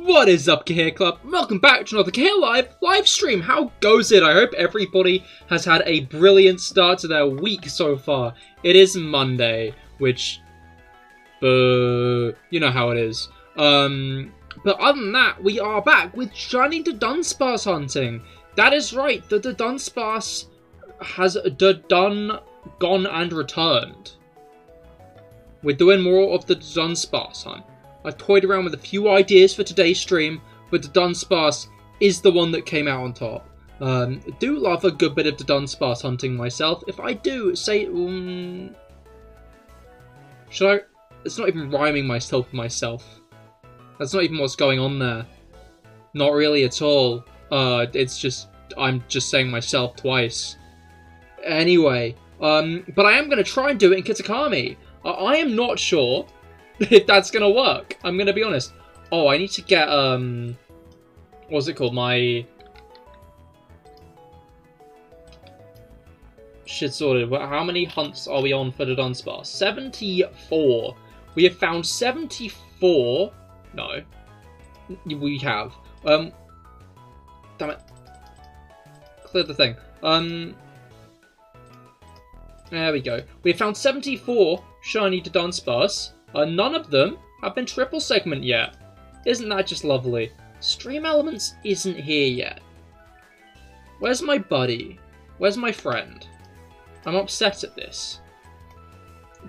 What is up, Cahir Club? Welcome back to another CahirLIVE live stream. How goes it? I hope everybody has had a brilliant start to their week so far. It is Monday, which, you know how it is. But other than that, we are back with shiny Dudunsparce hunting. That is right, the Dudunsparce has gone and returned. We're doing more of the Dunsparce hunt. I've toyed around with a few ideas for today's stream, but the Dunsparce is the one that came out on top. I do love a good bit of the Dunsparce hunting myself. If I do say, should I? It's not even rhyming myself with myself. That's not even what's going on there. Not really at all. It's just I'm just saying myself twice. Anyway, but I am gonna try and do it in Kitakami. I am not sure if that's gonna work. I'm gonna be honest. Oh, I need to get what's it called? My shit sorted. How many hunts are we on for the Dunsparce? 74. We have found 74. No, we have. Damn it. Clear the thing. There we go. We have found 74 shiny Dunsparce. None of them have been triple segment yet. Isn't that just lovely? Stream Elements isn't here yet. Where's my buddy? Where's my friend? I'm upset at this.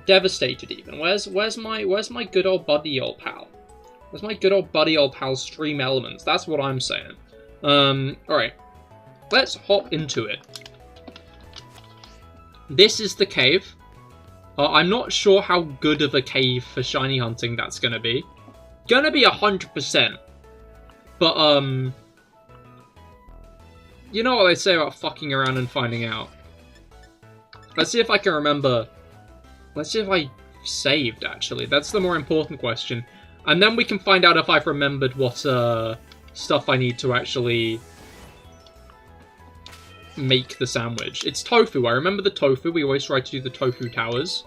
Devastated even. Where's my good old buddy old pal? Where's my good old buddy old pal Stream Elements? That's what I'm saying. Alright. Let's hop into it. This is the cave. I'm not sure how good of a cave for shiny hunting that's gonna be. Gonna be 100%. But, you know what they say about fucking around and finding out. Let's see if I can remember. Let's see if I saved, actually. That's the more important question. And then we can find out if I've remembered what, stuff I need to actually make the sandwich. It's tofu. I remember the tofu. We always try to do the tofu towers.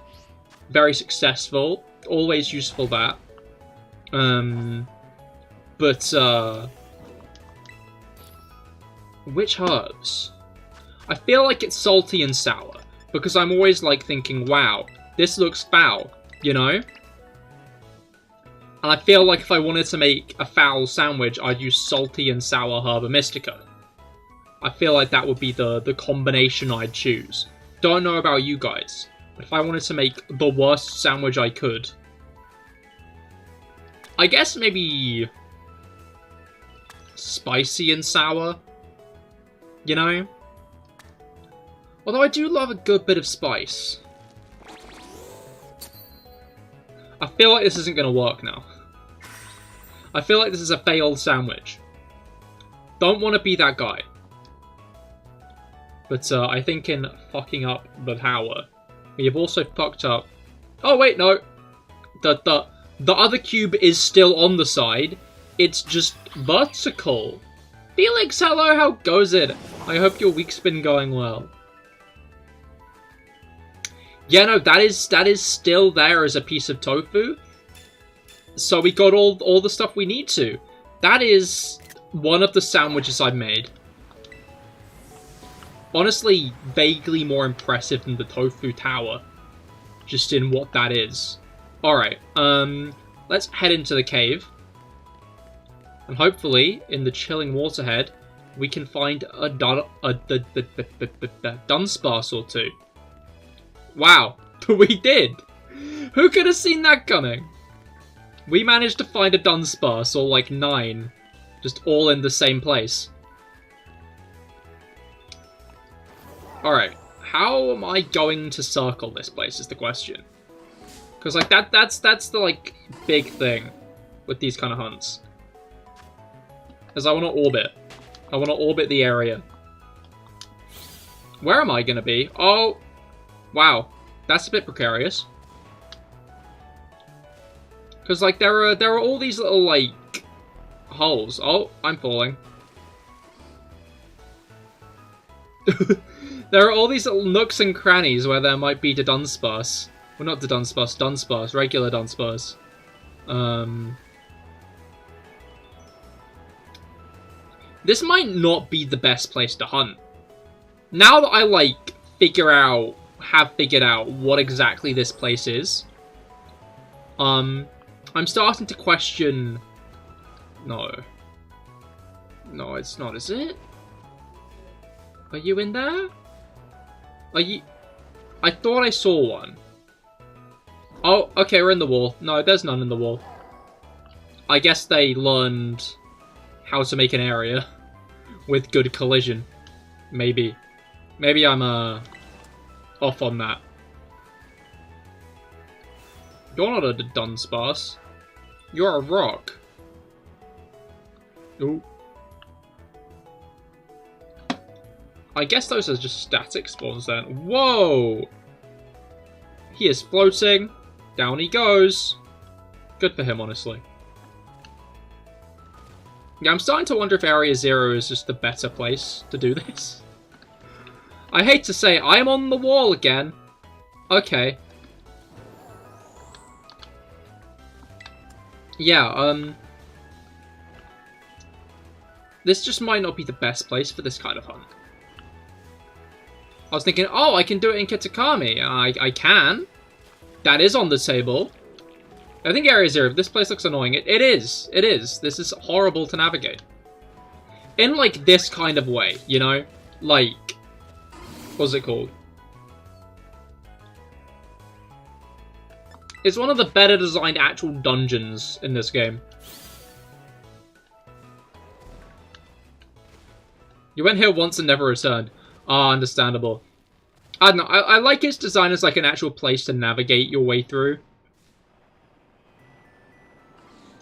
Very successful. Always useful that. Which herbs? I feel like it's salty and sour. Because I'm always like thinking, wow, this looks foul, you know? And I feel like if I wanted to make a foul sandwich, I'd use salty and sour herba mystica. I feel like that would be the combination I'd choose. Don't know about you guys, but if I wanted to make the worst sandwich I could, I guess maybe spicy and sour, you know? Although I do love a good bit of spice. I feel like this isn't going to work now. I feel like this is a failed sandwich. Don't want to be that guy. But I think in fucking up the tower, we have also fucked up... Oh wait, no! The other cube is still on the side. It's just vertical. Felix, hello, how goes it? I hope your week's been going well. Yeah, no, that is still there as a piece of tofu. So we got all the stuff we need to. That is one of the sandwiches I made. Honestly, vaguely more impressive than the tofu tower. Just in what that is. Alright, let's head into the cave. And hopefully, in the chilling waterhead, we can find a Dunsparce or two. Wow, we did! Who could have seen that coming? We managed to find a Dunsparce, or like 9. Just all in the same place. Alright, how am I going to circle this place is the question. Because like that's the like big thing with these kind of hunts. Is I want to orbit. I want to orbit the area. Where am I going to be? Oh, wow. That's a bit precarious. Because like there are all these little like holes. Oh, I'm falling. There are all these little nooks and crannies where there might be the Dunsparce. Well, not the Dunsparce, regular Dunsparce. This might not be the best place to hunt. Now that I, like, have figured out what exactly this place is, I'm starting to question... No. No, it's not, is it? Are you in there? Are you... I thought I saw one. Oh, okay, we're in the wall. No, there's none in the wall. I guess they learned how to make an area with good collision. Maybe. Maybe I'm, off on that. You're not a Dunsparce. You're a rock. Ooh. I guess those are just static spawns then. Whoa! He is floating. Down he goes. Good for him, honestly. Yeah, I'm starting to wonder if Area 0 is just the better place to do this. I hate to say, I'm on the wall again. Okay. Yeah, this just might not be the best place for this kind of hunt. I was thinking, oh, I can do it in Kitakami. I can. That is on the table. I think Area 0, this place looks annoying. It is. It is. This is horrible to navigate. In, like, this kind of way, you know? Like, what's it called? It's one of the better designed actual dungeons in this game. You went here once and never returned. Ah, understandable. I don't know, I like its design as like an actual place to navigate your way through.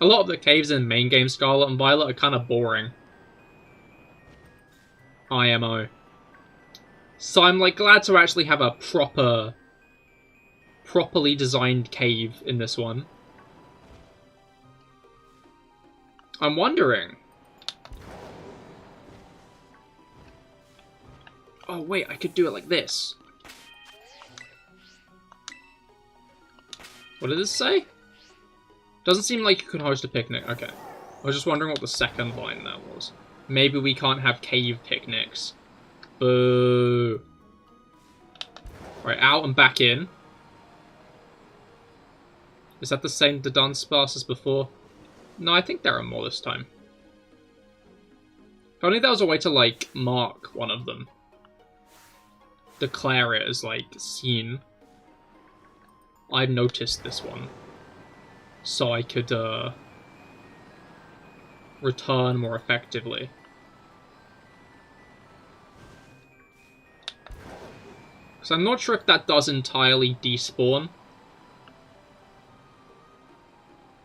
A lot of the caves in main game Scarlet and Violet are kind of boring. IMO. So I'm like glad to actually have a properly designed cave in this one. I'm wondering. Oh wait, I could do it like this. What did this say? Doesn't seem like you can host a picnic. Okay. I was just wondering what the second line there was. Maybe we can't have cave picnics. Boo. Right, out and back in. Is that the same Dudunsparce as before? No, I think there are more this time. If only there was a way to, like, mark one of them. Declare it as, like, seen. I've noticed this one. So I could, return more effectively. Because I'm not sure if that does entirely despawn.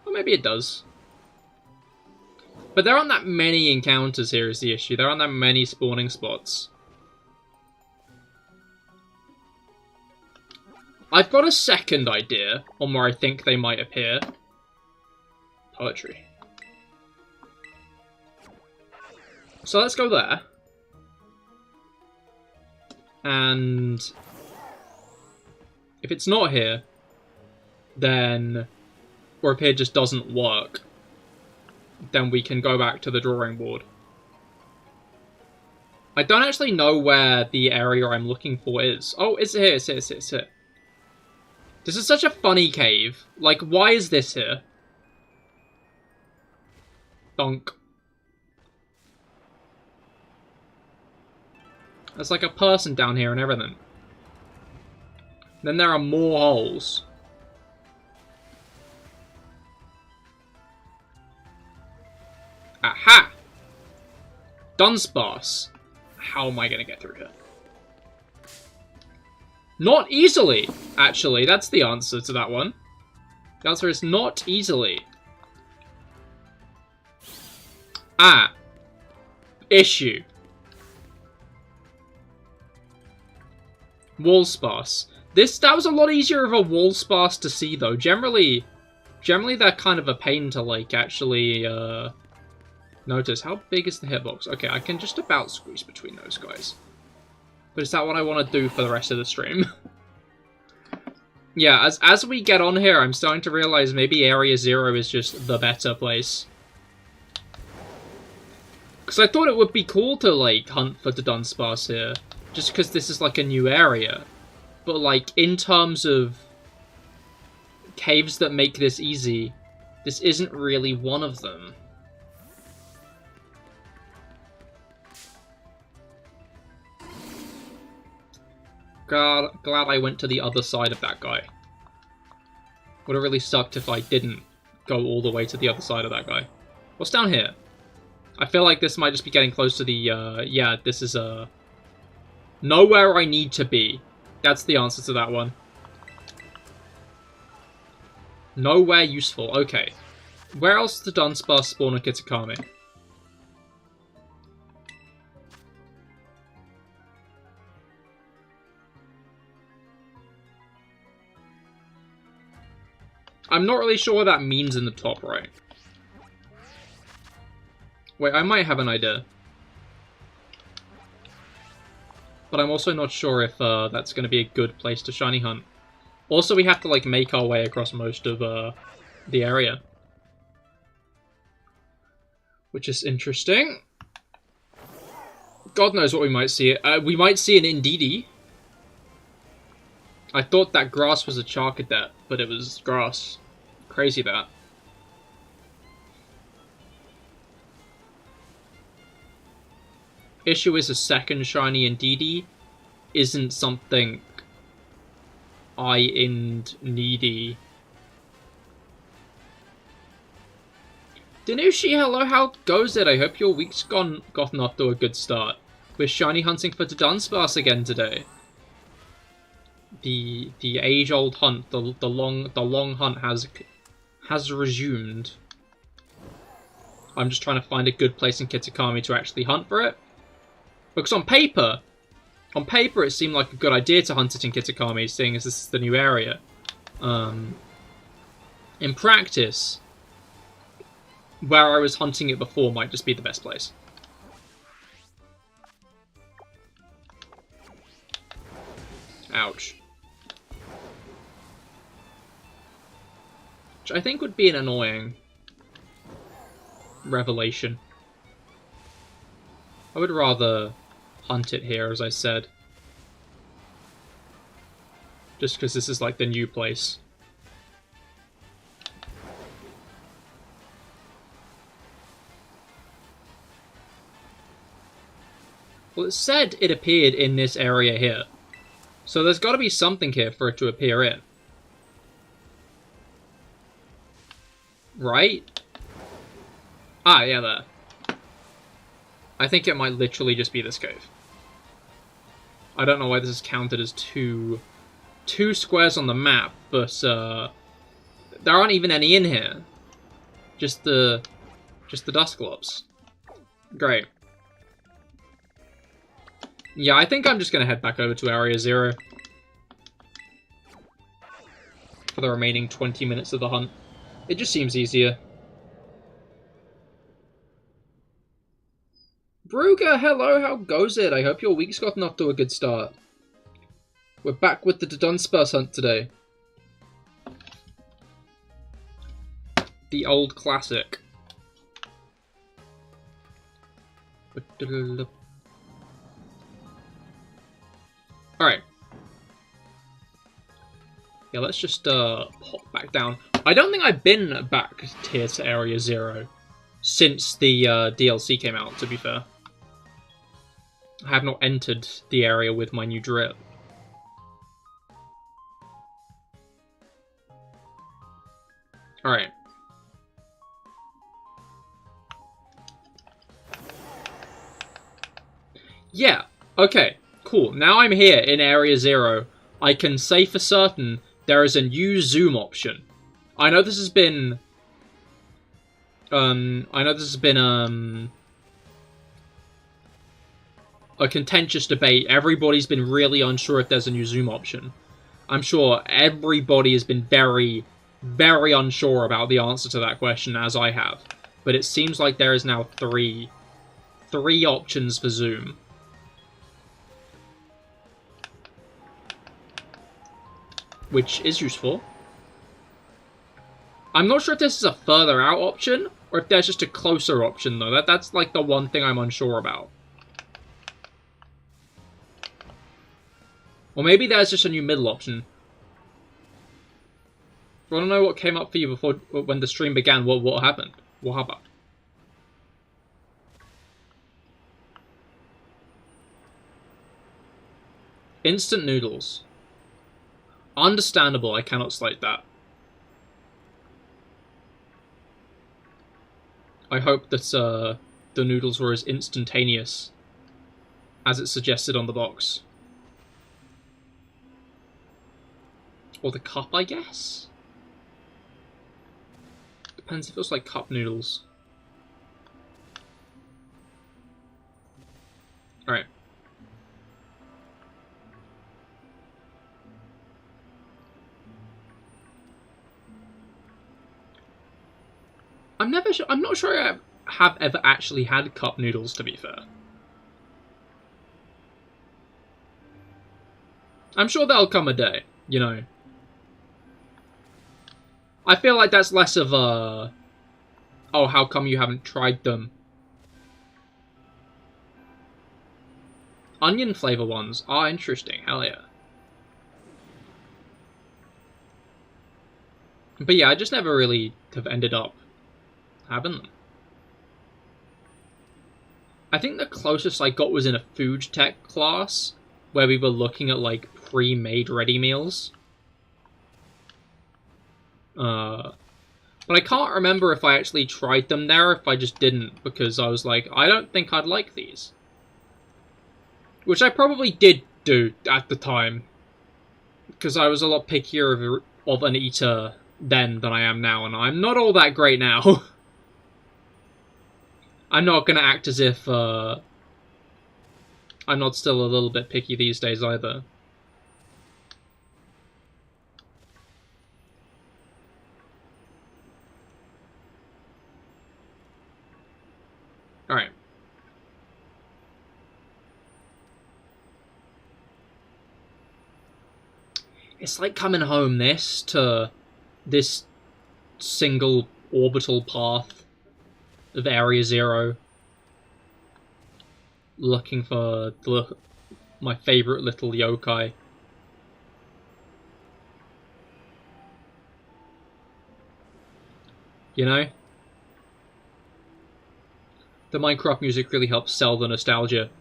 Or maybe it does. But there aren't that many encounters here is the issue. There aren't that many spawning spots. I've got a second idea on where I think they might appear. Poetry. So let's go there. And if it's not here, then, or if it just doesn't work, then we can go back to the drawing board. I don't actually know where the area I'm looking for is. Oh, it's here, it's here, it's here, it's here. This is such a funny cave. Like, why is this here? Donk. There's like a person down here and everything. Then there are more holes. Aha! Dunsparce. How am I going to get through here? Not easily, actually. That's the answer to that one. The answer is not easily. Ah. Issue. Wallsparce. That was a lot easier of a wallsparce to see, though. Generally they're kind of a pain to, like, actually, notice. How big is the hitbox? Okay, I can just about squeeze between those guys. But is that what I want to do for the rest of the stream? Yeah, as we get on here, I'm starting to realize maybe Area 0 is just the better place. Because I thought it would be cool to, like, hunt for the Dunsparce here. Just because this is, like, a new area. But, like, in terms of caves that make this easy, this isn't really one of them. Glad I went to the other side of that guy. Would have really sucked if I didn't go all the way to the other side of that guy. What's down here? I feel like this might just be getting close to the, yeah, this is, nowhere I need to be. That's the answer to that one. Nowhere useful. Okay. Where else does the Dunsparce spawn on Kitakami? I'm not really sure what that means in the top right. Wait, I might have an idea. But I'm also not sure if that's going to be a good place to shiny hunt. Also, we have to, like, make our way across most of the area. Which is interesting. God knows what we might see. We might see an Indeedee. I thought that grass was a Charcadet, but it was grass. Crazy that. Issue is a second shiny Indeedee isn't something needy. Danushi, hello, how goes it? I hope your week's gotten off to a good start. We're shiny hunting for Dudunsparce again today. The age-old hunt, the long hunt has resumed. I'm just trying to find a good place in Kitakami to actually hunt for it. Because on paper it seemed like a good idea to hunt it in Kitakami, seeing as this is the new area. In practice, where I was hunting it before might just be the best place. Ouch. Which I think would be an annoying revelation. I would rather hunt it here, as I said. Just because this is like the new place. Well, it said it appeared in this area here. So there's got to be something here for it to appear in. Right? Ah, yeah, there. I think it might literally just be this cave. I don't know why this is counted as two squares on the map, but there aren't even any in here. Just the Dusclops. Great. Yeah, I think I'm just gonna head back over to Area 0 for the remaining 20 minutes of the hunt. It just seems easier. Brugger, hello, how goes it? I hope your week's gotten off to a good start. We're back with the Dunsparce hunt today. The old classic. Alright. Yeah, let's just pop back down. I don't think I've been back here to Area 0 since the DLC came out, to be fair. I have not entered the area with my new drip. Alright. Yeah, okay, cool. Now I'm here in Area 0. I can say for certain there is a new zoom option. I know this has been... a contentious debate. Everybody's been really unsure if there's a new zoom option. I'm sure everybody has been very, very unsure about the answer to that question, as I have. But it seems like there is now three options for zoom. Which is useful. I'm not sure if this is a further out option, Or if there's just a closer option, though. That's like the one thing I'm unsure about. Or maybe there's just a new middle option. I want to know what came up for you before, when the stream began. What happened? What happened? Instant noodles. Understandable, I cannot slight that. I hope that the noodles were as instantaneous as it suggested on the box. Or the cup, I guess? Depends if it was like cup noodles. Alright. I'm not sure I have ever actually had cup noodles, to be fair. I'm sure there'll come a day, you know. I feel like that's less of a... oh, how come you haven't tried them? Onion flavor ones are interesting, hell yeah. But yeah, I just never really have ended up having them. I think the closest I got was in a food tech class, where we were looking at like pre-made ready meals. But I can't remember if I actually tried them there, or if I just didn't, because I was like, I don't think I'd like these. Which I probably did do at the time, because I was a lot pickier of an eater then than I am now, and I'm not all that great now. I'm not going to act as if I'm not still a little bit picky these days either. Alright. It's like coming home to this single orbital path of Area Zero, looking for my favourite little yokai. You know? The Minecraft music really helps sell the nostalgia.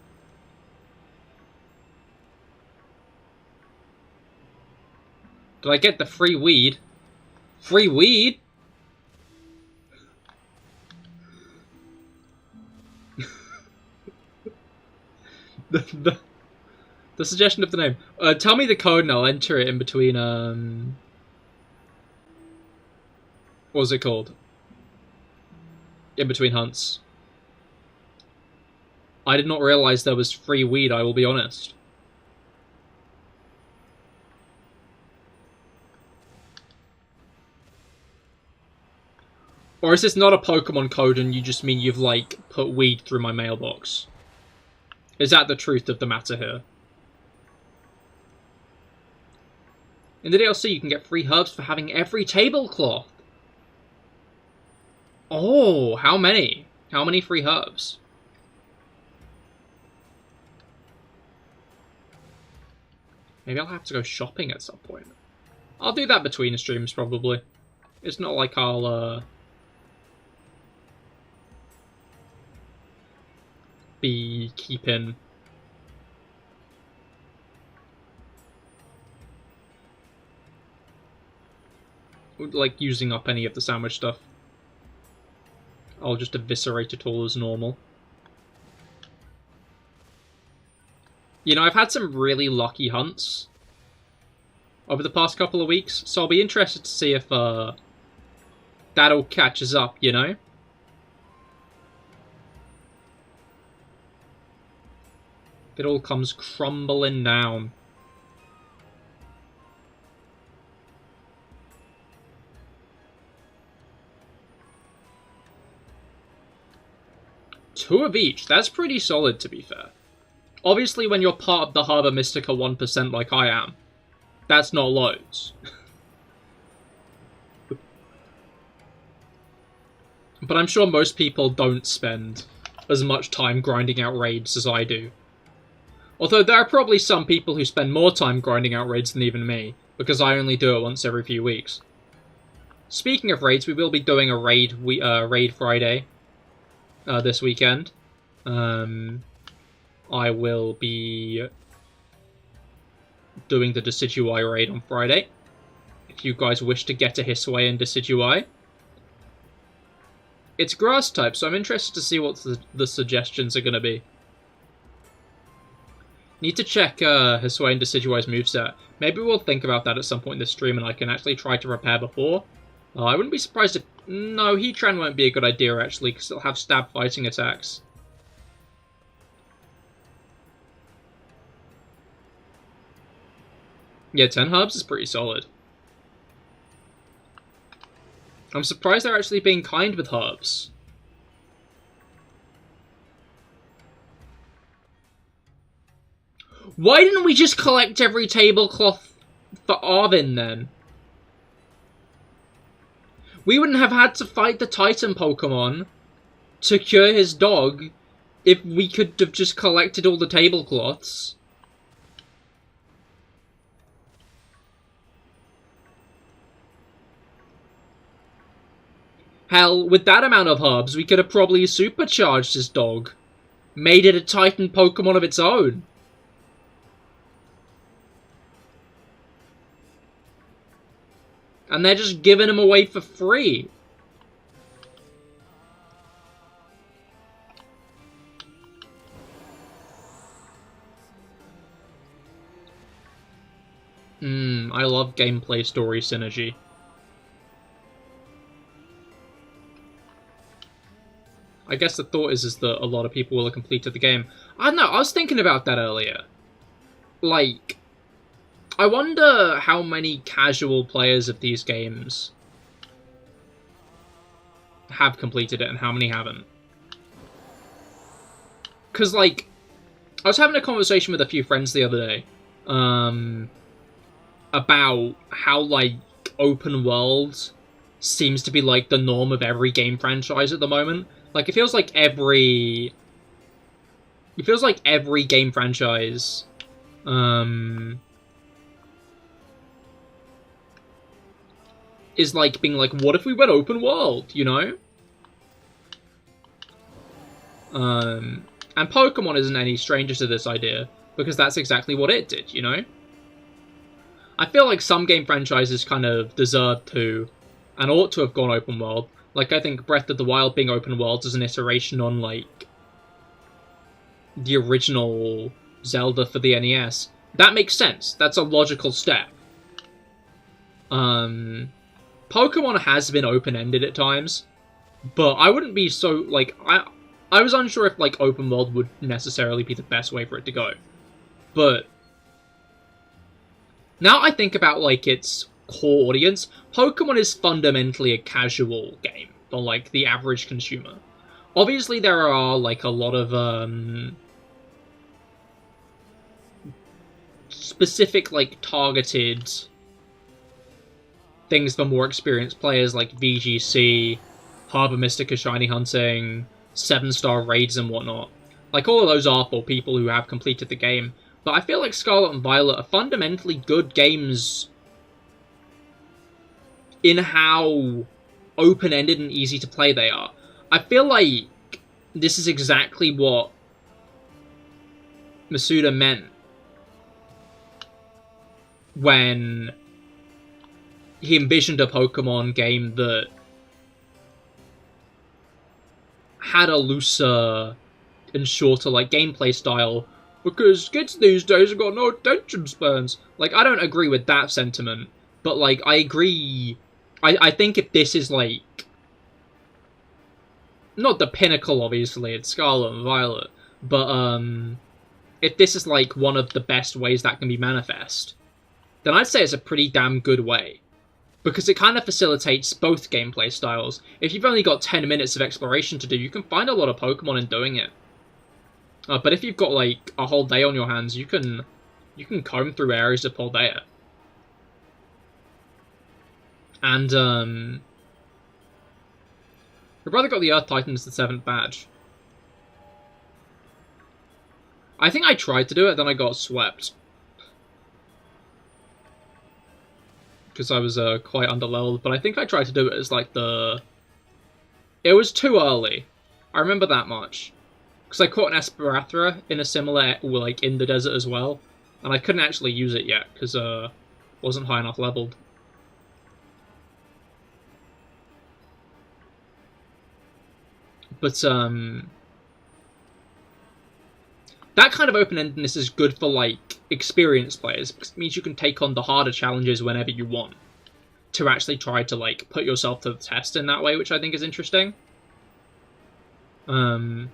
Did I get the free weed? Free weed? The suggestion of the name. Tell me the code and I'll enter it in between, what was it called? In between hunts. I did not realize there was free weed, I will be honest. Or is this not a Pokemon code and you just mean you've, like, put weed through my mailbox? Is that the truth of the matter here? In the DLC, you can get free herbs for having every tablecloth. Oh, how many? How many free herbs? Maybe I'll have to go shopping at some point. I'll do that between the streams, probably. It's not like I'll, be keeping like using up any of the sandwich stuff. I'll just eviscerate it all as normal. You know, I've had some really lucky hunts over the past couple of weeks, so I'll be interested to see if that all catches up, you know? It all comes crumbling down. Two of each. That's pretty solid, to be fair. Obviously, when you're part of the Harbour Mystica 1% like I am, that's not loads. But I'm sure most people don't spend as much time grinding out raids as I do. Although there are probably some people who spend more time grinding out raids than even me, because I only do it once every few weeks. Speaking of raids, we will be doing a raid Friday this weekend. I will be doing the Decidueye raid on Friday. If you guys wish to get a Hisui and Decidueye. It's grass type, so I'm interested to see what the suggestions are going to be. Need to check Hisui and Decidueye's moveset. Maybe we'll think about that at some point in this stream and I can actually try to prepare before. I wouldn't be surprised if... No, Heatran won't be a good idea actually, because it'll have stab fighting attacks. Yeah, 10 herbs is pretty solid. I'm surprised they're actually being kind with herbs. Why didn't we just collect every tablecloth for Arvin then? We wouldn't have had to fight the Titan Pokemon to cure his dog if we could have just collected all the tablecloths. Hell, with that amount of herbs, we could have probably supercharged his dog. Made it a Titan Pokemon of its own. And they're just giving him away for free. I love gameplay story synergy. I guess the thought is that a lot of people will have completed the game. I don't know, I was thinking about that earlier. Like, I wonder how many casual players of these games have completed it and how many haven't. Because, like, I was having a conversation with a few friends the other day about how, like, open world seems to be, like, the norm of every game franchise at the moment. Like, it feels like every game franchise, is, like, being like, what if we went open world, you know? And Pokemon isn't any stranger to this idea, because that's exactly what it did, you know? I feel like some game franchises kind of deserve to, and ought to have gone open world. Like, I think Breath of the Wild being open world is an iteration on, like, the original Zelda for the NES. That makes sense. That's a logical step. Pokemon has been open-ended at times, but I wouldn't be so, like, I was unsure if, like, open world would necessarily be the best way for it to go. But now I think about, like, its core audience, Pokemon is fundamentally a casual game for, like, the average consumer. Obviously, there are, like, a lot of, specific, like, targeted things for more experienced players, like VGC, Harbor Mystica Shiny Hunting, 7-star raids and whatnot. Like, all of those are for people who have completed the game. But I feel like Scarlet and Violet are fundamentally good games in how open-ended and easy to play they are. I feel like this is exactly what Masuda meant when he envisioned a Pokemon game that had a looser and shorter, like, gameplay style, because kids these days have got no attention spans. Like, I don't agree with that sentiment, but, like, I agree. I think if this is, like, not the pinnacle, obviously, it's Scarlet and Violet, but, if this is, like, one of the best ways that can be manifest, then I'd say it's a pretty damn good way. Because it kind of facilitates both gameplay styles. If you've only got 10 minutes of exploration to do, you can find a lot of Pokemon in doing it. But if you've got, like, a whole day on your hands, you can comb through areas of Paldea. And, My brother got the Earth Titan as the 7th badge. I think I tried to do it, then I got swept. Because I was quite underleveled, but I think I tried to do it as like the... It was too early. I remember that much. Because I caught an Esperathra in a similar, like, in the desert as well. And I couldn't actually use it yet, because wasn't high enough leveled. But, that kind of open-endedness is good for, like, experienced players, because it means you can take on the harder challenges whenever you want. To actually try to, like, put yourself to the test in that way, which I think is interesting. You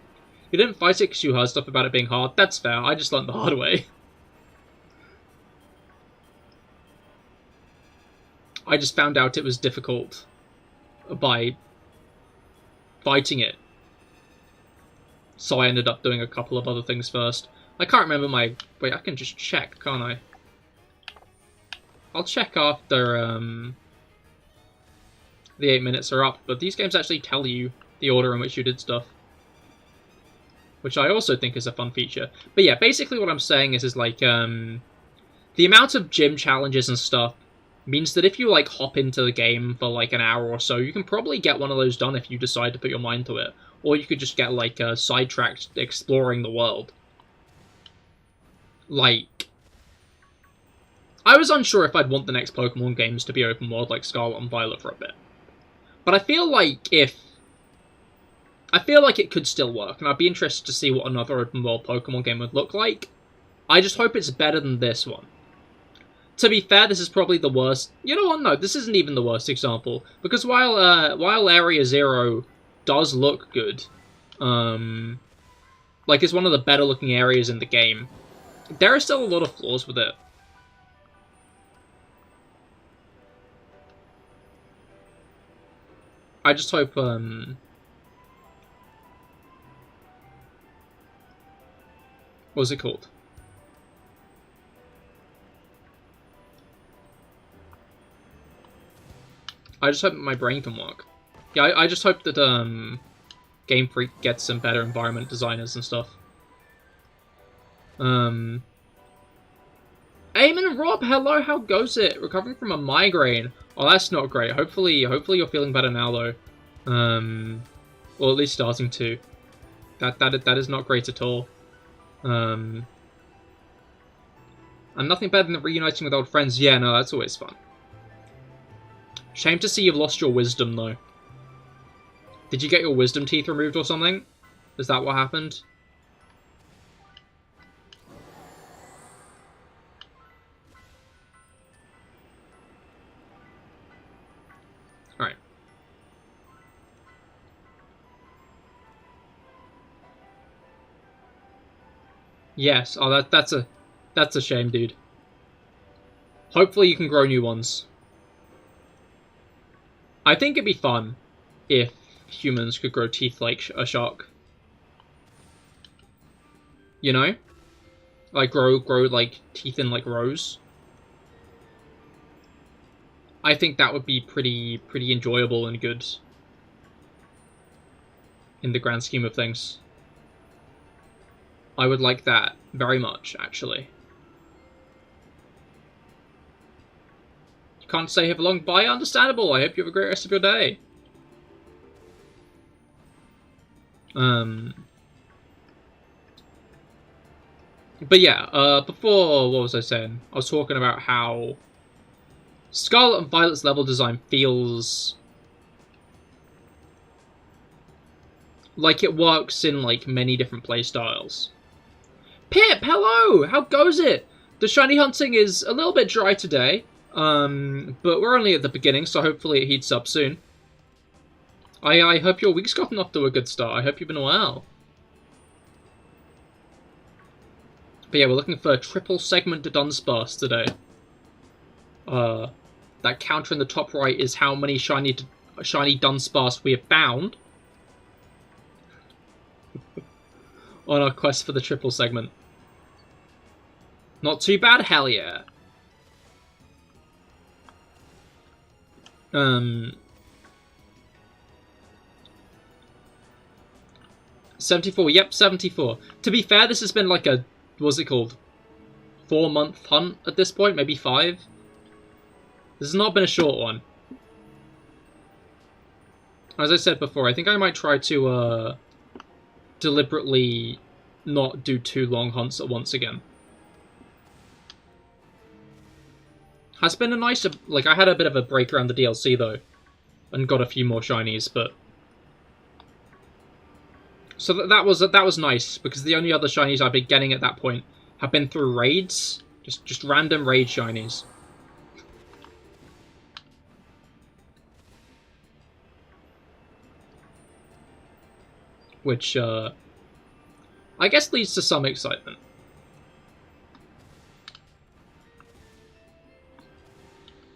didn't fight it because you heard stuff about it being hard. That's fair, I just learned the hard way. I just found out it was difficult by fighting it. So I ended up doing a couple of other things first. I can't remember my... Wait, I can just check, can't I? I'll check after the 8 minutes are up, but these games actually tell you the order in which you did stuff. Which I also think is a fun feature. But yeah, basically what I'm saying is like, the amount of gym challenges and stuff means that if you, like, hop into the game for, like, an hour or so, you can probably get one of those done if you decide to put your mind to it. Or you could just get, like, sidetracked exploring the world. Like, I was unsure if I'd want the next Pokemon games to be open world like Scarlet and Violet for a bit. But I feel like it could still work, and I'd be interested to see what another open world Pokemon game would look like. I just hope it's better than this one. To be fair, this is probably the worst... You know what? No, this isn't even the worst example. Because while Area Zero does look good, like, it's one of the better looking areas in the game, there are still a lot of flaws with it. I just hope, what's it called? I just hope that my brain can work. Yeah, I just hope that, Game Freak gets some better environment designers and stuff. Eamon and Rob, hello, how goes it? Recovering from a migraine. Oh, that's not great. Hopefully you're feeling better now, though. Or at least starting to. That is not great at all. And nothing better than reuniting with old friends. Yeah, no, that's always fun. Shame to see you've lost your wisdom, though. Did you get your wisdom teeth removed or something? Is that what happened? Alright. Yes, oh that's a shame, dude. Hopefully you can grow new ones. I think it'd be fun if humans could grow teeth like a shark. You know? Like, grow, like, teeth in, like, rows. I think that would be pretty enjoyable and good. In the grand scheme of things. I would like that very much, actually. Can't stay here for long. Bye, understandable. I hope you have a great rest of your day. But yeah, before, what was I saying? I was talking about how Scarlet and Violet's level design feels like it works in, like, many different playstyles. Pip, hello! How goes it? The shiny hunting is a little bit dry today. But we're only at the beginning, so hopefully it heats up soon. I hope your week's gotten off to a good start. I hope you've been well. But yeah, we're looking for a Triple Segment Dudunsparce today. That counter in the top right is how many shiny Dunsparce we have found on our quest for the Triple Segment. Not too bad, hell yeah. 74, yep, 74. To be fair, this has been like a, what's it called? 4-month hunt at this point, maybe 5. This has not been a short one. As I said before, I think I might try to deliberately not do 2 long hunts at once again. Has been a nice, like, I had a bit of a break around the DLC though, and got a few more shinies, but so that was nice, because the only other shinies I've been getting at that point have been through raids, just random raid shinies. Which, I guess leads to some excitement.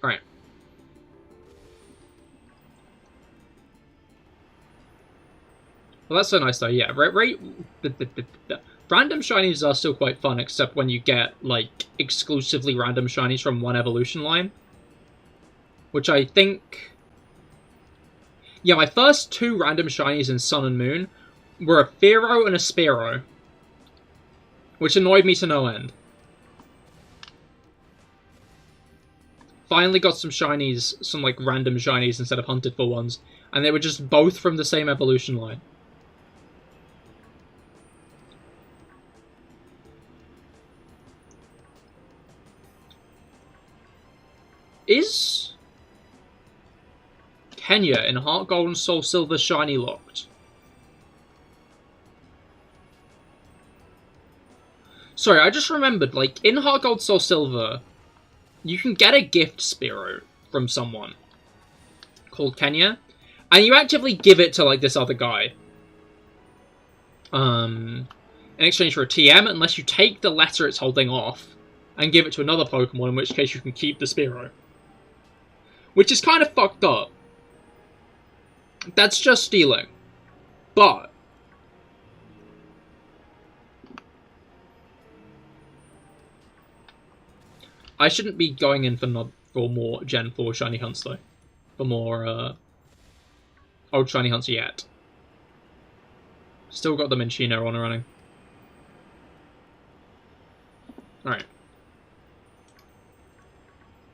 Alright. Well, that's so nice though, yeah. Random shinies are still quite fun, except when you get, like, exclusively random shinies from one evolution line. Which I think... Yeah, my first 2 random shinies in Sun and Moon were a Fearow and a Spearow, which annoyed me to no end. Finally got some shinies, some like random shinies instead of hunted for ones, and they were just both from the same evolution line. Is Kenya in Heart Gold and Soul Silver shiny locked? Sorry, I just remembered, like, in Heart Gold Soul Silver, you can get a gift Spearow from someone called Kenya, and you actively give it to, like, this other guy. In exchange for a TM, unless you take the letter it's holding off and give it to another Pokemon, in which case you can keep the Spearow. Which is kind of fucked up. That's just stealing. But I shouldn't be going in for more Gen 4 shiny hunts, though. For more, old shiny hunts yet. Still got the Minccino on running. Alright.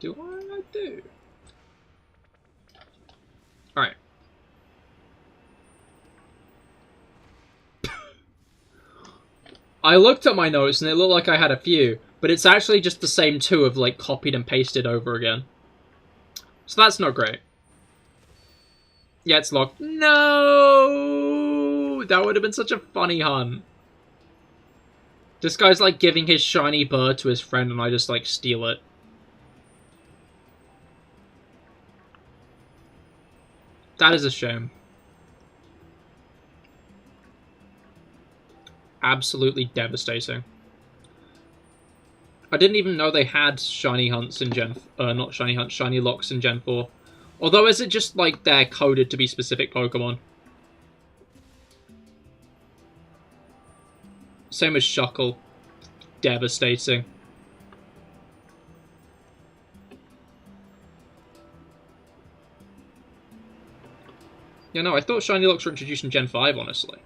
Do I do? Alright. I looked at my notes and it looked like I had a few, but it's actually just the same 2 of, like, copied and pasted over again. So that's not great. Yeah, it's locked. No! That would have been such a funny hunt. This guy's, like, giving his shiny bird to his friend and I just, like, steal it. That is a shame. Absolutely devastating. I didn't even know they had shiny hunts in Gen... not shiny hunts, shiny locks in Gen 4. Although, is it just, like, they're coded to be specific Pokemon? Same as Shuckle. Devastating. Yeah, no, I thought shiny locks were introduced in Gen 5, honestly.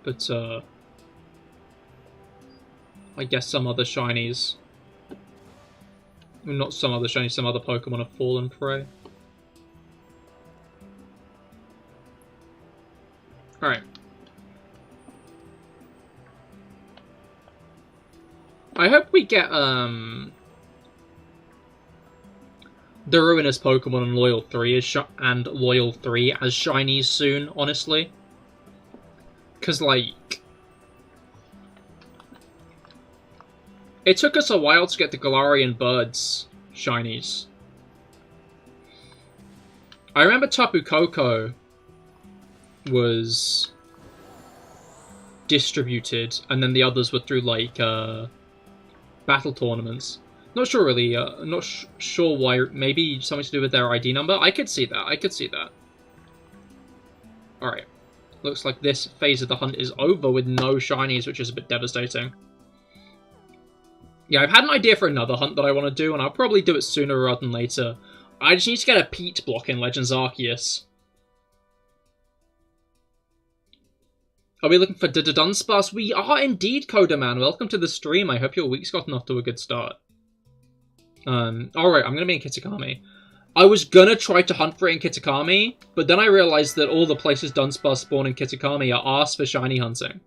But, I guess some other shinies... Not some other shinies, some other Pokemon have fallen prey. Alright. I hope we get, the Ruinous Pokemon and Loyal 3 and Loyal 3 as shinies soon, honestly. Because, like, it took us a while to get the Galarian Birds shinies. I remember Tapu Koko was distributed, and then the others were through, like, battle tournaments. Not sure, really. Not sure why. Maybe something to do with their ID number? I could see that. I could see that. Alright. Looks like this phase of the hunt is over with no shinies, which is a bit devastating. Yeah, I've had an idea for another hunt that I want to do, and I'll probably do it sooner rather than later. I just need to get a Pete block in Legends Arceus. Are we looking for Dunsparce? We are indeed, Coda Man. Welcome to the stream. I hope your week's gotten off to a good start. Alright, I'm gonna be in Kitakami. I was gonna try to hunt for it in Kitakami, but then I realized that all the places Dunsparce spawn in Kitakami are asked for shiny hunting.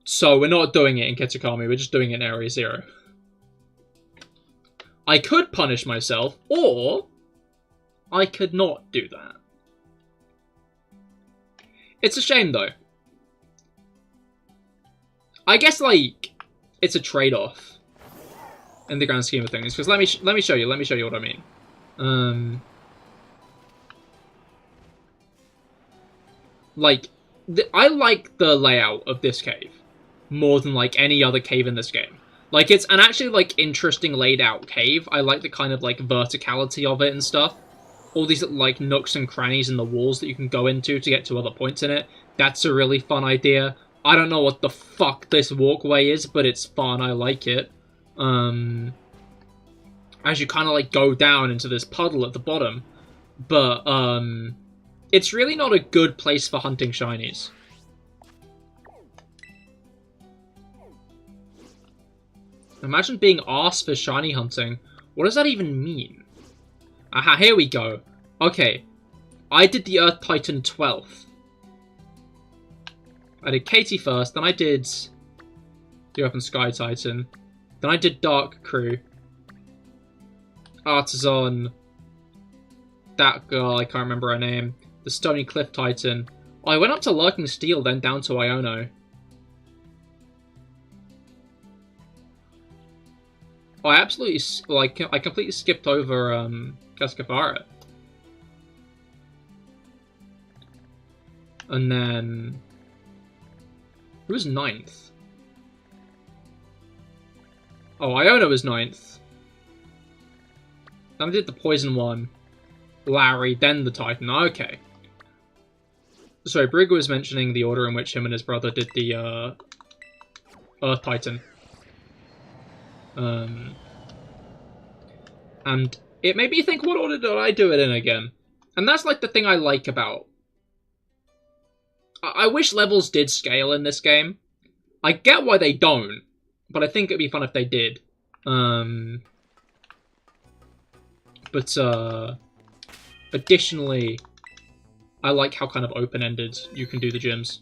So we're not doing it in Kitakami, we're just doing it in Area 0. I could punish myself, or I could not do that. It's a shame, though. I guess, like, it's a trade-off in the grand scheme of things. Because let me show you what I mean. I like the layout of this cave more than, like, any other cave in this game. Like, it's an actually, like, interesting laid out cave. I like the kind of, like, verticality of it and stuff. All these, like, nooks and crannies in the walls that you can go into to get to other points in it. That's a really fun idea. I don't know what the fuck this walkway is, but it's fun. I like it. As you kind of, like, go down into this puddle at the bottom. But, it's really not a good place for hunting shinies. Imagine being asked for shiny hunting. What does that even mean? Aha, here we go. Okay. I did the Earth Titan 12th. I did Katie first, then I did the Open Sky Titan. Then I did Dark Crew. Artisan. That girl, I can't remember her name. The Stony Cliff Titan. Oh, I went up to Lurking Steel, then down to Iono. Oh, I absolutely, like, I completely skipped over, Cascafara. And then... Who was 9th? Oh, Iono was 9th. Then I did the Poison one. Larry, then the Titan. Okay. Sorry, Brigger was mentioning the order in which him and his brother did the, Earth Titan. And it made me think, what order did I do it in again? And that's, like, the thing I like about... I wish levels did scale in this game. I get why they don't, but I think it'd be fun if they did. Additionally, I like how kind of open-ended you can do the gyms.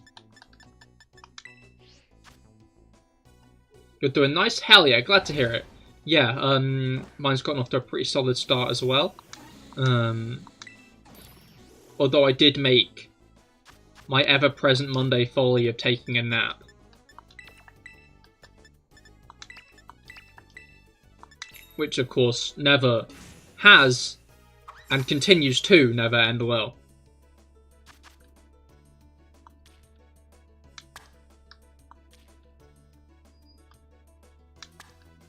You're doing nice? Hell yeah, glad to hear it. Yeah, mine's gotten off to a pretty solid start as well. Although I did make my ever-present Monday folly of taking a nap. Which, of course, never has, and continues to never end well.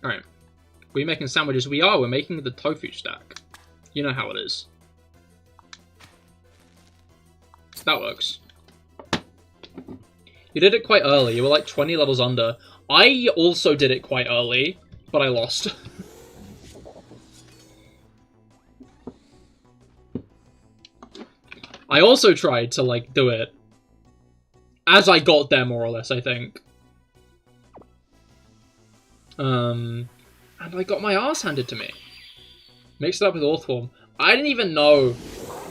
Alright. We're making sandwiches? We are, we're making the tofu stack. You know how it is. That works. You did it quite early. You were like 20 levels under. I also did it quite early, but I lost. I also tried to, like, do it as I got there, more or less, I think. And I got my ass handed to me. Mixed it up with Orthworm. I didn't even know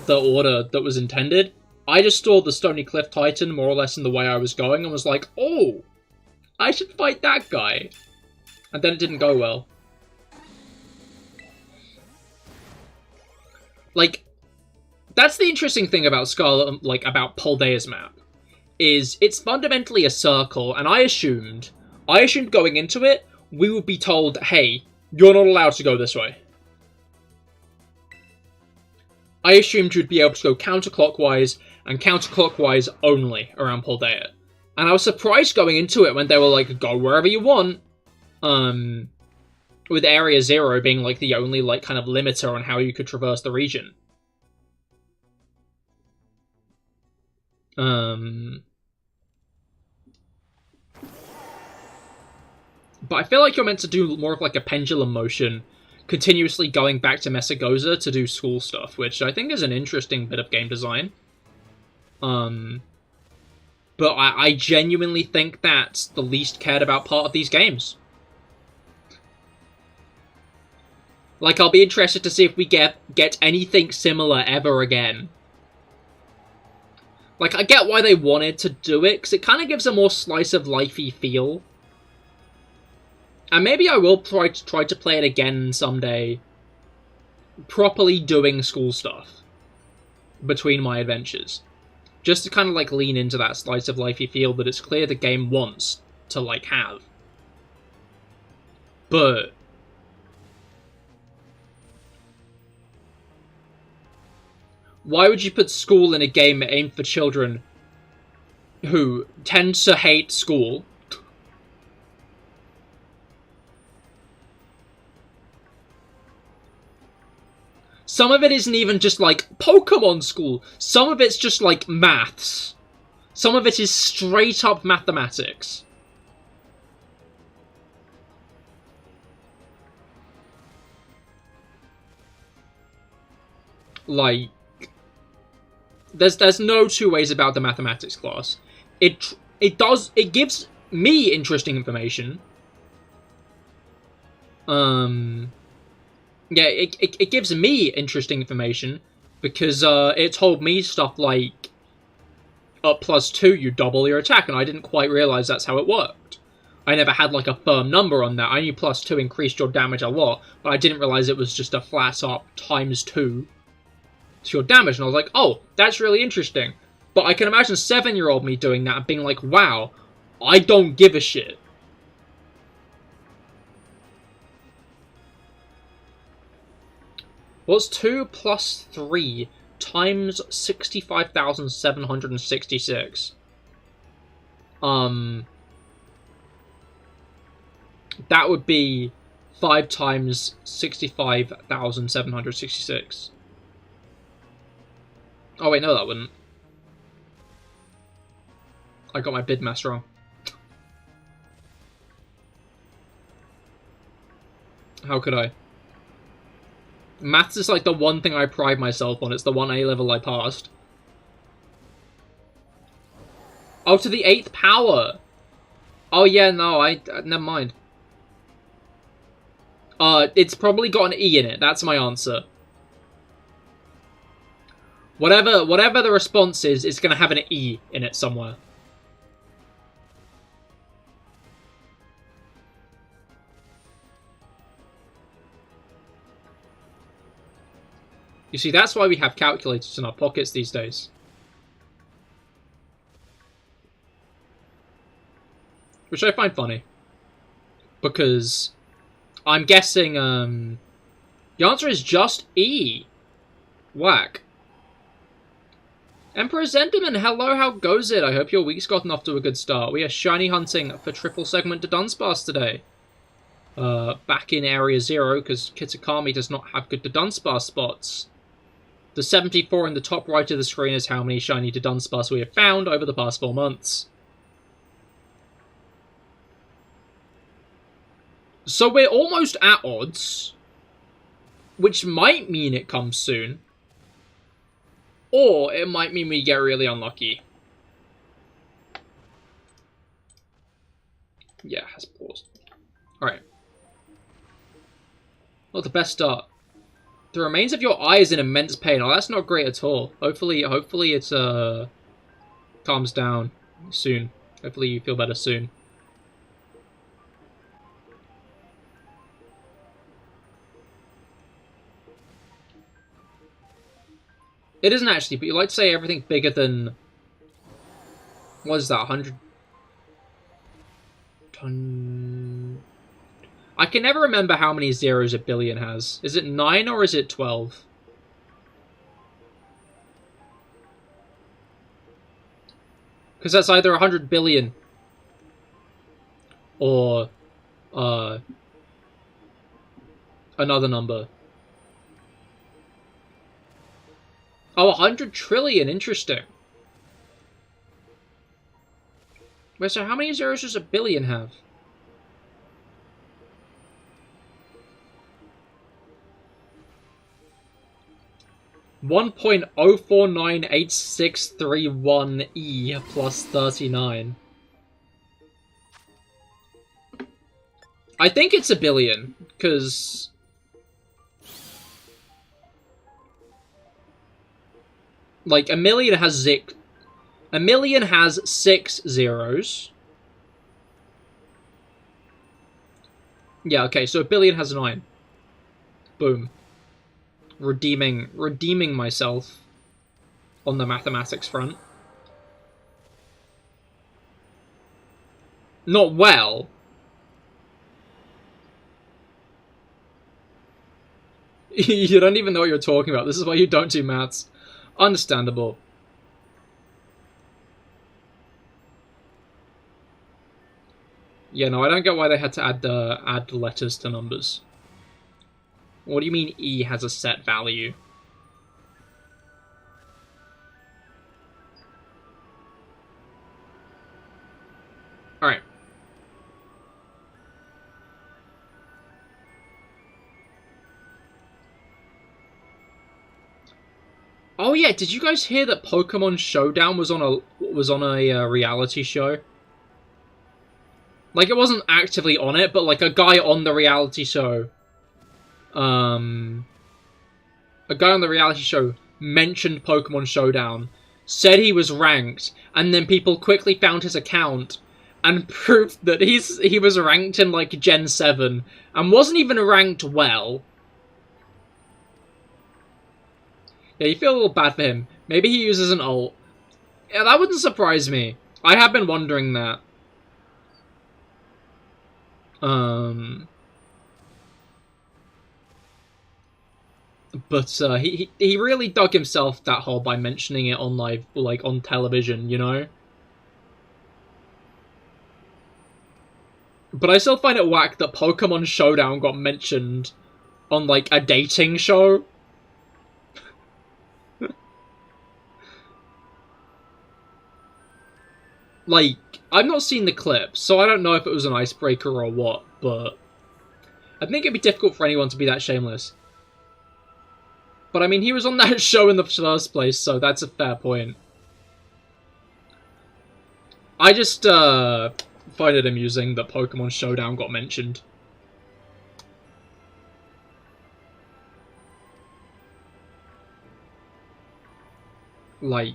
the order that was intended. I just saw the Stony Cliff Titan more or less in the way I was going and was like, oh, I should fight that guy. And then it didn't go well. Like, that's the interesting thing about Scarlet, like, about Poldea's map, is it's fundamentally a circle, and I assumed going into it, we would be told, hey, you're not allowed to go this way. I assumed you'd be able to go counterclockwise, and counterclockwise only around Poldea. And I was surprised going into it when they were like, go wherever you want. With Area 0 being like the only like kind of limiter on how you could traverse the region. But I feel like you're meant to do more of like a pendulum motion continuously going back to Mesagoza to do school stuff, which I think is an interesting bit of game design. But I genuinely think that's the least cared about part of these games. Like, I'll be interested to see if we get anything similar ever again. Like, I get why they wanted to do it, because it kind of gives a more slice-of-life-y feel. And maybe I will try to play it again someday, properly doing school stuff between my adventures. Just to kind of, like, lean into that slice-of-life-y feel that it's clear the game wants to, like, have. But why would you put school in a game aimed for children who tend to hate school? Some of it isn't even just, like, Pokemon school. Some of it's just, like, maths. Some of it is straight-up mathematics. Like, there's no two ways about the mathematics class. It gives me interesting information. Yeah, it gives me interesting information, because it told me stuff like, up +2, you double your attack, and I didn't quite realize that's how it worked. I never had, like, a firm number on that. I knew +2 increased your damage a lot, but I didn't realize it was just a flat-up ×2 to your damage, and I was like, oh, that's really interesting. But I can imagine 7-year-old me doing that and being like, wow, I don't give a shit. What's 2 + 3 times 65,766? That would be 5 times 65,766. Oh wait, no, that wouldn't. I got my bid mass wrong. How could I? Maths is like the one thing I pride myself on. It's the one A level I passed. Oh, to the 8th power. Oh yeah, no, never mind. It's probably got an E in it. That's my answer. Whatever the response is, it's gonna have an E in it somewhere. You see, that's why we have calculators in our pockets these days. Which I find funny. Because I'm guessing, the answer is just E. Whack. Emperor Zenderman, hello, how goes it? I hope your week's gotten off to a good start. We are shiny hunting for Triple Segment Dudunsparce today. Back in Area 0, because Kitakami does not have good Dudunsparce spots. The 74 in the top right of the screen is how many shiny Dudunsparce we have found over the past 4 months. So we're almost at odds, which might mean it comes soon. Or it might mean we get really unlucky. Yeah, has paused. Alright. Not the best start. The remains of your eye is in immense pain. Oh, that's not great at all. Hopefully it calms down soon. Hopefully you feel better soon. It isn't actually, but you like to say everything bigger than... What is that, 100? I can never remember how many zeros a billion has. Is it 9 or is it 12? Because that's either 100 billion or another number. Oh, 100 trillion, interesting. Wait, so how many zeros does a billion have? 1.049861E plus 39. I think it's a billion, because... like, a million has 6 zeros. Yeah, okay, so a billion has 9. Boom. Redeeming myself on the mathematics front. Not well. You don't even know what you're talking about. This is why you don't do maths. Understandable. Yeah, no, I don't get why they had to add letters to numbers. What do you mean E has a set value? Alright. Oh yeah, did you guys hear that Pokemon Showdown was on a reality show? Like, it wasn't actively on it, but like a guy on the reality show mentioned Pokemon Showdown, said he was ranked, and then people quickly found his account and proved that he was ranked in like Gen 7 and wasn't even ranked well. Yeah, you feel a little bad for him. Maybe he uses an ult. Yeah, that wouldn't surprise me. I have been wondering that. But he really dug himself that hole by mentioning it on live, like on television, you know? But I still find it whack that Pokemon Showdown got mentioned on like a dating show. Like, I've not seen the clip, so I don't know if it was an icebreaker or what, but I think it'd be difficult for anyone to be that shameless. But I mean, he was on that show in the first place, so that's a fair point. I just find it amusing that Pokemon Showdown got mentioned. Like...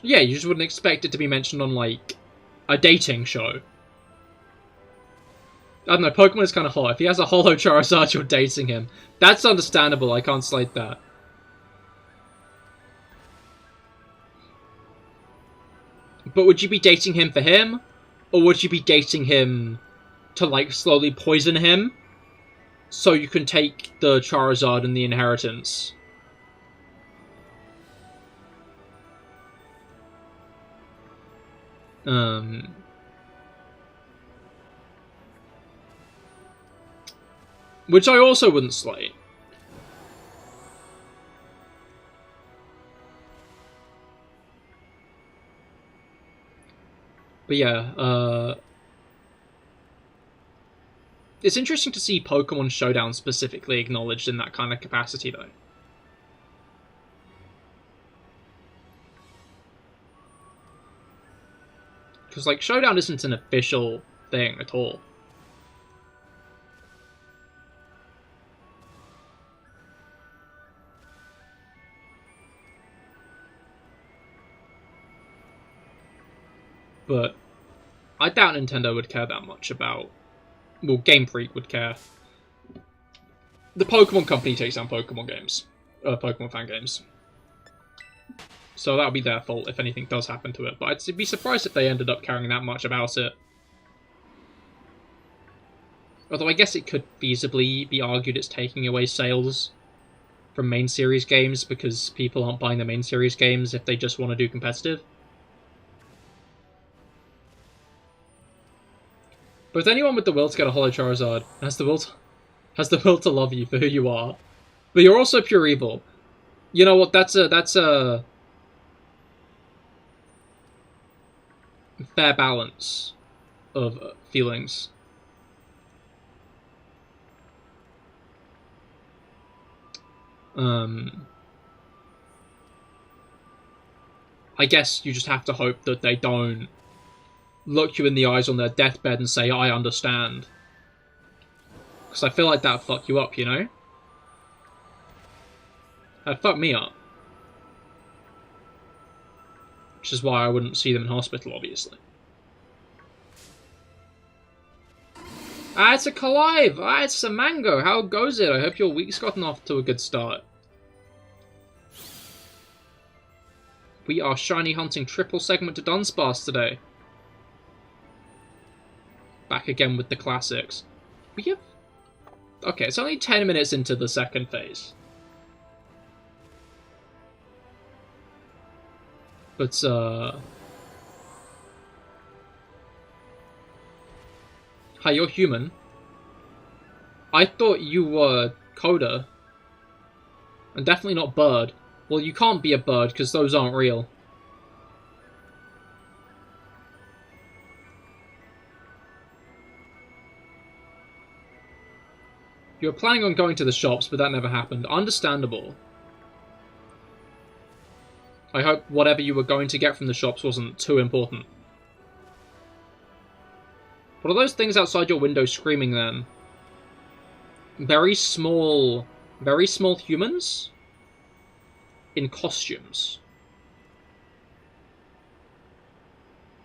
yeah, you just wouldn't expect it to be mentioned on, like, a dating show. I don't know, Pokemon is kind of hot. If he has a Holo Charizard, you're dating him. That's understandable, I can't slate that. But would you be dating him for him? Or would you be dating him to, like, slowly poison him? So you can take the Charizard and the inheritance? Which I also wouldn't slate. But yeah, it's interesting to see Pokemon Showdown specifically acknowledged in that kind of capacity, though. Because, like, Showdown isn't an official thing at all. But I doubt Nintendo would care that much about... well, Game Freak would care. The Pokemon Company takes down Pokemon games. Pokemon fan games. So that'll be their fault if anything does happen to it. But I'd be surprised if they ended up caring that much about it. Although I guess it could feasibly be argued it's taking away sales from main series games because people aren't buying the main series games if they just want to do competitive. But if anyone with the will to get a Holo Charizard has the will to love you for who you are, but you're also pure evil, you know what? That's a fair balance of feelings. I guess you just have to hope that they don't look you in the eyes on their deathbed and say, I understand. Because I feel like that'd fuck you up, you know? That'd fuck me up. Which is why I wouldn't see them in hospital, obviously. Ah, it's a CahirLIVE! Ah, it's a mango! How goes it? I hope your week's gotten off to a good start. We are shiny hunting Triple Segment Dudunsparce today. Back again with the classics. We have... Okay, it's only 10 minutes into the second phase. But, Hi, you're human. I thought you were Coda. And definitely not bird. Well, you can't be a bird, because those aren't real. You were planning on going to the shops, but that never happened. Understandable. I hope whatever you were going to get from the shops wasn't too important. What are those things outside your window screaming then? Very small humans? In costumes.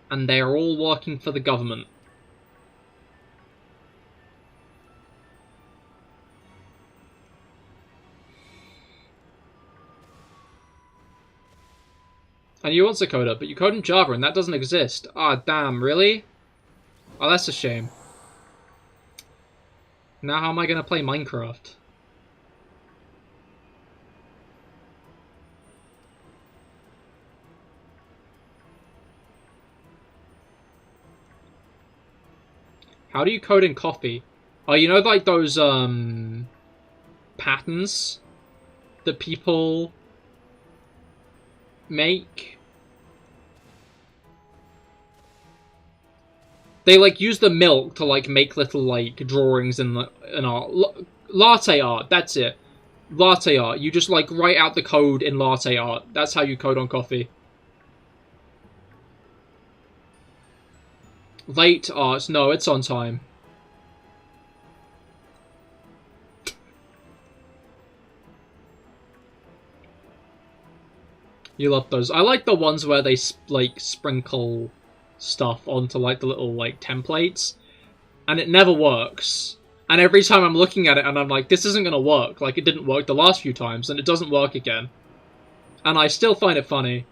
And they are all working for the government. And you want to code but you code in Java and that doesn't exist. Ah, damn, really? Oh, that's a shame. Now how am I going to play Minecraft? How do you code in coffee? Oh, you know like those, patterns that people make? They, like, use the milk to, like, make little, like, drawings and art. Latte art, that's it. Latte art. You just, like, write out the code in latte art. That's how you code on coffee. Late art. No, it's on time. You love those. I like the ones where they, like, sprinkle stuff onto, like, the little, like, templates. And it never works. And every time I'm looking at it and I'm like, this isn't gonna work. Like, it didn't work the last few times, and it doesn't work again. And I still find it funny.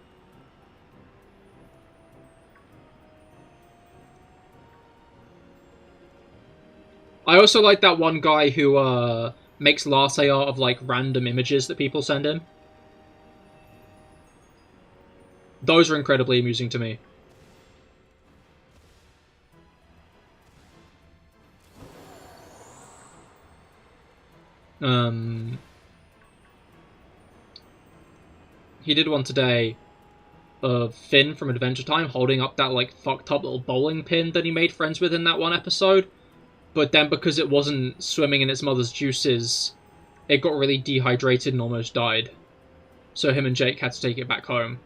I also like that one guy who, makes latte art of, like, random images that people send him. Those are incredibly amusing to me. He did one today of Finn from Adventure Time holding up that, like, fucked up little bowling pin that he made friends with in that one episode. But then because it wasn't swimming in its mother's juices, it got really dehydrated and almost died. So him and Jake had to take it back home.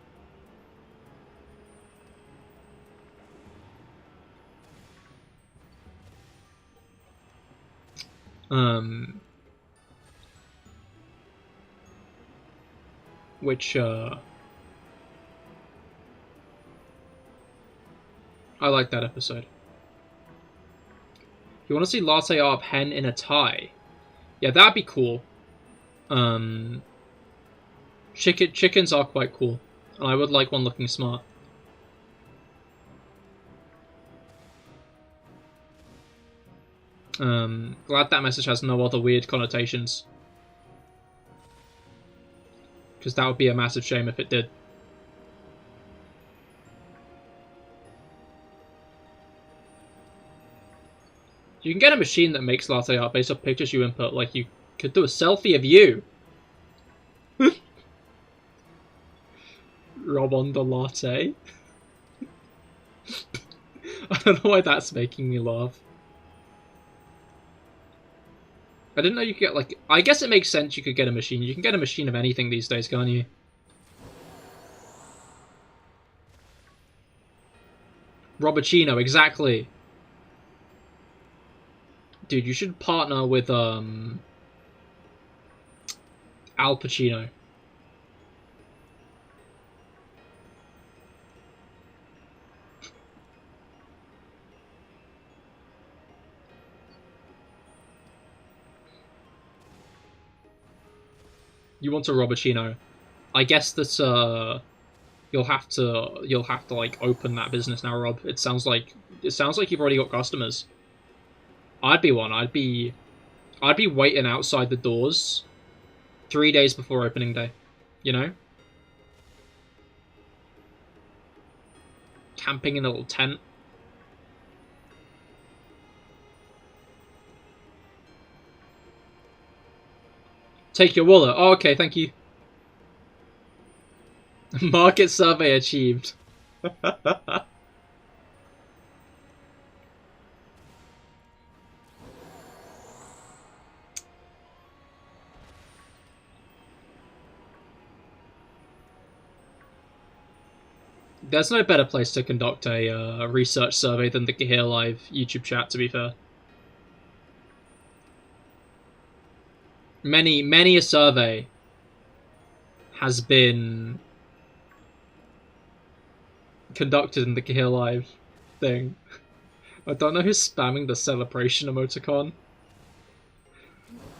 Which, I like that episode. You want to see latte art of hen in a tie? Yeah, that'd be cool. Chickens are quite cool. And I would like one looking smart. Glad that message has no other weird connotations. Because that would be a massive shame if it did. You can get a machine that makes latte art based off pictures you input. Like, you could do a selfie of you. Rob on the latte. I don't know why that's making me laugh. I didn't know you could get, like... I guess it makes sense you could get a machine. You can get a machine of anything these days, can't you? Robertino, exactly. Dude, you should partner with, Al Pacino. You want a Robertino. I guess that, you'll have to, like, open that business now, Rob. It sounds like you've already got customers. I'd be one. I'd be waiting outside the doors 3 days before opening day. You know? Camping in a little tent. Take your wallet. Oh, okay, thank you. Market survey achieved. There's no better place to conduct a research survey than the CahirLIVE YouTube chat, to be fair. Many a survey has been conducted in the CahirLIVE thing. I don't know who's spamming the celebration emoticon,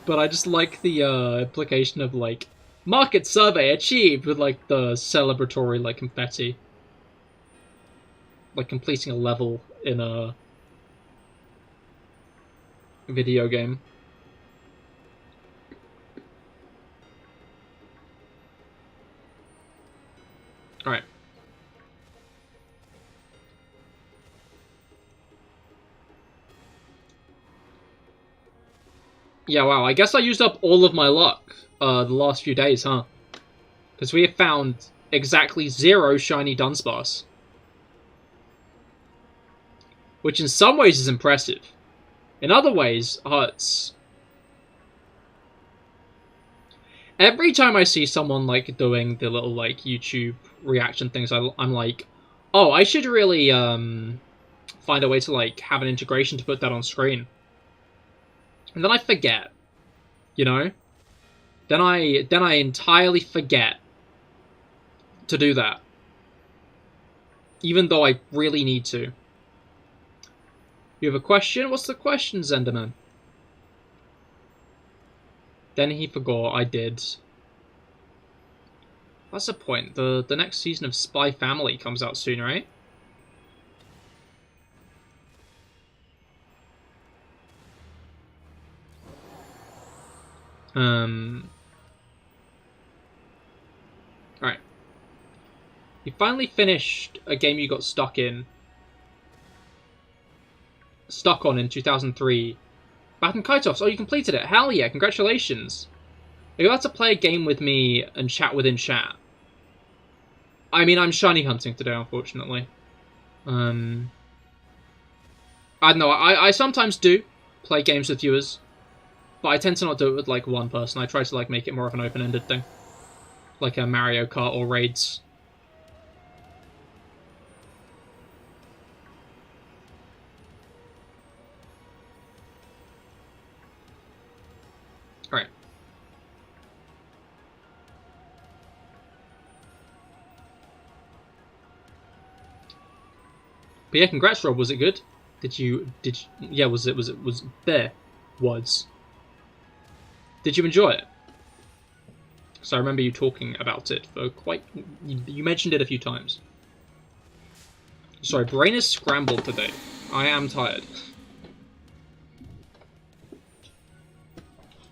but I just like the implication of, like, market survey achieved with, like, the celebratory, like, confetti. Like completing a level in a video game. Alright. Yeah, wow, I guess I used up all of my luck the last few days, huh? Because we have found exactly 0 shiny Dunsparce. Which in some ways is impressive. In other ways, hurts. Every time I see someone, like, doing the little, like, YouTube reaction things, I'm like, oh, I should really, find a way to, like, have an integration to put that on screen. And then I forget. You know? Then I entirely forget to do that. Even though I really need to. You have a question? What's the question, Zenderman? Then he forgot. I did. That's the point. The next season of Spy Family comes out soon, right? Alright. You finally finished a game you got stuck on in 2003. Baton Kaitoffs. Oh, you completed it. Hell yeah, congratulations. Are you allowed to play a game with me and chat within chat? I mean, I'm shiny hunting today, unfortunately. I don't know, I sometimes do play games with viewers, but I tend to not do it with, like, one person. I try to, like, make it more of an open-ended thing. Like a Mario Kart or Raids. Alright. But yeah, congrats, Rob. Was it good? Yeah, was there? Did you enjoy it? So I remember you talking about it for quite... You mentioned it a few times. Sorry, brain is scrambled today. I am tired.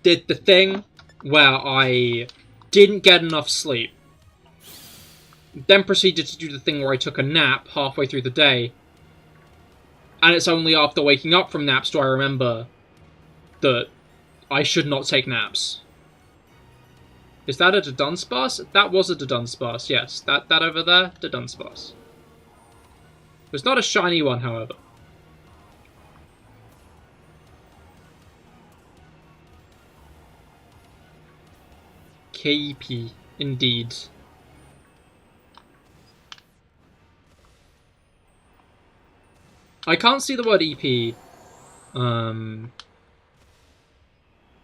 Did the thing where I didn't get enough sleep. Then proceeded to do the thing where I took a nap halfway through the day. And it's only after waking up from naps do I remember that I should not take naps. Is that a Dudunsparce? That was a Dudunsparce, yes. That over there, Dudunsparce. It was not a shiny one, however. KP, indeed. I can't see the word EP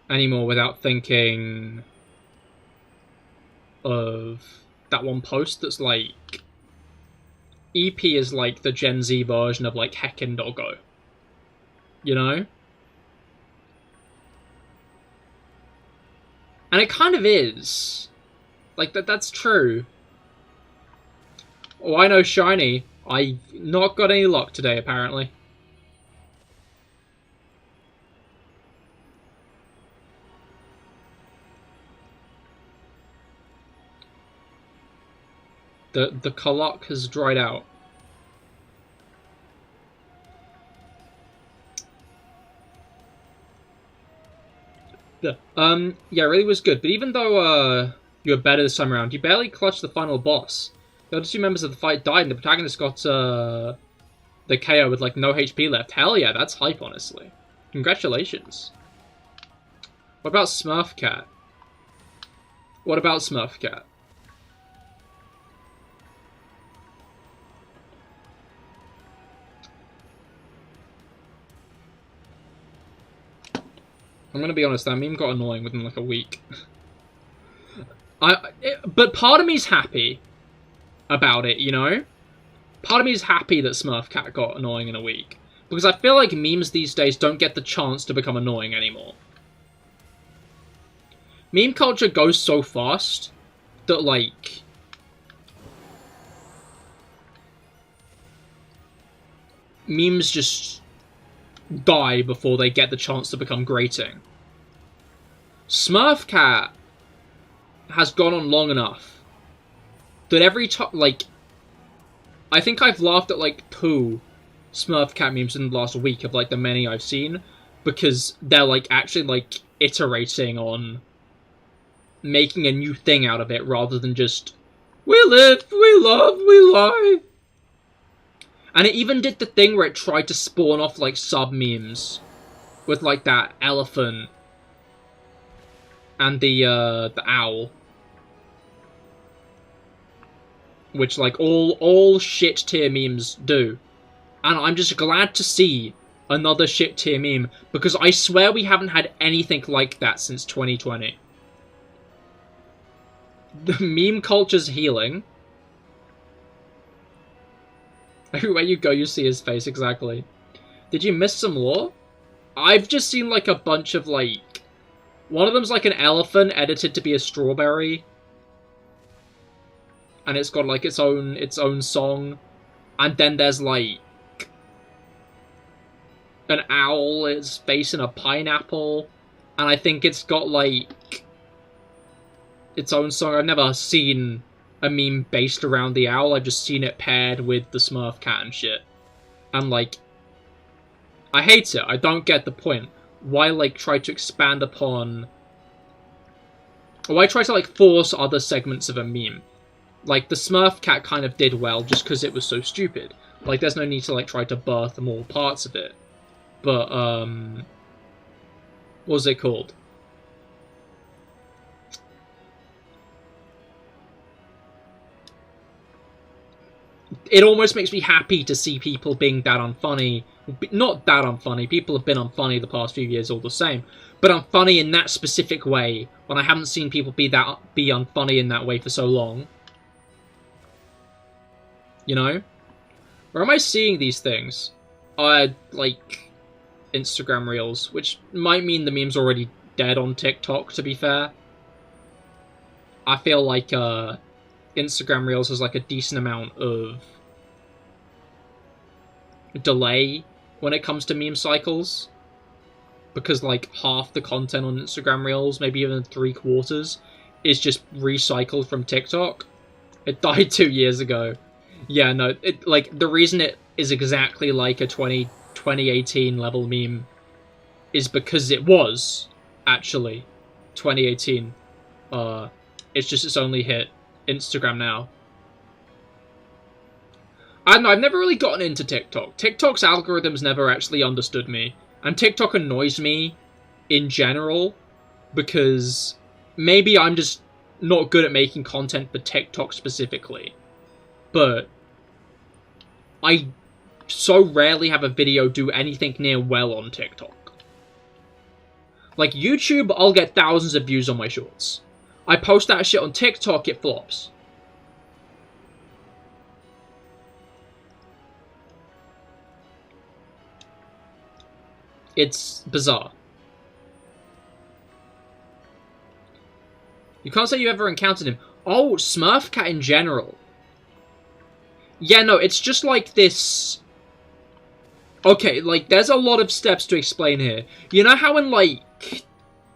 anymore without thinking of that one post that's like, EP is like the Gen Z version of like Heckin' Doggo. You know? And it kind of is. Like, that's true. Oh, I know Shiny. I've not got any luck today, apparently. The Kalak has dried out. Yeah, it really was good. But even though you were better this time around, you barely clutched the final boss. The other two members of the fight died, and the protagonist got the KO with like no HP left. Hell yeah, that's hype, honestly. Congratulations. What about Smurfcat? What about Smurfcat? I'm gonna be honest, that meme got annoying within like a week. But part of me's happy about it, you know? Part of me is happy that Smurfcat got annoying in a week. Because I feel like memes these days don't get the chance to become annoying anymore. Meme culture goes so fast that, like, memes just die before they get the chance to become grating. Smurfcat has gone on long enough that every time, like, I think I've laughed at, like, 2 Smurfcat memes in the last week of, like, the many I've seen, because they're, like, actually, like, iterating on making a new thing out of it, rather than just, we live, we love, we lie. And it even did the thing where it tried to spawn off, like, sub-memes with, like, that elephant and the owl. Which, like, all shit-tier memes do. And I'm just glad to see another shit-tier meme, because I swear we haven't had anything like that since 2020. The meme culture's healing. Everywhere you go, you see his face, exactly. Did you miss some lore? I've just seen, like, a bunch of, like... One of them's, like, an elephant edited to be a strawberry. And it's got, like, its own song. And then there's, like... an owl, its face in a pineapple. And I think it's got, like... its own song. I've never seen a meme based around the owl. I've just seen it paired with the Smurfcat and shit. And, like... I hate it. I don't get the point. Why, like, try to expand upon... Why try to, like, force other segments of a meme? Like, the Smurfcat kind of did well just because it was so stupid. Like, there's no need to, like, try to birth more parts of it. But, what was it called? It almost makes me happy to see people being that unfunny. Not that unfunny, people have been unfunny the past few years all the same. But unfunny in that specific way, when I haven't seen people be unfunny in that way for so long. You know? Where am I seeing these things? Like, Instagram Reels, which might mean the meme's already dead on TikTok, to be fair. I feel like, Instagram Reels has, like, a decent amount of delay when it comes to meme cycles. Because, like, half the content on Instagram Reels, maybe even 3/4, is just recycled from TikTok. It died 2 years ago. Yeah, no, like, the reason it is exactly like a 2018 level meme is because it was, actually, 2018. It's just it's only hit Instagram now. I don't know, I've never really gotten into TikTok. TikTok's algorithms never actually understood me. And TikTok annoys me in general because maybe I'm just not good at making content for TikTok specifically, but I so rarely have a video do anything near well on TikTok. Like, YouTube, I'll get thousands of views on my shorts. I post that shit on TikTok, it flops. It's bizarre. You can't say you ever encountered him. Oh, Smurfcat in general. Yeah, no, it's just like this... Okay, like, there's a lot of steps to explain here. You know how in, like,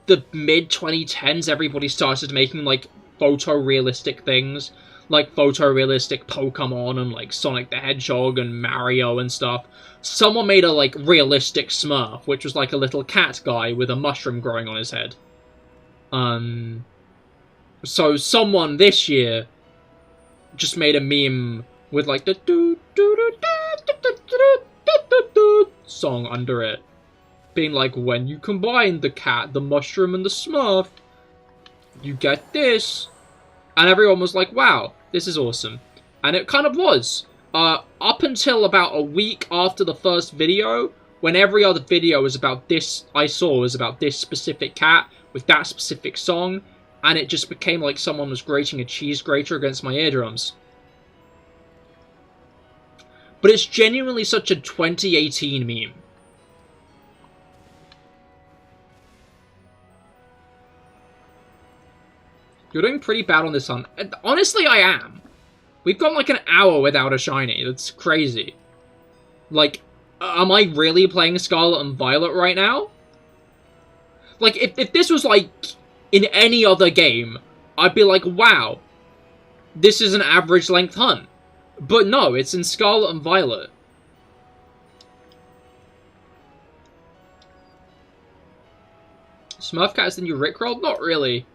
the mid-2010s, everybody started making, like, photorealistic things? Like, photorealistic Pokemon and, like, Sonic the Hedgehog and Mario and stuff. Someone made a, like, realistic Smurf, which was, like, a little cat guy with a mushroom growing on his head. So someone this year just made a meme with, like, the song under it, being like, when you combine the cat, the mushroom, and the Smurf, you get this. And everyone was like, wow, this is awesome. And it kind of was. Up until about a week after the first video, when every other video was about this, I saw was about this specific cat with that specific song, and it just became like someone was grating a cheese grater against my eardrums. But it's genuinely such a 2018 meme. You're doing pretty bad on this hunt. Honestly, I am. We've gone like an hour without a shiny. That's crazy. Like, am I really playing Scarlet and Violet right now? Like, if this was like in any other game, I'd be like, wow, this is an average length hunt. But no, it's in Scarlet and Violet. Smurfcat is the new Rickroll? Not really.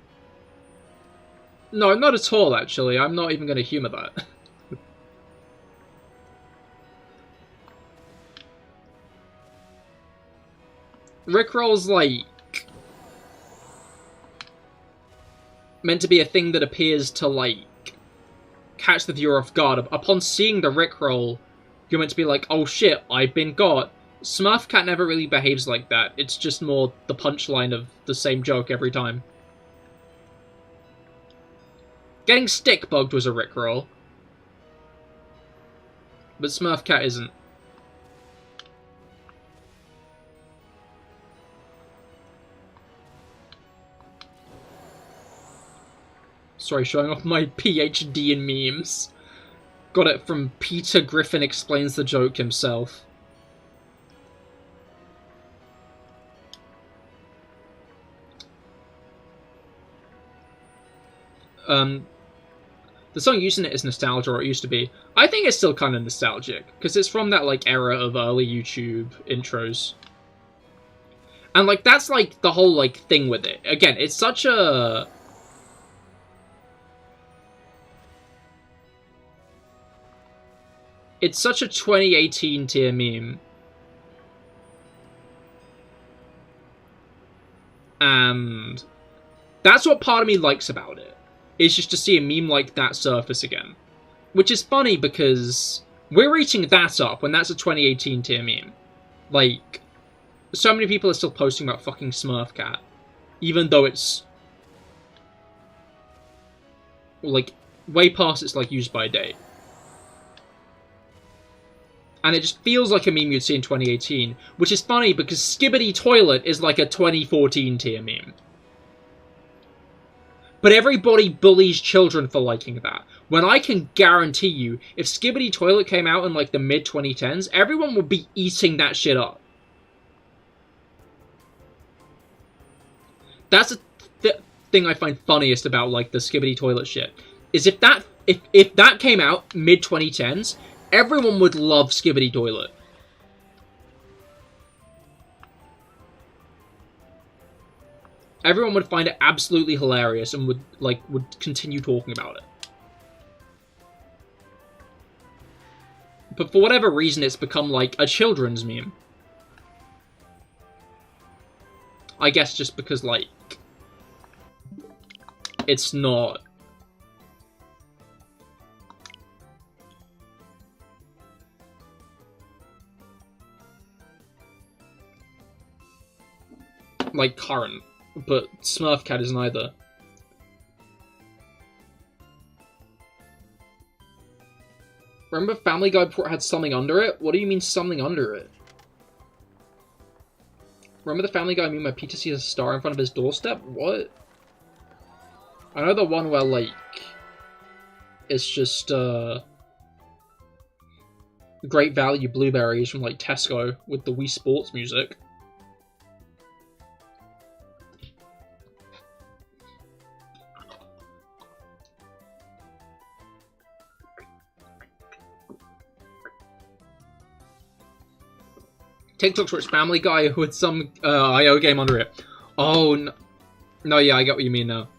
No, not at all, actually. I'm not even going to humour that. Rickroll's, like, meant to be a thing that appears to, like, catch the viewer off guard. Upon seeing the Rickroll, you're meant to be like, oh shit, I've been got. Smurfcat never really behaves like that. It's just more the punchline of the same joke every time. Getting stick bugged was a Rickroll. But Smurfcat isn't. Sorry, showing off my PhD in memes. Got it from Peter Griffin Explains the Joke himself. The song using it is nostalgia, or it used to be. I think it's still kind of nostalgic, because it's from that, like, era of early YouTube intros. And, like, that's, like, the whole, like, thing with it. Again, it's such a... It's such a 2018 tier meme. And that's what part of me likes about it. Is just to see a meme like that surface again. Which is funny because we're eating that up when that's a 2018 tier meme. Like, so many people are still posting about fucking Smurfcat. Even though it's, like, way past its, like, use by date. And it just feels like a meme you'd see in 2018. Which is funny because Skibidi Toilet is like a 2014 tier meme. But everybody bullies children for liking that. When I can guarantee you, if Skibidi Toilet came out in, like, the mid-2010s, everyone would be eating that shit up. That's the thing I find funniest about, like, the Skibidi Toilet shit. Is if that came out mid-2010s, everyone would love Skibidi Toilet. Everyone would find it absolutely hilarious and would continue talking about it. But for whatever reason, it's become, like, a children's meme. I guess just because, like... it's not. Like, current. But Smurf Cat isn't either. Remember Family Guy before it had something under it? What do you mean something under it? Remember the Family Guy meme where Peter sees a star in front of his doorstep? What? I know the one where, like, it's just, Great Value blueberries from, like, Tesco with the Wii Sports music. TikTok's rich Family Guy with some IO game under it. Oh, no. No, yeah, I get what you mean now.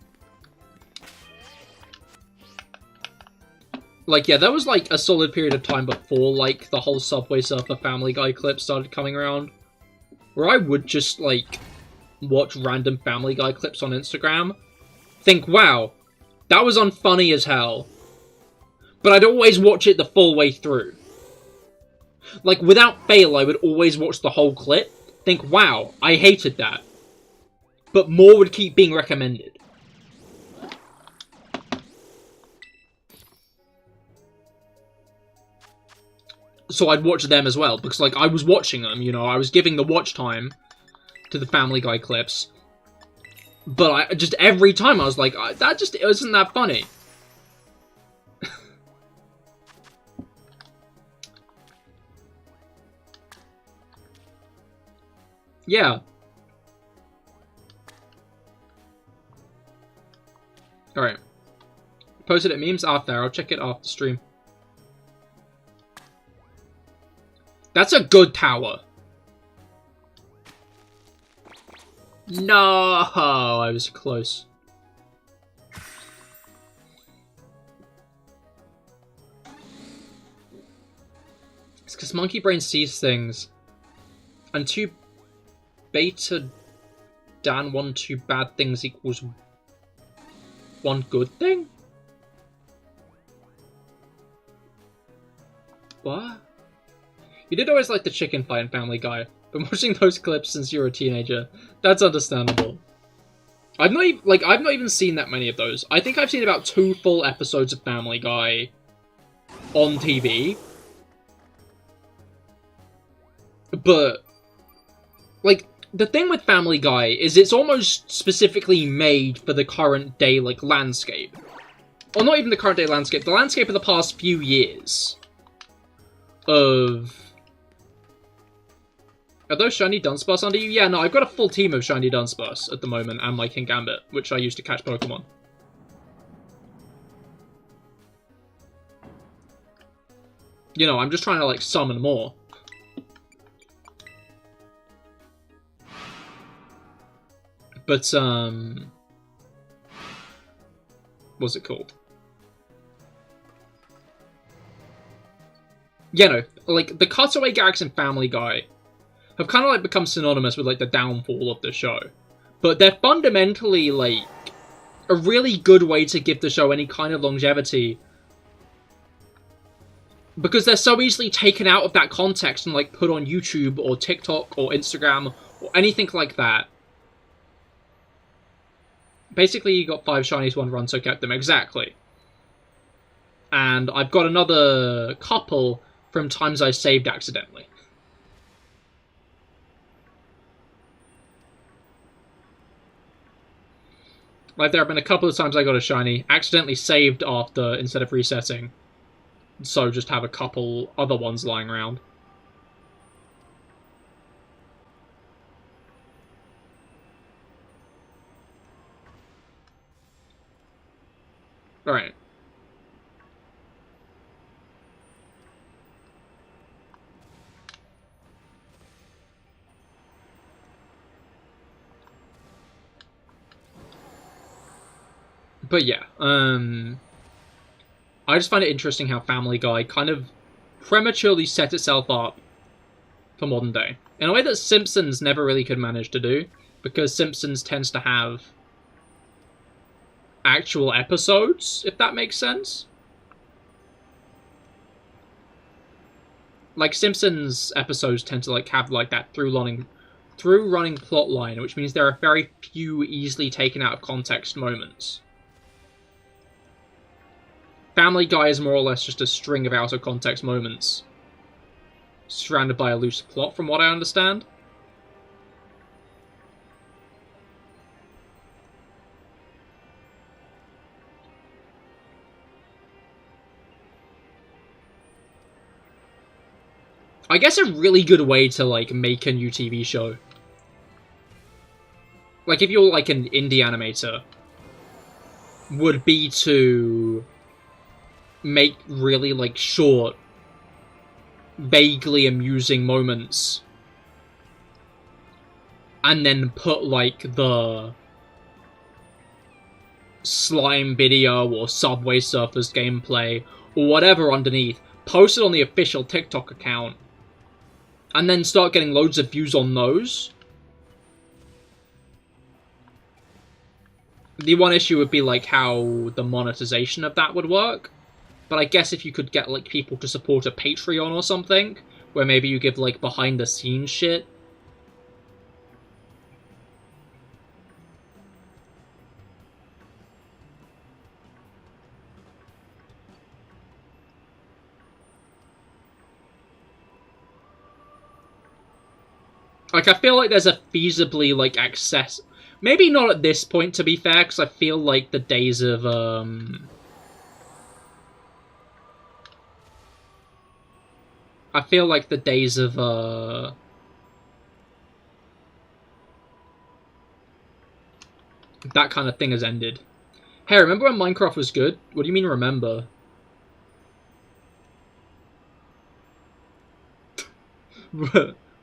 Like, yeah, there was, like, a solid period of time before, like, the whole Subway Surfer Family Guy clip started coming around, where I would just, like, watch random Family Guy clips on Instagram, think, wow, that was unfunny as hell, but I'd always watch it the full way through. Like, without fail, I would always watch the whole clip, think, wow, I hated that. But more would keep being recommended. So I'd watch them as well, because, like, I was watching them, you know, I was giving the watch time to the Family Guy clips. But I just, every time I was like, that just isn't that funny. Yeah. Alright. Posted at memes off there. I'll check it off the stream. That's a good tower. No, I was close. It's because Monkey Brain sees things. And 2 beta Dan 1 2 bad things equals 1 good thing? What? You did always like the chicken fight in Family Guy. Been watching those clips since you were a teenager. That's understandable. I've not even seen that many of those. I think I've seen about 2 full episodes of Family Guy on TV. But, like, the thing with Family Guy is it's almost specifically made for the current day, like, landscape. Or not even the current day landscape, the landscape of the past few years. Of... Are those shiny Dunsparce under you? Yeah, no, I've got a full team of shiny Dunsparce at the moment, and my King Gambit, which I use to catch Pokemon. You know, I'm just trying to, like, summon more. But, what's it called? Yeah, no, like, the cutaway gags in Family Guy have kind of, like, become synonymous with, like, the downfall of the show. But they're fundamentally, like, a really good way to give the show any kind of longevity. Because they're so easily taken out of that context and, like, put on YouTube or TikTok or Instagram or anything like that. Basically, you got 5 shinies, 1 run, so kept them. Exactly. And I've got another couple from times I saved accidentally. Like, there have been a couple of times I got a shiny, accidentally saved after instead of resetting. So just have a couple other ones lying around. Alright. But yeah, I just find it interesting how Family Guy kind of prematurely set itself up for modern day. In a way that Simpsons never really could manage to do, because Simpsons tends to have actual episodes, if that makes sense. Like, Simpsons episodes tend to, like, have, like, that through-running plot line, which means there are very few easily taken out of context moments. Family Guy is more or less just a string of out-of-context moments, surrounded by a loose plot, from what I understand. I guess a really good way to, like, make a new TV show. Like, if you're, like, an indie animator, would be to make really, like, short, vaguely amusing moments, and then put, like, the Slime video or Subway Surfers gameplay or whatever underneath, post it on the official TikTok account, and then start getting loads of views on those. The one issue would be, like, how the monetization of that would work. But I guess if you could get, like, people to support a Patreon or something, where maybe you give, like, behind-the-scenes shit. Like, I feel like there's a feasibly, like, access... Maybe not at this point, to be fair, because I feel like the days of, I feel like the days of, that kind of thing has ended. Hey, remember when Minecraft was good? What do you mean, remember?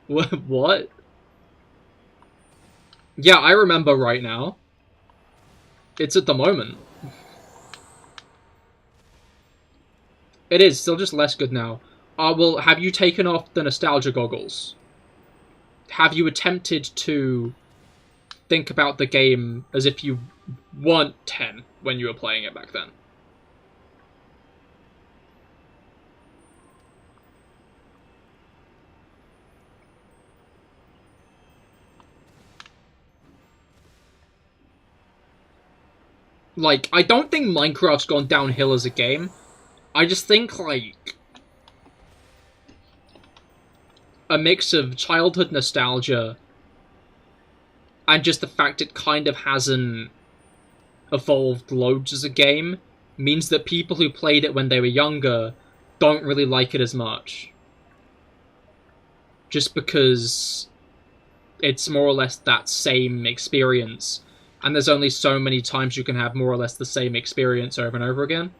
What? Yeah, I remember right now. It's at the moment. It is, still just less good now. Well, have you taken off the nostalgia goggles? Have you attempted to think about the game as if you weren't 10 when you were playing it back then? Like, I don't think Minecraft's gone downhill as a game. I just think, like, a mix of childhood nostalgia and just the fact it kind of hasn't evolved loads as a game means that people who played it when they were younger don't really like it as much. Just because it's more or less that same experience, and there's only so many times you can have more or less the same experience over and over again.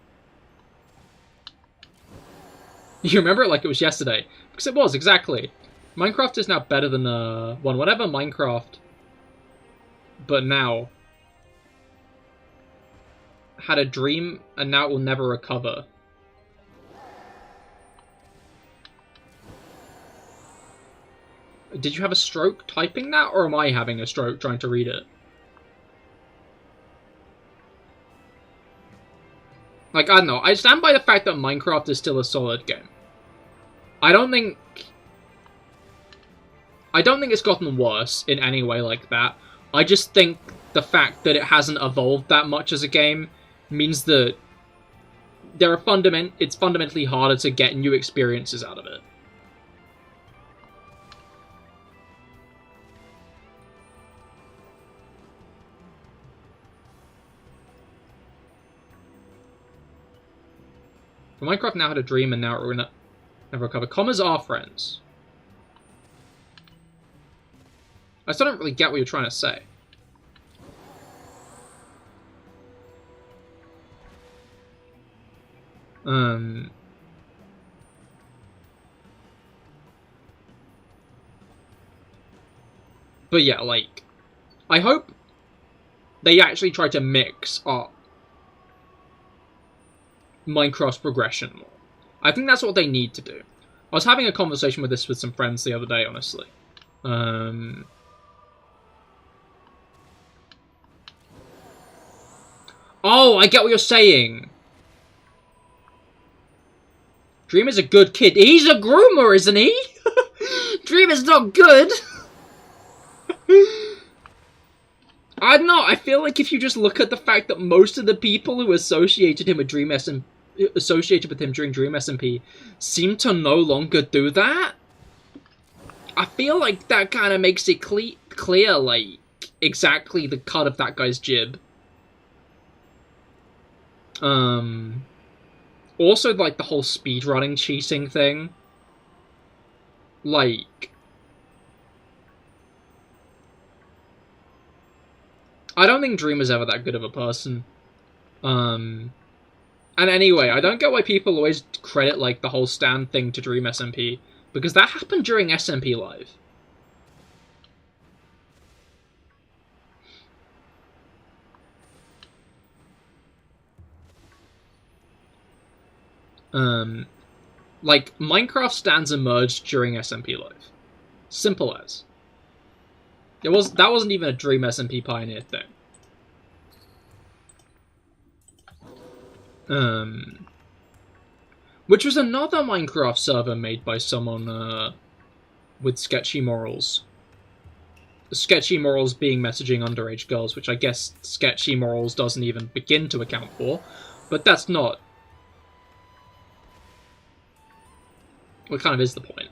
You remember it like it was yesterday. Because it was, exactly. Minecraft is now better than, whatever Minecraft, but now, had a dream, and now it will never recover. Did you have a stroke typing that, or am I having a stroke trying to read it? Like, I don't know. I stand by the fact that Minecraft is still a solid game. I don't think it's gotten worse in any way like that. I just think the fact that it hasn't evolved that much as a game means that it's fundamentally harder to get new experiences out of it. Minecraft now had a dream and now it will never recover. Commas are friends. I still don't really get what you're trying to say. But yeah, like, I hope they actually try to mix up Minecraft's progression more. I think that's what they need to do. I was having a conversation with this with some friends the other day, honestly. Oh, I get what you're saying. Dream is a good kid. He's a groomer, isn't he? Dream is not good. I don't know. I feel like if you just look at the fact that most of the people who associated him with Dream SMP, associated with him during Dream SMP, seem to no longer do that. I feel like that kind of makes it clear, like, exactly the cut of that guy's jib. Also, like, the whole speedrunning cheating thing. Like, I don't think Dream was ever that good of a person. And anyway, I don't get why people always credit, like, the whole stand thing to Dream SMP, because that happened during SMP Live. Like, Minecraft stands emerged during SMP Live. Simple as. That wasn't even a Dream SMP Pioneer thing. Which was another Minecraft server made by someone, with sketchy morals. Sketchy morals being messaging underage girls, which I guess sketchy morals doesn't even begin to account for, but that's not... what kind of is the point?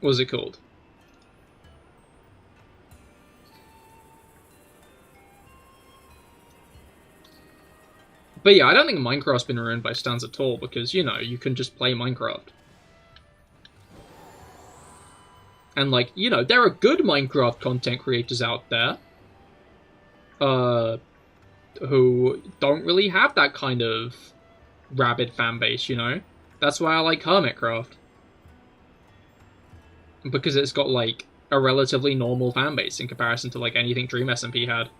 What was it called? But yeah, I don't think Minecraft's been ruined by stands at all, because, you know, you can just play Minecraft. And, like, you know, there are good Minecraft content creators out there, who don't really have that kind of rabid fan base, you know? That's why I like Hermitcraft. Because it's got, like, a relatively normal fan base in comparison to, like, anything Dream SMP had.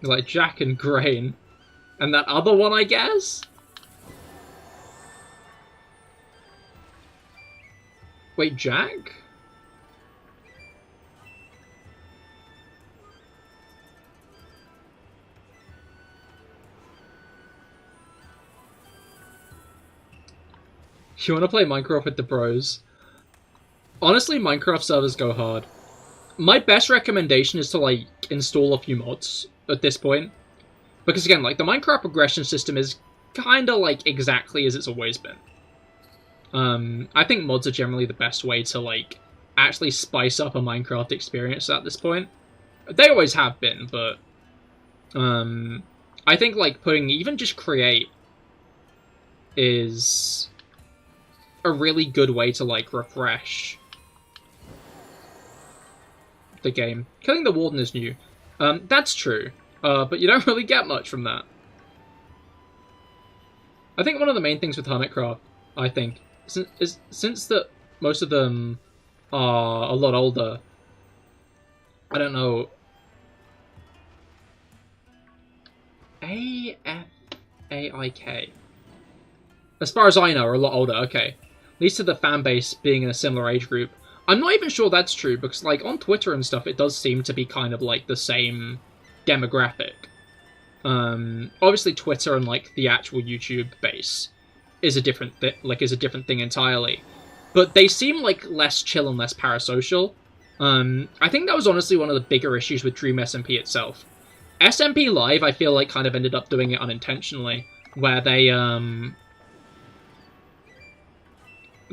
Like Jack and Grain. And that other one, I guess? Wait, Jack? You wanna play Minecraft with the bros? Honestly, Minecraft servers go hard. My best recommendation is to, like, install a few mods at this point. Because, again, like, the Minecraft progression system is kinda, like, exactly as it's always been. I think mods are generally the best way to, like, actually spice up a Minecraft experience at this point. They always have been, but... I think, like, putting even just create is a really good way to, like, refresh the game. Killing the Warden is new. That's true. But you don't really get much from that. I think one of the main things with Hermitcraft, I think, since that most of them are a lot older, I don't know. AFAIK. As far as I know, are a lot older, okay. Leads to the fan base being in a similar age group. I'm not even sure that's true, because, like, on Twitter and stuff, it does seem to be kind of, like, the same demographic. Obviously Twitter and, like, the actual YouTube base is a different thing entirely. But they seem, like, less chill and less parasocial. I think that was honestly one of the bigger issues with Dream SMP itself. SMP Live, I feel like, kind of ended up doing it unintentionally, where they,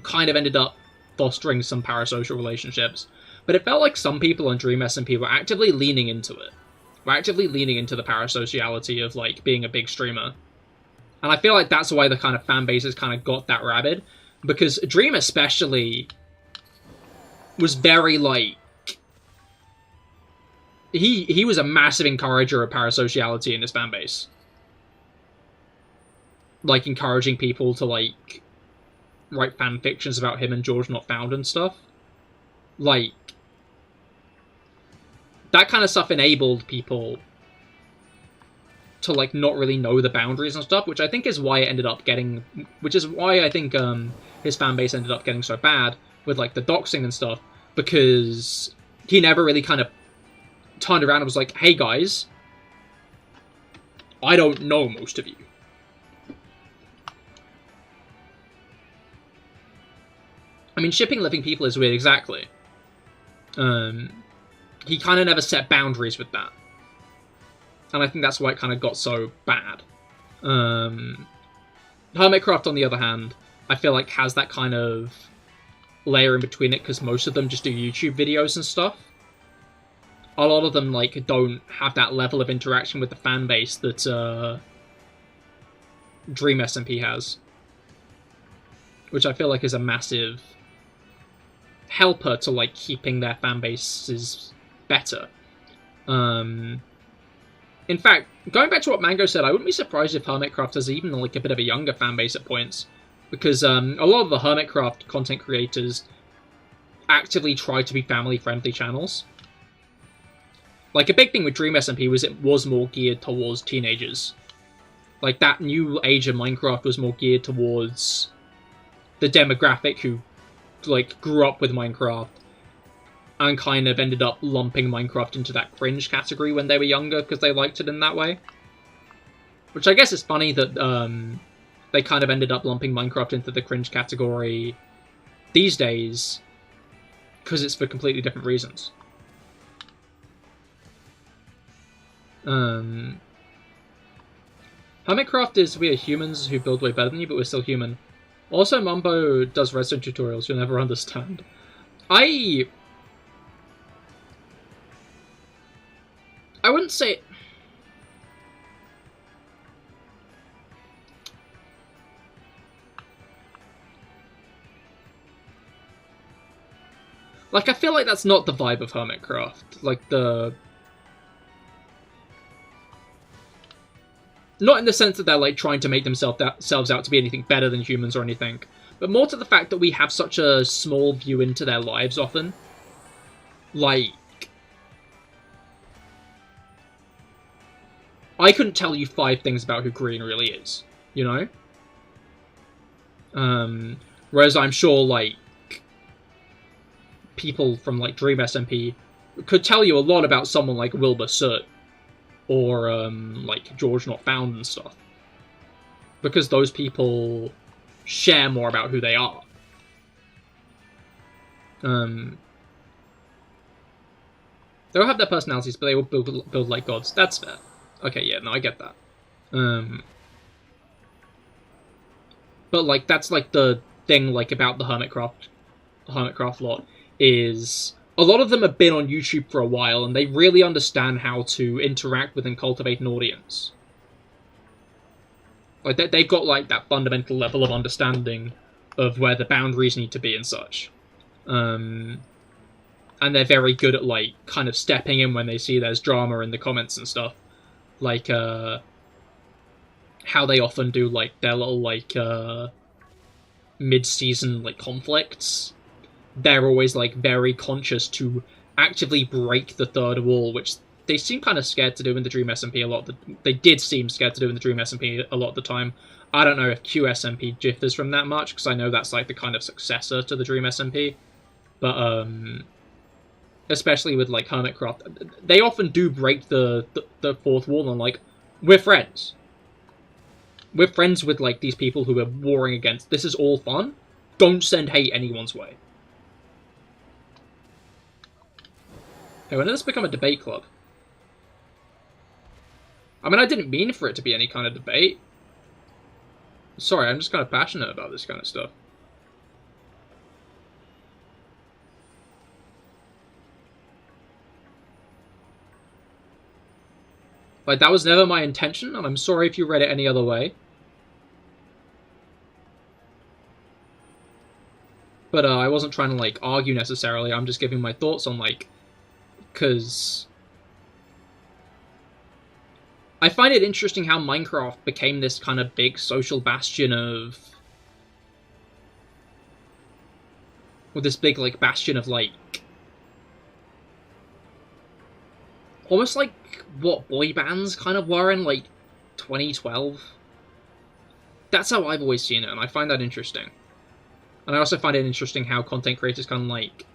kind of ended up fostering some parasocial relationships. But it felt like some people on Dream SMP were actively leaning into it. Were actively leaning into the parasociality of, like, being a big streamer. And I feel like that's why the kind of fan bases kind of got that rabid. Because Dream especially was very, like... He was a massive encourager of parasociality in his fan base. like, encouraging people to, like, write fan fictions about him and George Not Found and stuff. Like, that kind of stuff enabled people to, like, not really know the boundaries and stuff, which I think is why it ended up getting... Which is why I think his fan base ended up getting so bad with, like, the doxing and stuff, because he never really kind of turned around and was like, hey, guys, I don't know most of you. I mean, shipping living people is weird, exactly. He kind of never set boundaries with that. And I think that's why it kind of got so bad. Hermitcraft, on the other hand, I feel like has that kind of layer in between it, because most of them just do YouTube videos and stuff. A lot of them, like, don't have that level of interaction with the fan base that Dream SMP has. Which I feel like is a massive helper to, like, keeping their fan bases better. In fact, going back to what Mango said, I wouldn't be surprised if Hermitcraft has even, like, a bit of a younger fan base at points. Because a lot of the Hermitcraft content creators actively try to be family-friendly channels. Like, a big thing with Dream SMP was it was more geared towards teenagers. Like, that new age of Minecraft was more geared towards the demographic who, like, grew up with Minecraft and kind of ended up lumping Minecraft into that cringe category when they were younger because they liked it in that way. Which I guess is funny that they kind of ended up lumping Minecraft into the cringe category these days because it's for completely different reasons. Hermitcraft is we are humans who build way better than you, but we're still human. Also, Mumbo does redstone tutorials you'll never understand. I wouldn't say... Like, I feel like that's not the vibe of Hermitcraft. Like, not in the sense that they're, like, trying to make themselves out to be anything better than humans or anything, but more to the fact that we have such a small view into their lives often. Like, I couldn't tell you 5 things about who Green really is, you know? Whereas I'm sure, like, people from, like, Dream SMP could tell you a lot about someone like Wilbur Soot or, like, George Not Found and stuff. Because those people share more about who they are. They'll have their personalities, but they will build like gods. That's fair. Okay, yeah, no, I get that. But, like, that's, like, the thing, like, about the Hermitcraft lot, is a lot of them have been on YouTube for a while, and they really understand how to interact with and cultivate an audience. Like, they've got, like, that fundamental level of understanding of where the boundaries need to be and such. And they're very good at, like, kind of stepping in when they see there's drama in the comments and stuff. Like, how they often do, like, their little, like, mid-season, like, conflicts. They're always, like, very conscious to actively break the third wall, which they seem kind of scared to do in the Dream SMP a lot. They did seem scared to do in the Dream SMP a lot of the time. I don't know if QSMP differs from that much, because I know that's, like, the kind of successor to the Dream SMP. But, especially with, like, Hermitcraft, they often do break the fourth wall and, like, we're friends. We're friends with, like, these people who are warring against. This is all fun. Don't send hate anyone's way. Hey, when did this become a debate club? I mean, I didn't mean for it to be any kind of debate. Sorry, I'm just kind of passionate about this kind of stuff. Like, that was never my intention, and I'm sorry if you read it any other way. But I wasn't trying to, like, argue necessarily. I'm just giving my thoughts on, like, because I find it interesting how Minecraft became this kind of big social bastion of... Well, this big, like, bastion of, like... Almost like what boy bands kind of were in, like, 2012. That's how I've always seen it, and I find that interesting. And I also find it interesting how content creators kind of, like...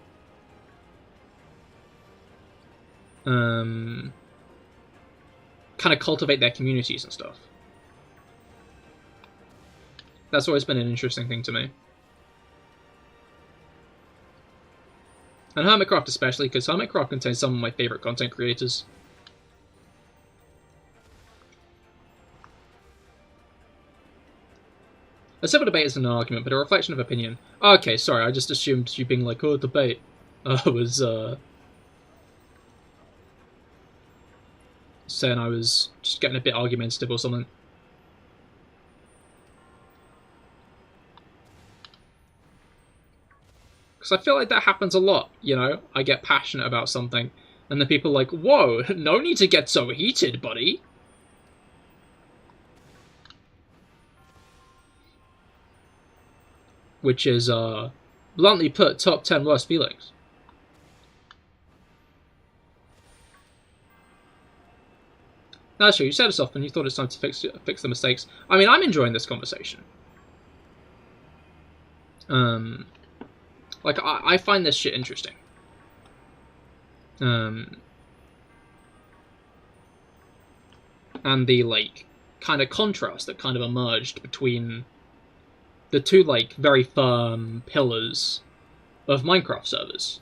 kind of cultivate their communities and stuff. That's always been an interesting thing to me. And Hermitcraft especially, because Hermitcraft contains some of my favourite content creators. A civil debate isn't an argument, but a reflection of opinion. Okay, sorry, I just assumed you being like, oh, debate was, saying I was just getting a bit argumentative or something. Because I feel like that happens a lot, you know? I get passionate about something, and then people are like, whoa, no need to get so heated, buddy. Which is, bluntly put, top 10 worst feelings. That's true, you said it often, you thought it's time to fix the mistakes. I mean, I'm enjoying this conversation. Like, I find this shit interesting. And the, like, kind of contrast that kind of emerged between the two, like, very firm pillars of Minecraft servers.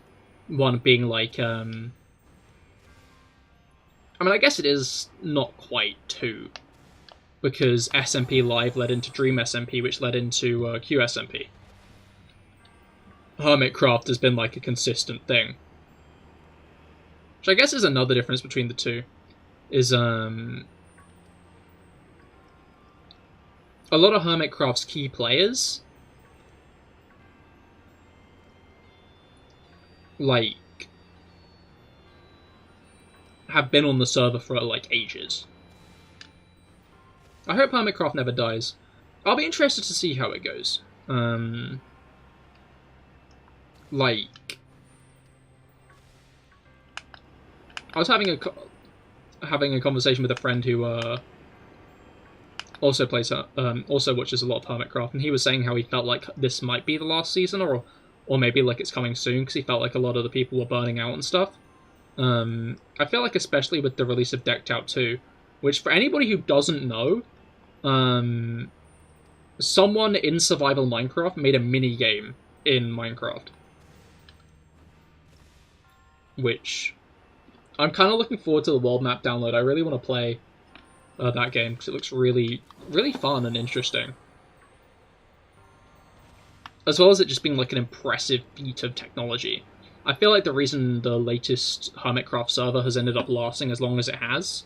One being, like, I mean, I guess it is not quite two, because SMP Live led into Dream SMP, which led into QSMP. Hermitcraft has been, like, a consistent thing. Which I guess is another difference between the two. Is, a lot of Hermitcraft's key players, like, have been on the server for, like, ages. I hope Hermitcraft never dies. I'll be interested to see how it goes. Like, I was having a conversation with a friend who also plays also watches a lot of Hermitcraft, and he was saying how he felt like this might be the last season, or maybe like it's coming soon, because he felt like a lot of the people were burning out and stuff. I feel like especially with the release of Decked Out 2, which for anybody who doesn't know, someone in Survival Minecraft made a mini game in Minecraft, which I'm kind of looking forward to the world map download. I really want to play that game because it looks really, really fun and interesting. As well as it just being like an impressive feat of technology. I feel like the reason the latest Hermitcraft server has ended up lasting as long as it has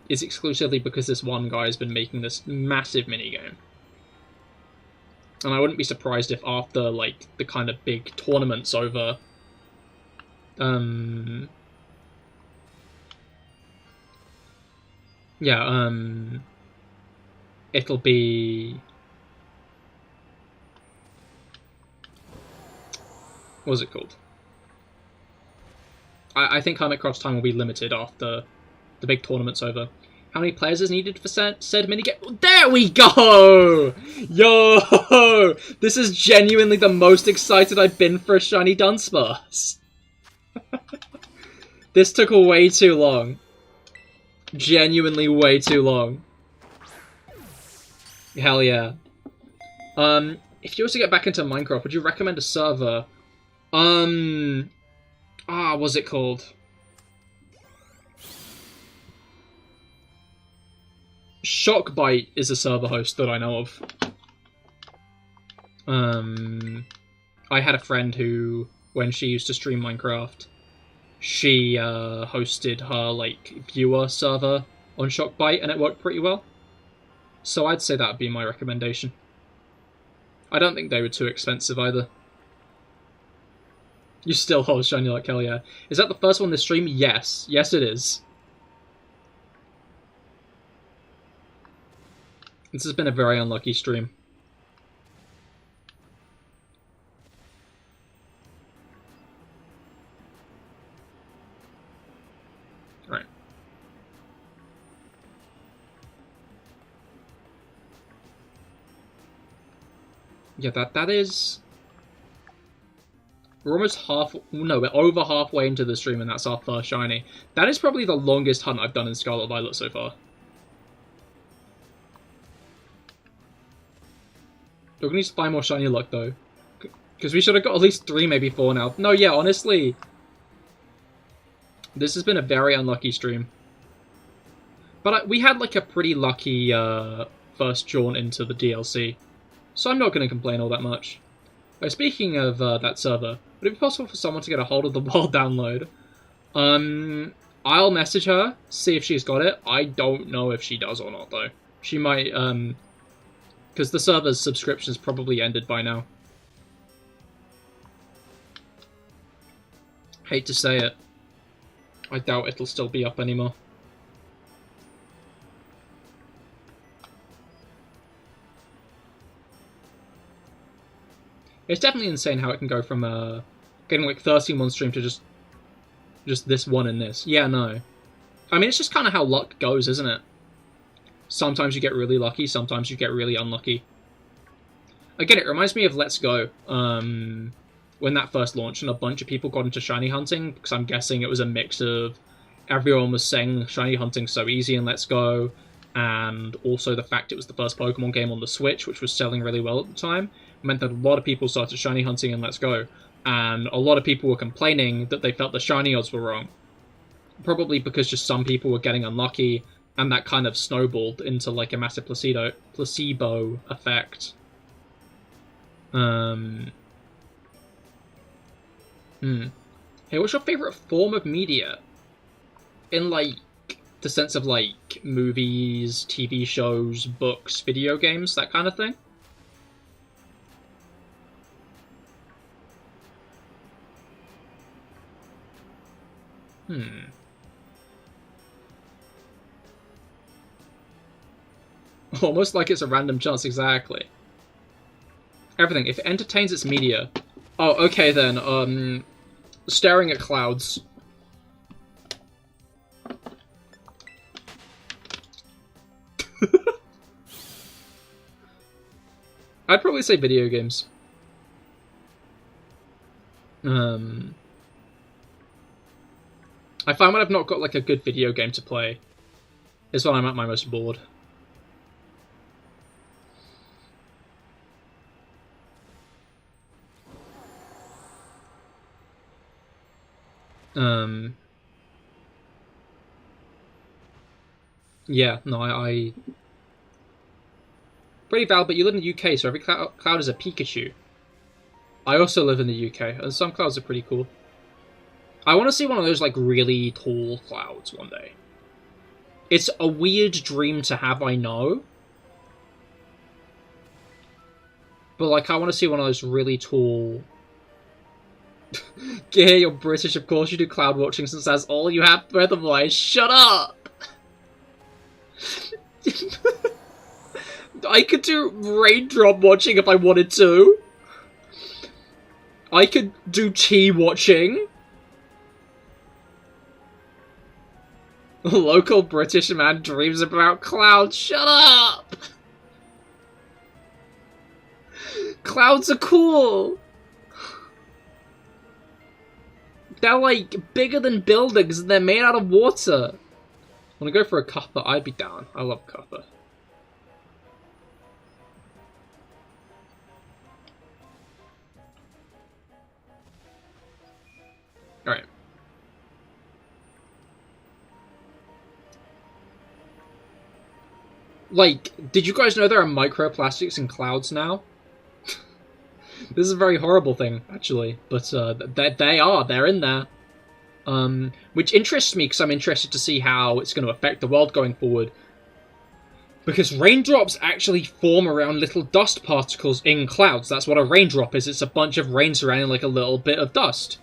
is exclusively because this one guy has been making this massive minigame. And I wouldn't be surprised if after, like, the kind of big tournament's over, it'll be... What was it called? I think Hermitcraft's time will be limited after the big tournament's over. How many players is needed for said minigame? There we go! Yo! This is genuinely the most excited I've been for a shiny Dunsparce. This took way too long. Genuinely way too long. Hell yeah. If you were to get back into Minecraft, would you recommend a server? What's it called? Shockbite is a server host that I know of. I had a friend who, when she used to stream Minecraft, she hosted her, like, viewer server on Shockbite, and it worked pretty well. So I'd say that would be my recommendation. I don't think they were too expensive either. You still hold shiny like hell, yeah. Is that the first one this stream? Yes. Yes, it is. This has been a very unlucky stream. Right. Yeah, that is... We're almost we're over halfway into the stream and that's our first shiny. That is probably the longest hunt I've done in Scarlet and Violet so far. We're gonna need to find more shiny luck though. Because we should have got at least 3, maybe 4 now. No, yeah, honestly. This has been a very unlucky stream. But we had like a pretty lucky first jaunt into the DLC. So I'm not going to complain all that much. Speaking of that server, would it be possible for someone to get a hold of the world download? I'll message her, see if she's got it. I don't know if she does or not though. She might, because the server's subscription's probably ended by now. Hate to say it. I doubt it'll still be up anymore. It's definitely insane how it can go from getting like 13 one stream to just this one and this. Yeah, no. I mean, it's just kind of how luck goes, isn't it? Sometimes you get really lucky, sometimes you get really unlucky. Again, it reminds me of Let's Go. When that first launched and a bunch of people got into shiny hunting, because I'm guessing it was a mix of everyone was saying shiny hunting's so easy in Let's Go, and also the fact it was the first Pokemon game on the Switch, which was selling really well at the time, meant that a lot of people started shiny hunting in Let's Go, and a lot of people were complaining that they felt the shiny odds were wrong. Probably because just some people were getting unlucky, and that kind of snowballed into like a massive placebo effect. Hey, what's your favourite form of media? In, like, the sense of, like, movies, TV shows, books, video games, that kind of thing? Almost like it's a random chance, exactly. Everything. If it entertains its media... Oh, okay then, staring at clouds. I'd probably say video games. I find when I've not got like a good video game to play is when I'm at my most bored. Yeah, no, I... Pretty valid, but you live in the UK, so every cloud is a Pikachu. I also live in the UK, and some clouds are pretty cool. I want to see one of those, like, really tall clouds one day. It's a weird dream to have, I know. But, like, I want to see one of those really tall... Cahir, you're British, of course you do cloud watching since that's all you have otherwise. Shut up! I could do raindrop watching if I wanted to. I could do tea watching. A local British man dreams about clouds. Shut up! Clouds are cool. They're like bigger than buildings and they're made out of water. Want to go for a cuppa? I'd be down. I love cuppa. Alright. Like, did you guys know there are microplastics in clouds now? This is a very horrible thing, actually. But they're in there. Which interests me, because I'm interested to see how it's going to affect the world going forward. Because raindrops actually form around little dust particles in clouds. That's what a raindrop is. It's a bunch of rain surrounding like a little bit of dust.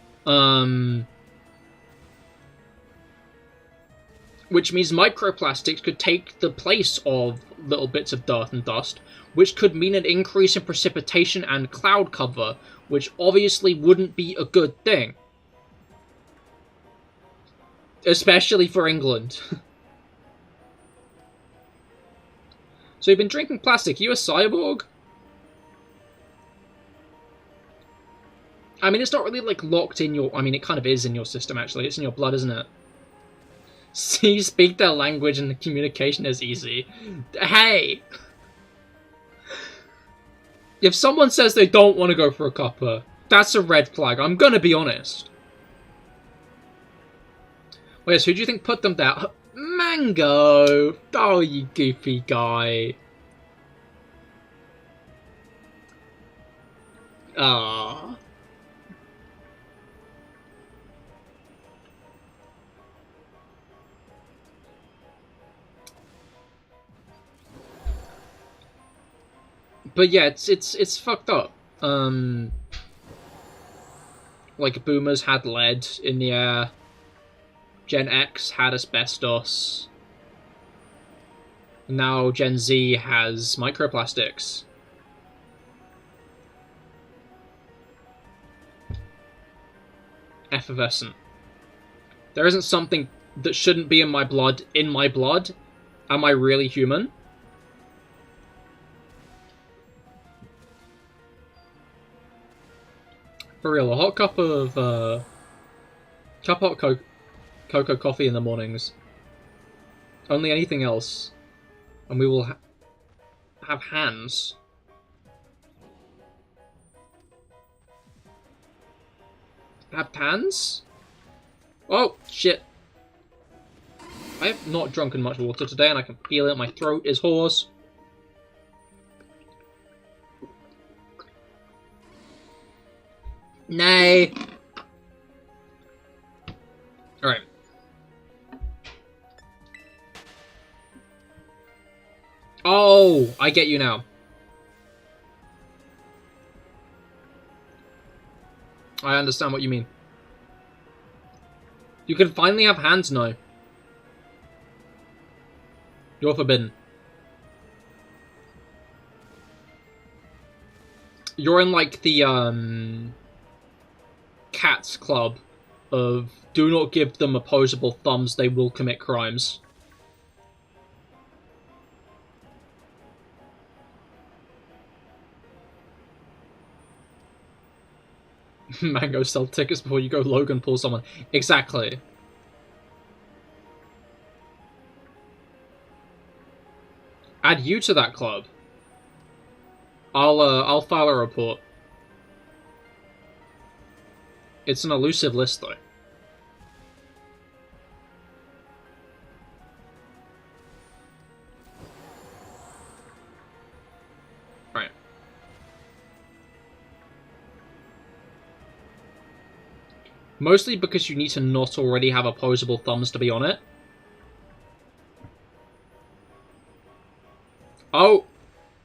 which means microplastics could take the place of little bits of dirt and dust, which could mean an increase in precipitation and cloud cover, which obviously wouldn't be a good thing. Especially for England. So you've been drinking plastic. Are you a cyborg? I mean, it's not really, like, locked in your... I mean, it kind of is in your system, actually. It's in your blood, isn't it? So you speak their language and the communication is easy. Hey! If someone says they don't want to go for a cuppa, that's a red flag. I'm gonna be honest. Well, yes, who do you think put them down? Mango! Oh, you goofy guy. Ah. But yeah, it's fucked up. Like, boomers had lead in the air. Gen X had asbestos. Now Gen Z has microplastics. Effervescent. There isn't something that shouldn't be in my blood. Am I really human? For real, a hot cup of hot cocoa coffee in the mornings. Only anything else, and we will have hands. Have hands? Oh shit! I have not drunken much water today, and I can feel it. My throat is hoarse. Nay. Alright. Oh, I get you now. I understand what you mean. You can finally have hands now. You're forbidden. You're in, like, the, Cats Club of do not give them opposable thumbs, they will commit crimes. Mango, sell tickets before you go Logan pull someone. Exactly. Add you to that club. I'll file a report. It's an elusive list, though. Right. Mostly because you need to not already have opposable thumbs to be on it. Oh!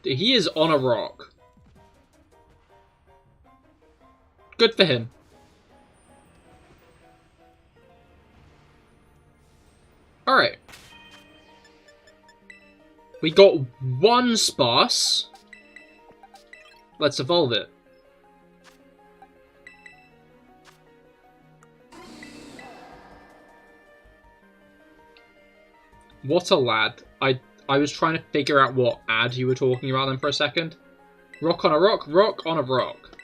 He is on a rock. Good for him. Alright. We got one sparse. Let's evolve it. What a lad. I was trying to figure out what ad you were talking about then for a second. Rock on a rock, rock on a rock.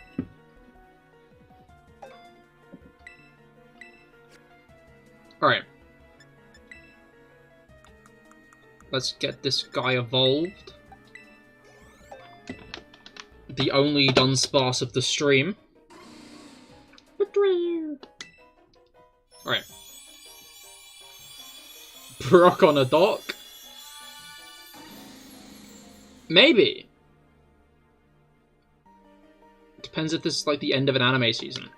Alright. Let's get this guy evolved. The only Dunsparce of the stream. Alright. Brock on a dock? Maybe. Depends if this is like the end of an anime season.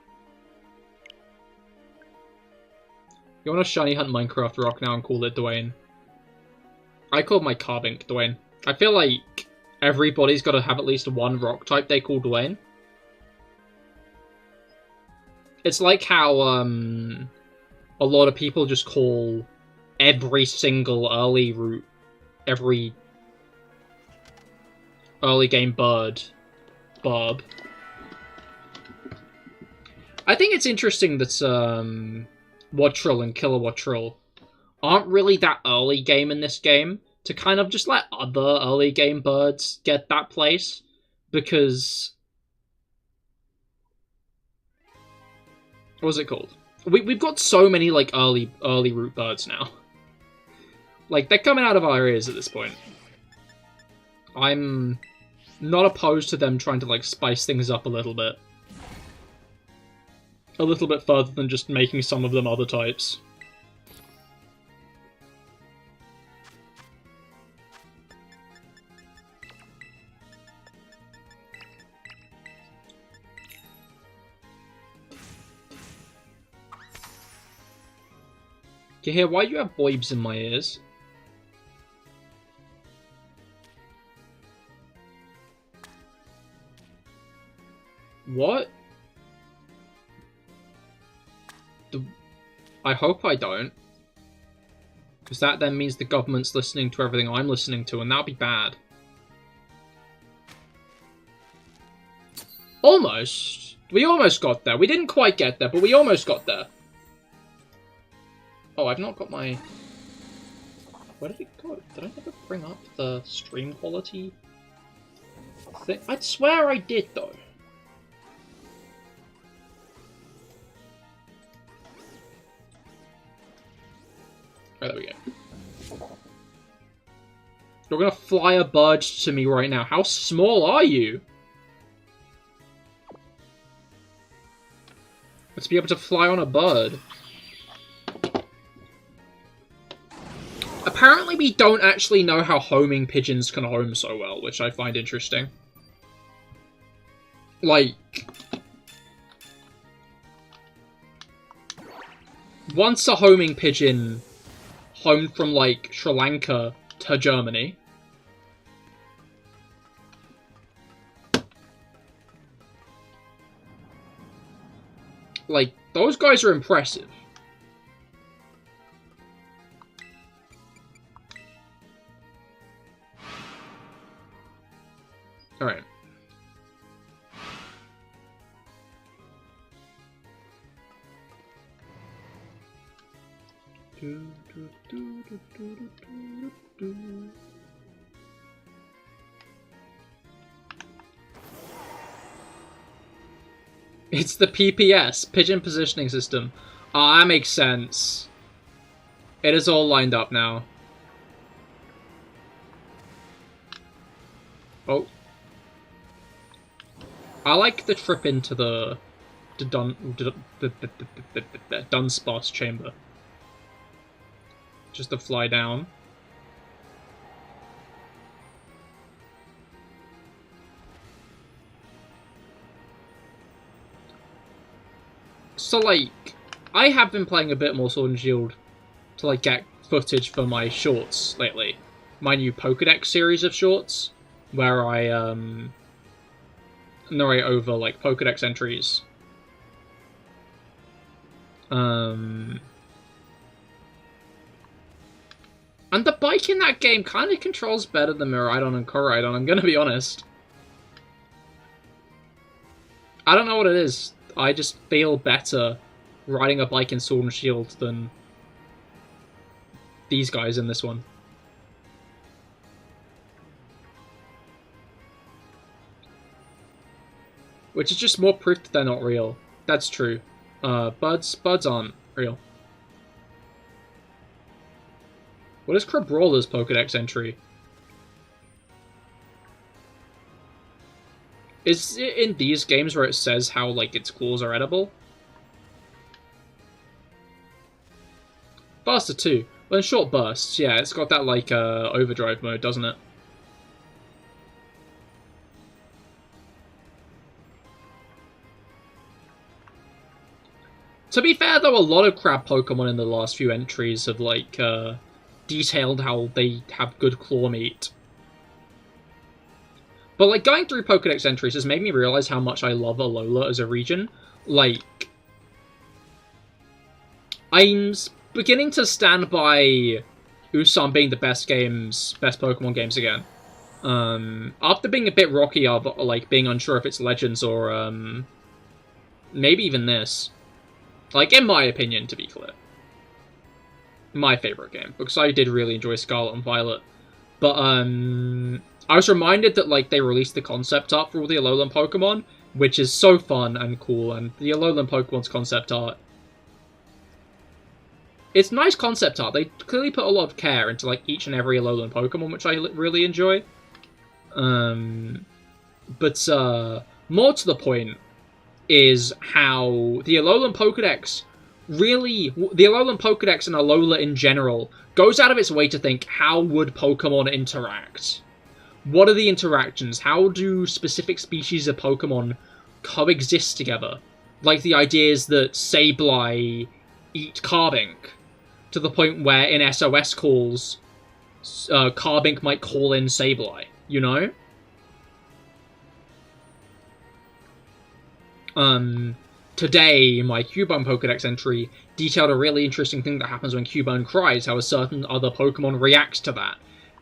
You want to shiny hunt Minecraft rock now and call it Dwayne? I called my Carbink Dwayne. I feel like everybody's got to have at least one rock type they call Dwayne. It's like how a lot of people just call every single early route, every early game barb. I think it's interesting that Wadrill and Killer Wadrill aren't really that early game in this game, to kind of just let other early game birds get that place, because... What was it called? We've got so many, like, early root birds now. Like, they're coming out of our ears at this point. I'm not opposed to them trying to, like, spice things up a little bit. A little bit further than just making some of them other types. Cahir, why do you have boibs in my ears? What? I hope I don't. Because that then means the government's listening to everything I'm listening to, and that'll be bad. Almost. We almost got there. We didn't quite get there, but we almost got there. Oh, I've not got my... Where did it go? Did I never bring up the stream quality thing? I'd swear I did, though. Oh, there we go. You're gonna fly a bird to me right now. How small are you? Let's be able to fly on a bird. Apparently we don't actually know how homing pigeons can home so well, which I find interesting. Like... Once a homing pigeon homed from, like, Sri Lanka to Germany. Like, those guys are impressive. Alright. It's the PPS, Pigeon Positioning System. Ah, that makes sense. It is all lined up now. Oh. I like the trip into the Dunsparce chamber. Just to fly down. So, like, I have been playing a bit more Sword and Shield to, like, get footage for my shorts lately. My new Pokédex series of shorts, where I, narrate over, like, Pokédex entries. And the bike in that game kind of controls better than Miraidon and Koraidon, I'm gonna be honest. I don't know what it is. I just feel better riding a bike in Sword and Shield than these guys in this one. Which is just more proof that they're not real. That's true. Birds aren't real. What is Crabrawler's Pokédex entry? Is it in these games where it says how, like, its claws are edible? Faster too. Well, in short bursts, yeah, it's got that, like, overdrive mode, doesn't it? To be fair, though, a lot of crab Pokemon in the last few entries have, like, detailed how they have good claw meat. But, like, going through Pokédex entries has made me realize how much I love Alola as a region. Like, I'm beginning to stand by Usam being the best Pokemon games again. After being a bit rocky of, like, being unsure if it's Legends or, maybe even this. Like, in my opinion, to be clear. My favorite game, because I did really enjoy Scarlet and Violet. But, I was reminded that, like, they released the concept art for all the Alolan Pokemon, which is so fun and cool, and the Alolan Pokemon's concept art, it's nice concept art. They clearly put a lot of care into, like, each and every Alolan Pokemon, which I really enjoy. But more to the point is how the Alolan Pokedex the Alolan Pokedex and Alola in general goes out of its way to think, how would Pokemon interact? What are the interactions? How do specific species of Pokemon coexist together? Like the idea is that Sableye eat Carbink, to the point where in SOS calls, Carbink might call in Sableye, you know? Today, my Cubone Pokedex entry detailed a really interesting thing that happens when Cubone cries, how a certain other Pokemon reacts to that.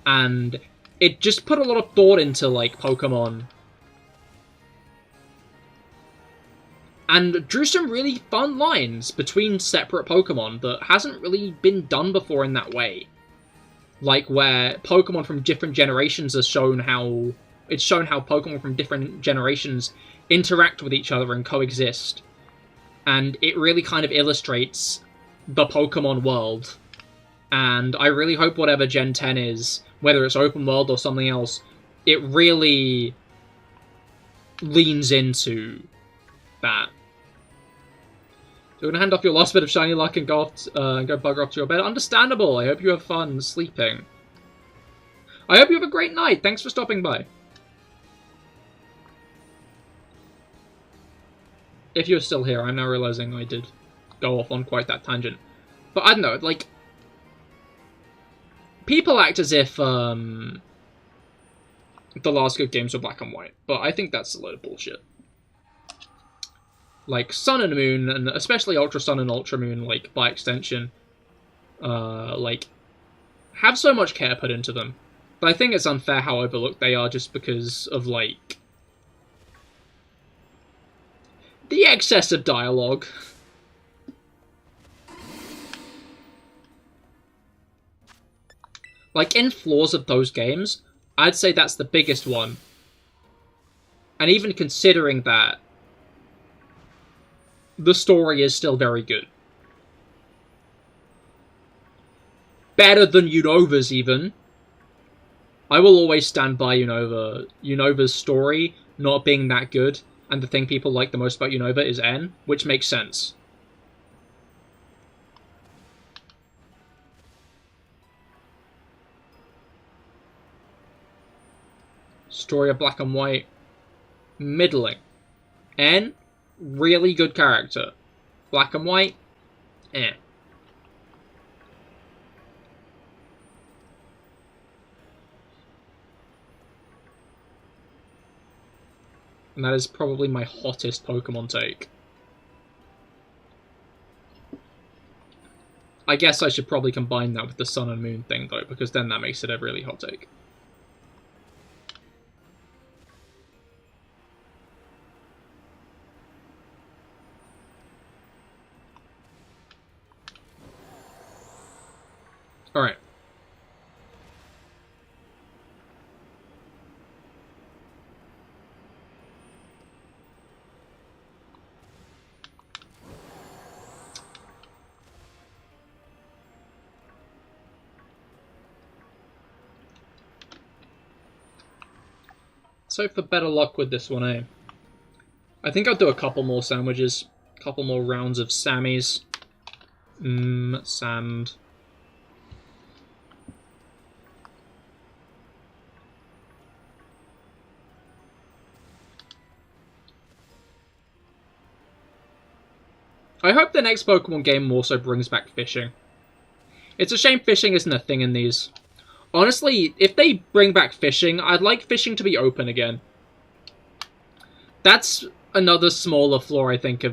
And it just put a lot of thought into, like, Pokemon. And drew some really fun lines between separate Pokemon that hasn't really been done before in that way. Like, where Pokemon from different generations are shown how... It's shown how Pokemon from different generations interact with each other and coexist. And it really kind of illustrates the Pokemon world. And I really hope whatever Gen 10 is, whether it's open world or something else, it really leans into that. So you're going to hand off your last bit of shiny luck and go bugger off to your bed. Understandable. I hope you have fun sleeping. I hope you have a great night. Thanks for stopping by. If you're still here, I'm now realizing I did go off on quite that tangent. But I don't know, like... People act as if, the last good games were black and white, but I think that's a load of bullshit. Like, Sun and Moon, and especially Ultra Sun and Ultra Moon, like, by extension, like, have so much care put into them. But I think it's unfair how overlooked they are just because of, like... the excess of dialogue. Like, in flaws of those games, I'd say that's the biggest one. And even considering that, the story is still very good. Better than Unova's, even. I will always stand by Unova. Unova's story not being that good, and the thing people like the most about Unova is N, which makes sense. Story of Black and White, middling. N, really good character. Black and White, eh. And that is probably my hottest Pokemon take. I guess I should probably combine that with the Sun and Moon thing, though, because then that makes it a really hot take. Alright. So for better luck with this one, eh? I think I'll do a couple more sandwiches. A couple more rounds of Sammys. Sand. I hope the next Pokemon game also brings back fishing. It's a shame fishing isn't a thing in these. Honestly, if they bring back fishing, I'd like fishing to be open again. That's another smaller flaw I think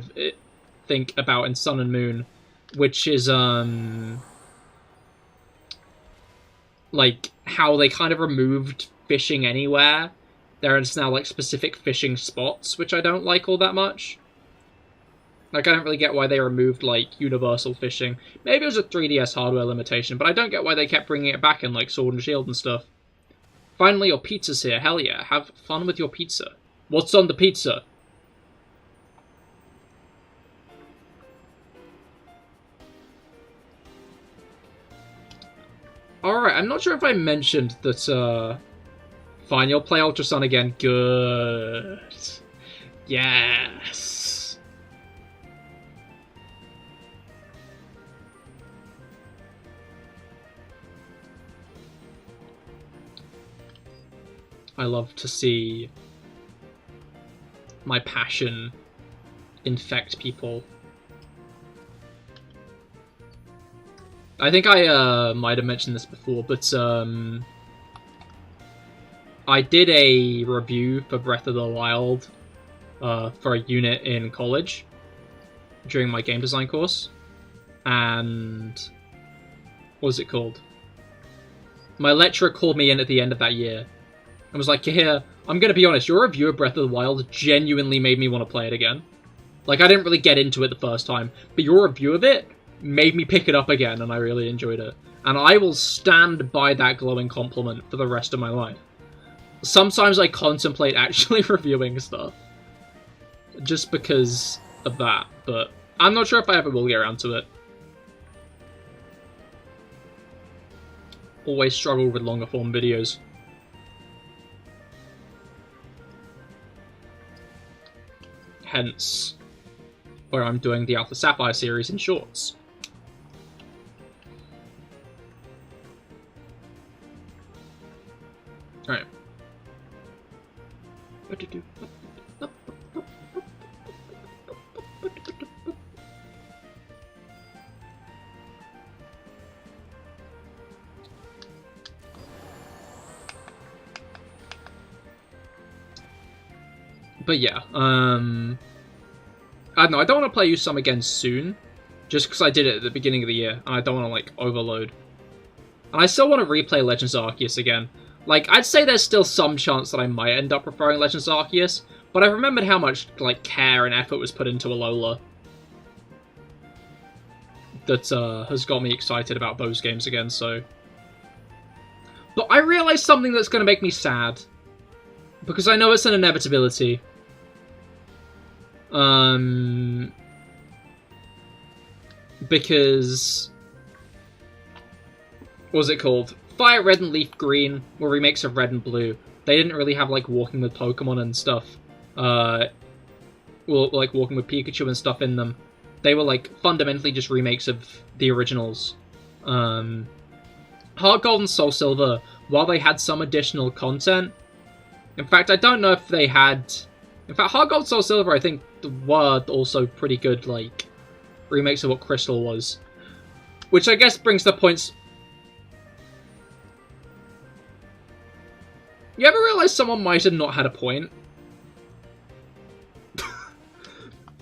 about in Sun and Moon. which is, like, how they kind of removed fishing anywhere. There is now, like, specific fishing spots, which I don't like all that much. Like, I don't really get why they removed, like, universal fishing. Maybe it was a 3DS hardware limitation, but I don't get why they kept bringing it back in, like, Sword and Shield and stuff. Finally, your pizza's here. Hell yeah. Have fun with your pizza. What's on the pizza? Alright, I'm not sure if I mentioned that, fine, you'll play Ultra Sun again. Good. Yes. I love to see my passion infect people. I think I might have mentioned this before, but I did a review for Breath of the Wild for a unit in college during my game design course, and what was it called? My lecturer called me in at the end of that year and was like, Cahir, I'm going to be honest, your review of Breath of the Wild genuinely made me want to play it again. Like, I didn't really get into it the first time, but your review of it made me pick it up again, and I really enjoyed it. And I will stand by that glowing compliment for the rest of my life. Sometimes I contemplate actually reviewing stuff, just because of that, but I'm not sure if I ever will get around to it. Always struggle with longer form videos. Hence, where I'm doing the Alpha Sapphire series in shorts. Alright. But yeah, I don't know, I don't want to play you some again soon, just because I did it at the beginning of the year, and I don't want to, like, overload. And I still want to replay Legends Arceus again. Like, I'd say there's still some chance that I might end up preferring Legends Arceus, but I remembered how much, like, care and effort was put into Alola. That, has got me excited about those games again, so... But I realised something that's going to make me sad. Because I know it's an inevitability. Because... what was it called? Fire Red and Leaf Green were remakes of Red and Blue. They didn't really have, like, Walking with Pokemon and stuff. Well, like, Walking with Pikachu and stuff in them. They were, like, fundamentally just remakes of the originals. Heart Gold and Soul Silver, while they had some additional content... In fact, I don't know if they had... In fact, Heart Gold, Soul Silver, I think, were also pretty good, like, remakes of what Crystal was. Which I guess brings the points... You ever realize someone might have not had a point?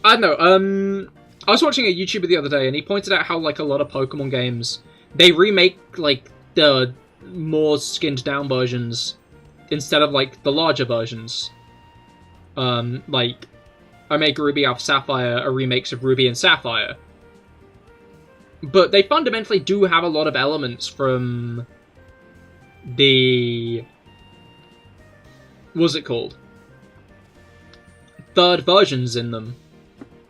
I don't know, I was watching a YouTuber the other day, and he pointed out how, like, a lot of Pokemon games, they remake, like, the more skinned-down versions instead of, like, the larger versions. Like, Omega Ruby, Alpha Sapphire are remakes of Ruby and Sapphire. But they fundamentally do have a lot of elements from the... what's it called? Third versions in them.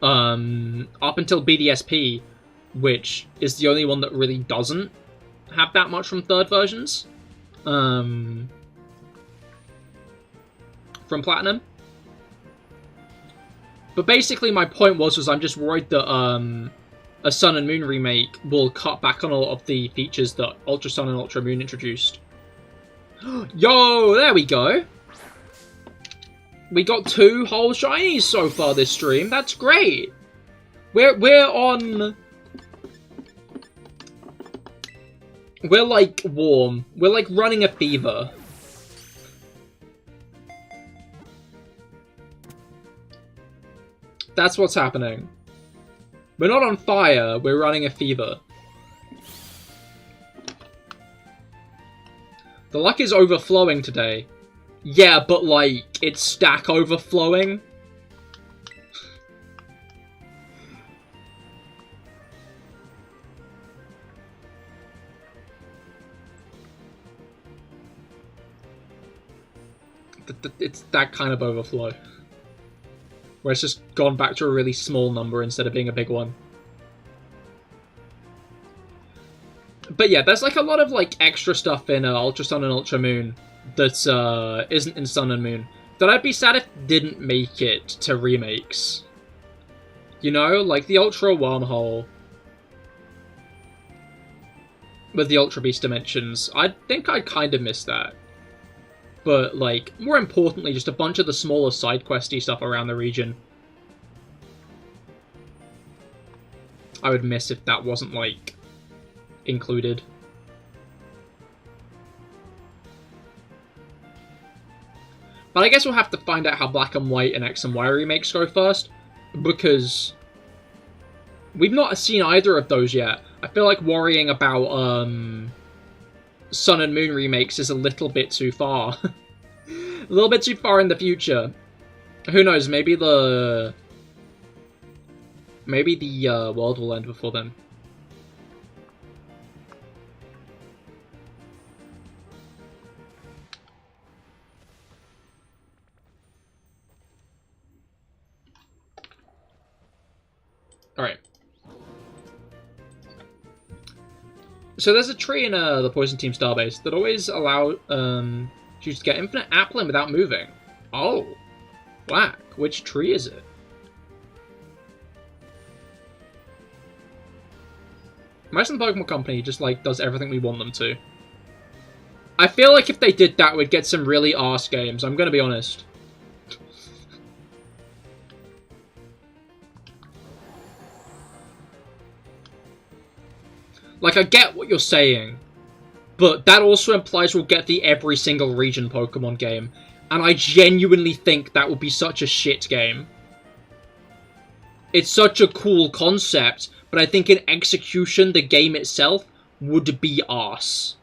Up until BDSP, which is the only one that really doesn't have that much from third versions. From Platinum. But basically my point was I'm just worried that a Sun and Moon remake will cut back on a lot of the features that Ultra Sun and Ultra Moon introduced. Yo, there we go! We got 2 whole shinies so far this stream. That's great. We're on... We're, like, warm. We're, like, running a fever. That's what's happening. We're not on fire, we're running a fever. The luck is overflowing today. Yeah, but like, it's stack overflowing. It's that kind of overflow. Where it's just gone back to a really small number instead of being a big one. But yeah, there's like a lot of like extra stuff in Ultra Sun and Ultra Moon that isn't in Sun and Moon. That I'd be sad if didn't make it to remakes. You know, like the Ultra Wormhole. With the Ultra Beast Dimensions. I think I kind of miss that. But, like, more importantly, just a bunch of the smaller side-questy stuff around the region. I would miss if that wasn't, like, included. But I guess we'll have to find out how Black and White and X and Y remakes go first, because we've not seen either of those yet. I feel like worrying about, Sun and Moon remakes is a little bit too far. A little bit too far in the future. Who knows, maybe the world will end before then. Alright. So there's a tree in the Poison Team Starbase that always allow you to get infinite appling without moving. Oh, whack. Which tree is it? Imagine the Pokemon Company just like does everything we want them to. I feel like if they did that, we'd get some really arse games. I'm gonna be honest. Like, I get what you're saying, but that also implies we'll get the every single region Pokemon game, and I genuinely think that would be such a shit game. It's such a cool concept, but I think in execution, the game itself would be arse.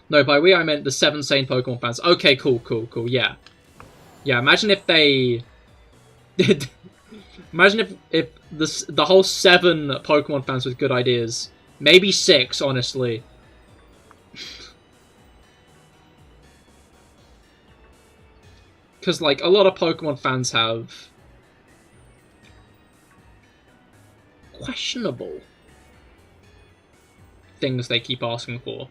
No, by we I meant the 7 sane Pokemon fans. Okay, cool, yeah. Yeah, imagine if they... Imagine if the whole 7 Pokemon fans with good ideas. Maybe 6, honestly. Because, like, a lot of Pokemon fans have questionable things they keep asking for.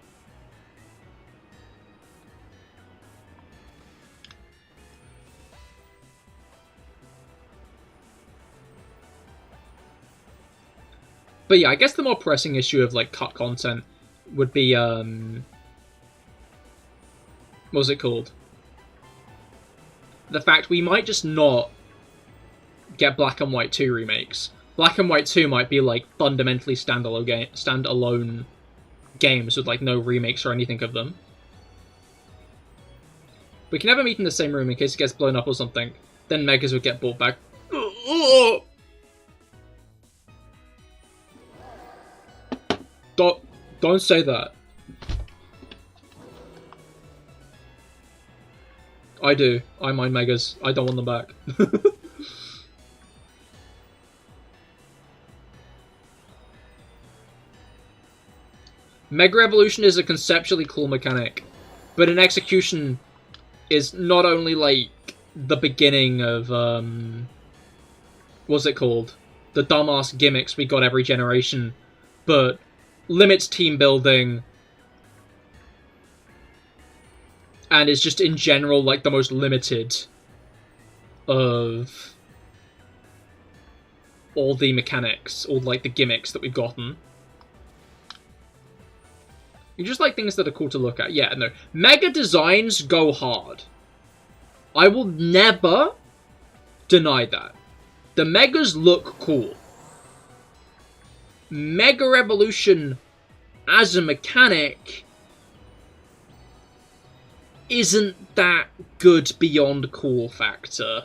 But yeah, I guess the more pressing issue of, like, cut content would be, what was it called? The fact we might just not get Black and White 2 remakes. Black and White 2 might be, like, fundamentally standalone games with, like, no remakes or anything of them. We can never meet in the same room in case it gets blown up or something. Then Megas would get brought back. Don't say that. I do. I mind Megas. I don't want them back. Mega Evolution is a conceptually cool mechanic, but in execution is not only, like, the beginning of, what's it called? The dumbass gimmicks we got every generation, but limits team building, and is just in general like the most limited of all the mechanics, all like the gimmicks that we've gotten. You just like things that are cool to look at. Yeah, no. Mega designs go hard. I will never deny that. The Megas look cool. Mega Evolution as a mechanic isn't that good beyond cool factor.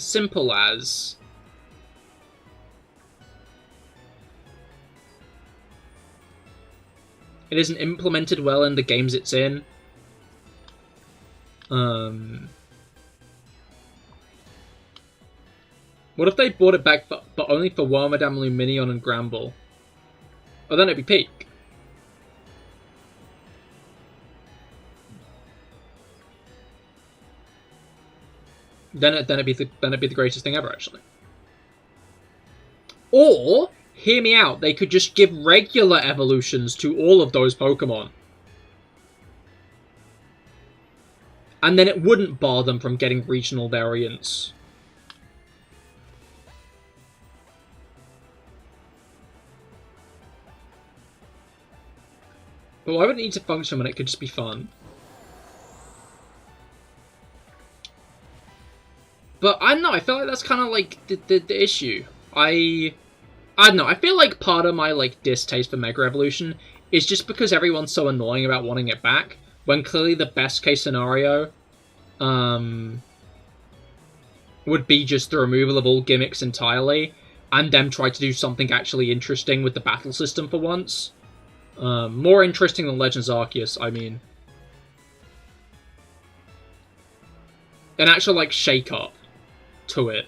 simple as... it isn't implemented well in the games it's in. What if they brought it back, but only for Wormadam, Luminion, and Gramble? Oh, then it'd be peak. Then it'd be the greatest thing ever, actually. Or, hear me out, they could just give regular evolutions to all of those Pokemon. And then it wouldn't bar them from getting regional variants. But why would it need to function when it could just be fun? But I don't know, I feel like that's kind of like the issue. I don't know, I feel like part of my like distaste for Mega Evolution is just because everyone's so annoying about wanting it back, when clearly the best case scenario would be just the removal of all gimmicks entirely, and them try to do something actually interesting with the battle system for once. More interesting than Legends Arceus, I mean. An actual, like, shake-up to it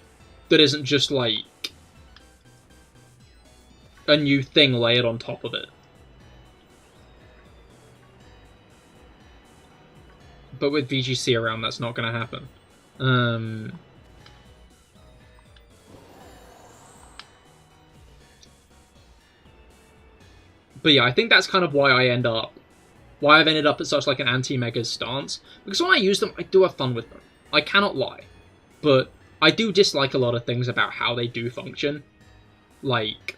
that isn't just, like, a new thing layered on top of it. But with VGC around, that's not going to happen. But yeah, I think that's kind of why I've ended up at such like an anti-Megas stance. Because when I use them, I do have fun with them. I cannot lie. But I do dislike a lot of things about how they do function. Like,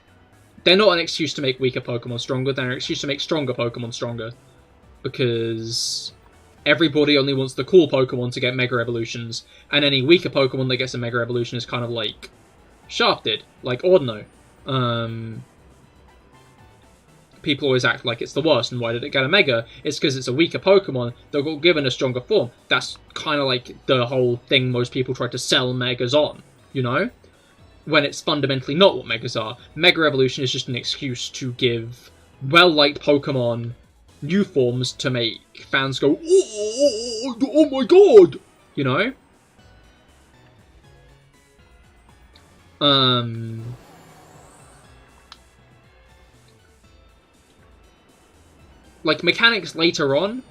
they're not an excuse to make weaker Pokemon stronger, they're an excuse to make stronger Pokemon stronger. Because everybody only wants the cool Pokemon to get Mega Evolutions, and any weaker Pokemon that gets a Mega Evolution is kind of like shafted, like Ordino. People always act like it's the worst, and why did it get a Mega? It's because it's a weaker Pokemon that got given a stronger form. That's kind of like the whole thing most people try to sell Megas on, you know? When it's fundamentally not what Megas are. Mega Evolution is just an excuse to give well-liked Pokemon new forms to make fans go, oh my god! You know? Like, mechanics later on,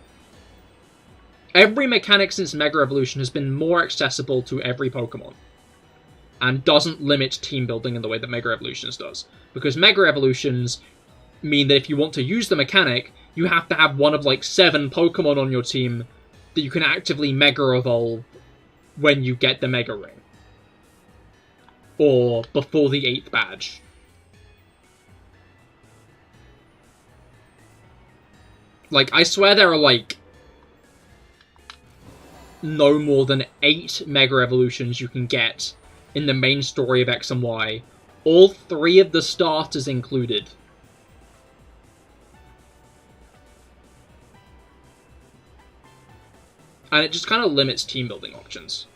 every mechanic since Mega Evolution has been more accessible to every Pokemon. And doesn't limit team building in the way that Mega Evolutions does. Because Mega Evolutions mean that if you want to use the mechanic, you have to have one of like 7 Pokemon on your team that you can actively Mega Evolve when you get the Mega Ring. Or before the 8th badge. Like, I swear there are, like, no more than 8 Mega Evolutions you can get in the main story of X and Y. All 3 of the starters included. And it just kind of limits team building options.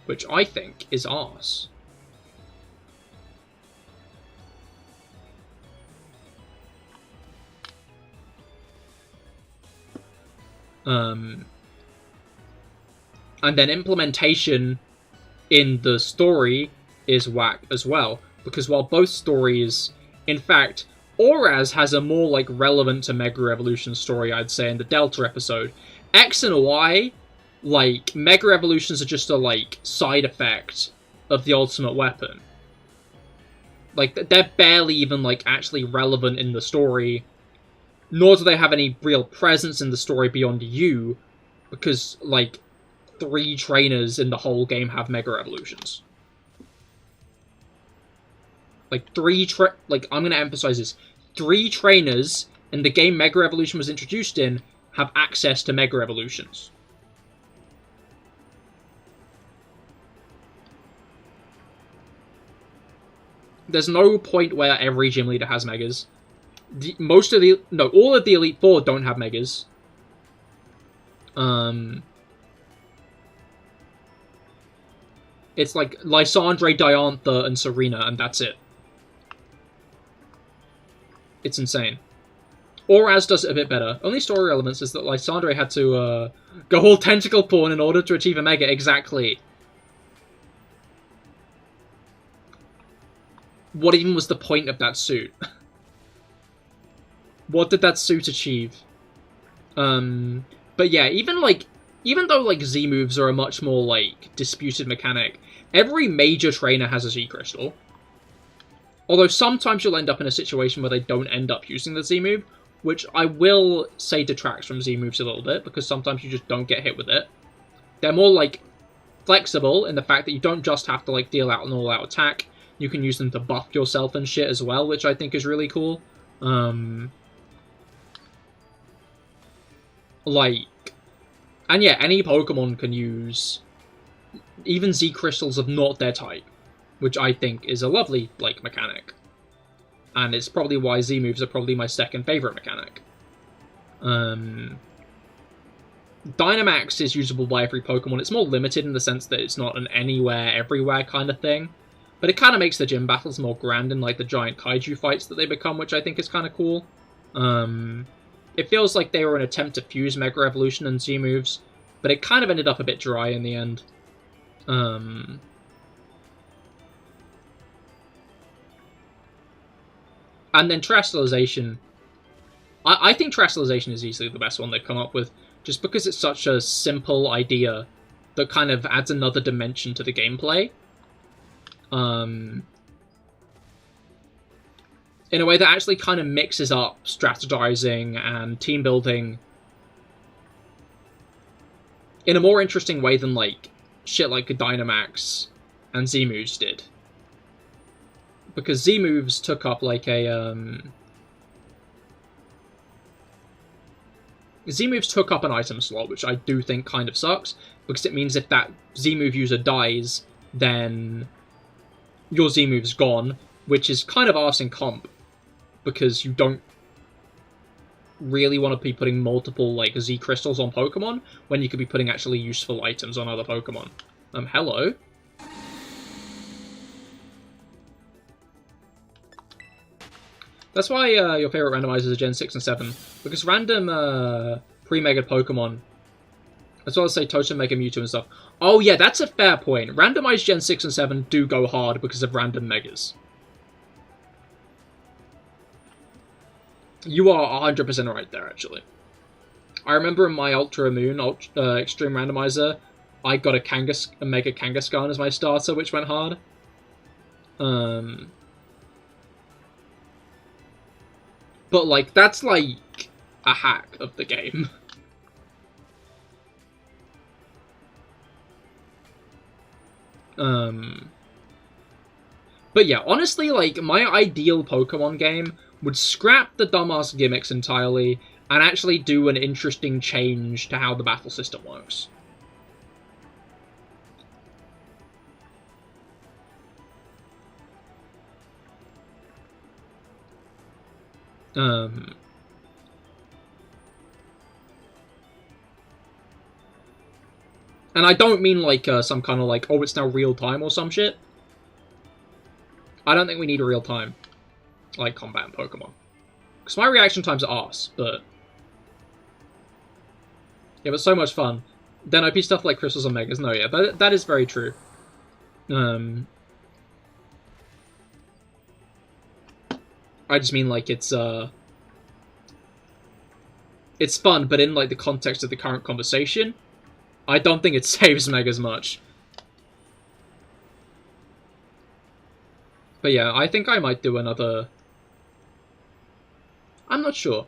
Which I think is arse. And then implementation in the story is whack as well. Because while both stories... In fact, Auraz has a more, like, relevant to Mega Evolution story, I'd say, in the Delta episode. X and Y, like, Mega Evolutions are just a, like, side effect of the ultimate weapon. Like, they're barely even, like, actually relevant in the story. Nor do they have any real presence in the story beyond you, because, like, 3 trainers in the whole game have Mega Evolutions. Like, I'm gonna emphasize this. 3 trainers in the game Mega Evolution was introduced in have access to Mega Evolutions. There's no point where every gym leader has Megas. All of the Elite Four don't have Megas. It's like Lysandre, Diantha, and Serena, and that's it. It's insane. Auraz does it a bit better. Only story elements is that Lysandre had to go all tentacle porn in order to achieve a mega. Exactly. What even was the point of that suit? What did that suit achieve? But yeah, even though like Z moves are a much more like disputed mechanic, every major trainer has a Z crystal. Although sometimes you'll end up in a situation where they don't end up using the Z move, which I will say detracts from Z moves a little bit, because sometimes you just don't get hit with it. They're more like flexible in the fact that you don't just have to like deal out an all-out attack. You can use them to buff yourself and shit as well, which I think is really cool. And yeah, any Pokemon can use even Z crystals of not their type, which I think is a lovely like mechanic. And it's probably why Z moves are probably my second favorite mechanic. Dynamax is usable by every Pokemon. It's more limited in the sense that it's not an anywhere, everywhere kind of thing. But it kind of makes the gym battles more grand in like the giant kaiju fights that they become, which I think is kind of cool. It feels like they were an attempt to fuse Mega Evolution and Z moves, but it kind of ended up a bit dry in the end. And then Terrestrialization. I think Terrestrialization is easily the best one they've come up with, just because it's such a simple idea that kind of adds another dimension to the gameplay. In a way that actually kind of mixes up strategizing and team building in a more interesting way than like shit like Dynamax and Z moves did. Because Z moves took up like a Z moves took up an item slot, which I do think kind of sucks, because it means if that Z move user dies, then your Z move's gone, which is kind of arse in comp, because you don't really want to be putting multiple like Z crystals on Pokemon when you could be putting actually useful items on other Pokemon. Hello. That's why your favorite randomizers are Gen 6 and 7, because random pre-mega Pokemon, as well as say Totem, Mega Mewtwo and stuff. Oh yeah, that's a fair point. Randomized Gen 6 and 7 do go hard because of random Megas. You are 100% right there, actually. I remember in my Ultra Moon Extreme Randomizer, I got a Mega Kangaskhan as my starter, which went hard. But, like, that's, like, a hack of the game. But yeah, honestly, like, my ideal Pokemon game would scrap the dumbass gimmicks entirely and actually do an interesting change to how the battle system works. And I don't mean like some kind of like, oh, it's now real time or some shit. I don't think we need a real time like combat in Pokemon, because my reaction times are arse, but yeah, but so much fun. Then OP stuff like Crystals and Megas. No, yeah, that is very true. I just mean like it's fun, but in like the context of the current conversation, I don't think it saves Megas much. But yeah, I think I might do another. I'm not sure.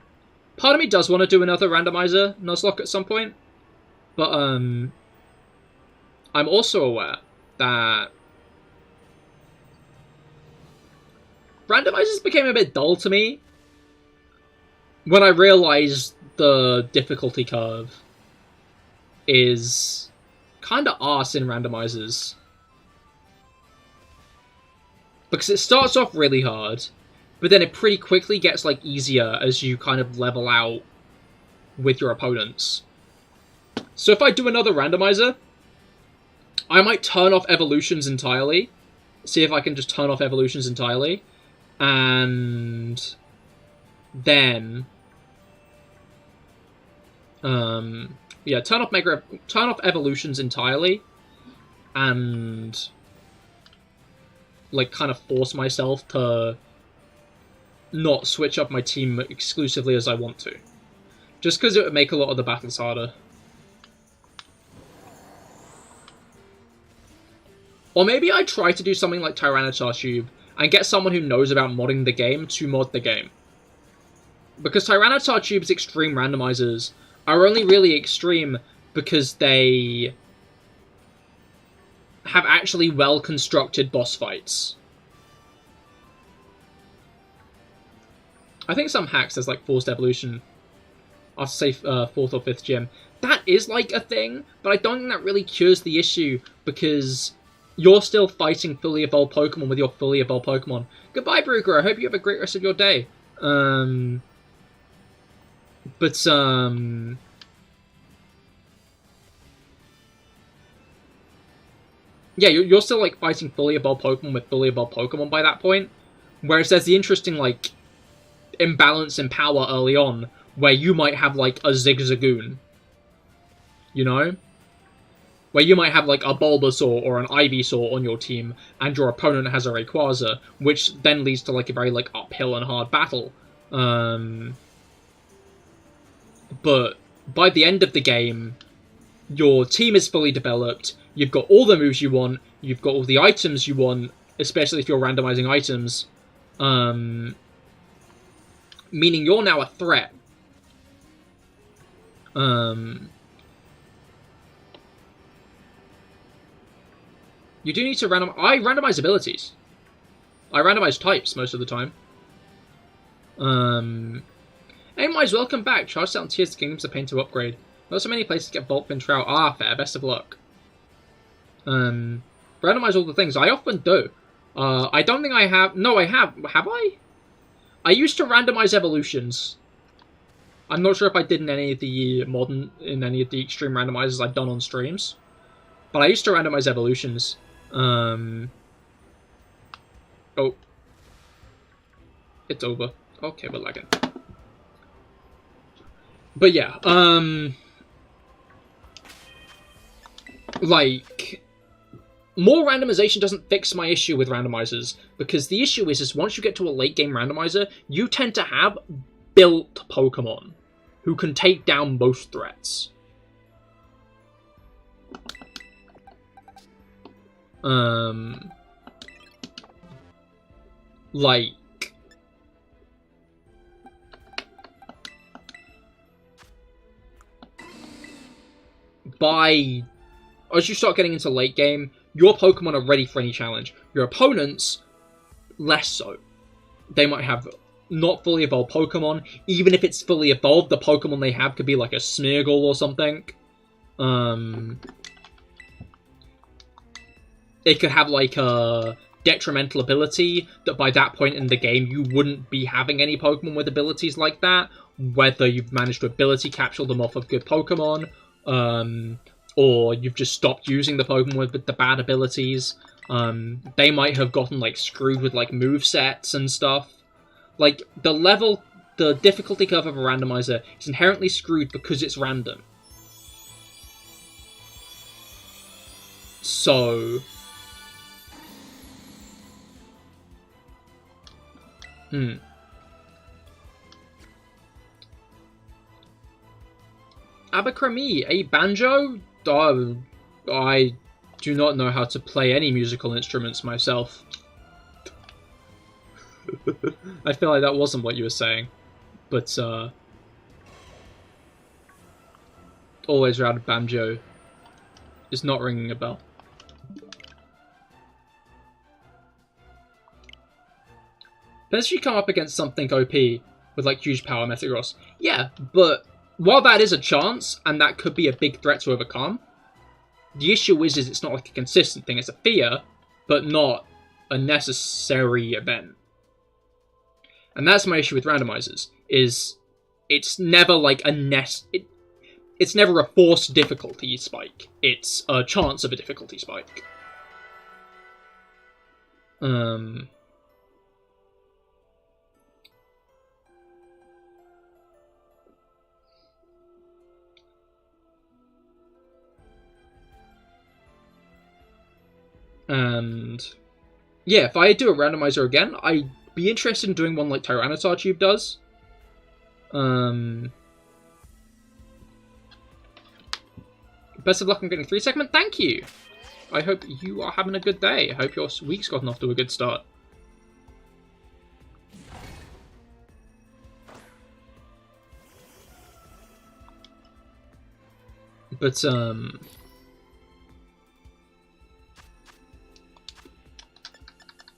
Part of me does want to do another randomizer Nuzlocke at some point, but I'm also aware that randomizers became a bit dull to me when I realized the difficulty curve is kind of arse in randomizers. Because it starts off really hard, but then it pretty quickly gets like easier as you kind of level out with your opponents. So if I do another randomizer, I might turn off evolutions entirely. See if I can just turn off evolutions entirely. And then... yeah, turn off evolutions entirely. And... like, kind of force myself to not switch up my team exclusively as I want to. Just because it would make a lot of the battles harder. Or maybe I try to do something like Tyranitar and get someone who knows about modding the game to mod the game. Because Tyranitar's extreme randomizers are only really extreme because they have actually well-constructed boss fights. I think some hacks there's like forced evolution after, say, 4th or 5th gym. That is like a thing, but I don't think that really cures the issue because you're still fighting fully evolved Pokemon with your fully evolved Pokemon. Goodbye, Brugger. I hope you have a great rest of your day. Yeah, you're still, like, fighting fully evolved Pokemon with fully evolved Pokemon by that point. Whereas there's the interesting, like, imbalance in power early on, where you might have, like, a Zigzagoon. You know? Where you might have, like, a Bulbasaur or an Ivysaur on your team, and your opponent has a Rayquaza, which then leads to, like, a very, like, uphill and hard battle. But by the end of the game, your team is fully developed, you've got all the moves you want, you've got all the items you want, especially if you're randomizing items, meaning you're now a threat. You do need to I randomize abilities. I randomize types most of the time. Hey, Mize, welcome back. Charged out in Tears of the Kingdom's a pain to upgrade. Not so many places to get Bulkpin Trout. Ah, fair. Best of luck. Randomize all the things. I often do. I don't think I have... No, I have. Have I? I used to randomize evolutions. I'm not sure if I did in any of the extreme randomizers I've done on streams. But I used to randomize evolutions. Oh. It's over. Okay, we're lagging. But yeah, like, more randomization doesn't fix my issue with randomizers, because the issue is once you get to a late game randomizer, you tend to have built Pokemon who can take down most threats. Like, as you start getting into late game, your Pokemon are ready for any challenge. Your opponents, less so. They might have not fully evolved Pokemon. Even if it's fully evolved, the Pokemon they have could be like a Smeargle or something. It could have like a detrimental ability that by that point in the game you wouldn't be having any Pokemon with abilities like that. Whether you've managed to ability capture them off of good Pokemon, or you've just stopped using the Pokemon with the bad abilities. They might have gotten, like, screwed with, like, movesets and stuff. Like, the difficulty curve of a randomizer is inherently screwed because it's random. So... Abercrombie, a banjo? I do not know how to play any musical instruments myself. I feel like that wasn't what you were saying. But, always around banjo is not ringing a bell. Unless you come up against something OP with, like, huge power Metagross. Yeah, but while that is a chance, and that could be a big threat to overcome, the issue is it's not like a consistent thing. It's a fear, but not a necessary event. And that's my issue with randomizers, is it's never like a it's never a forced difficulty spike. It's a chance of a difficulty spike. And yeah, if I do a randomizer again, I'd be interested in doing one like Tube does. Best of luck on getting 3 segment. Thank you. I hope you are having a good day. I hope your week's gotten off to a good start. But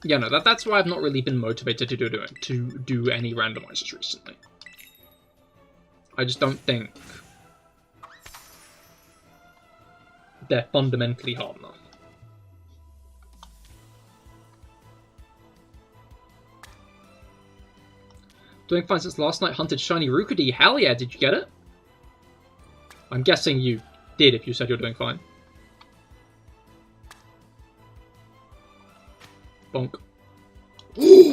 yeah, no, that's why I've not really been motivated to do any randomizers recently. I just don't think they're fundamentally hard enough. Doing fine since last night. Hunted shiny Rookidee. Hell yeah, did you get it? I'm guessing you did if you said you're doing fine. Bonk. We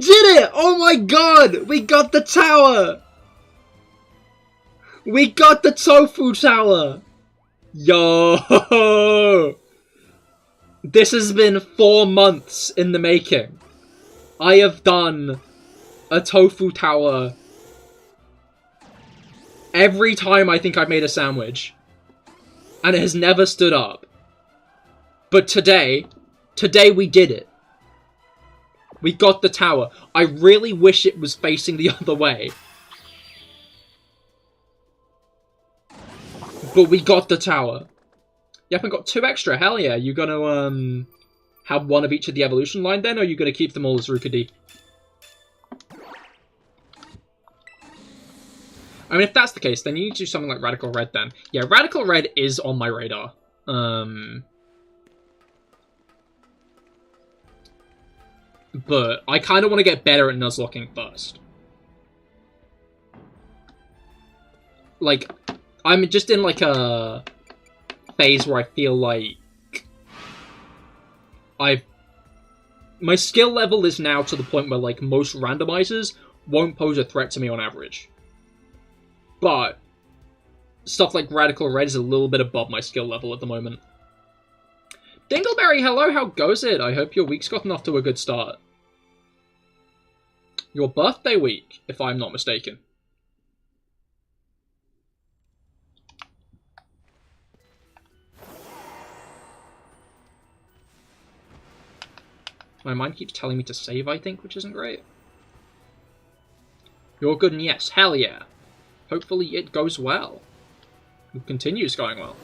did it! Oh my god! We got the tower! We got the tofu tower! Yo! This has been 4 months in the making. I have done a tofu tower every time I think I've made a sandwich. And it has never stood up. But today we did it. We got the tower. I really wish it was facing the other way. But we got the tower. Yep, and got 2 extra. Hell yeah. You gonna, have one of each of the evolution line then, or are you gonna keep them all as Rookidee? I mean, if that's the case, then you need to do something like Radical Red then. Yeah, Radical Red is on my radar. But I kind of want to get better at Nuzlocking first. Like, I'm just in, like, a phase where I feel like my skill level is now to the point where, like, most randomizers won't pose a threat to me on average. But stuff like Radical Red is a little bit above my skill level at the moment. Dingleberry, hello, how goes it? I hope your week's gotten off to a good start. Your birthday week, if I'm not mistaken. My mind keeps telling me to save, I think, which isn't great. You're good and yes, hell yeah. Hopefully it goes well. It continues going well.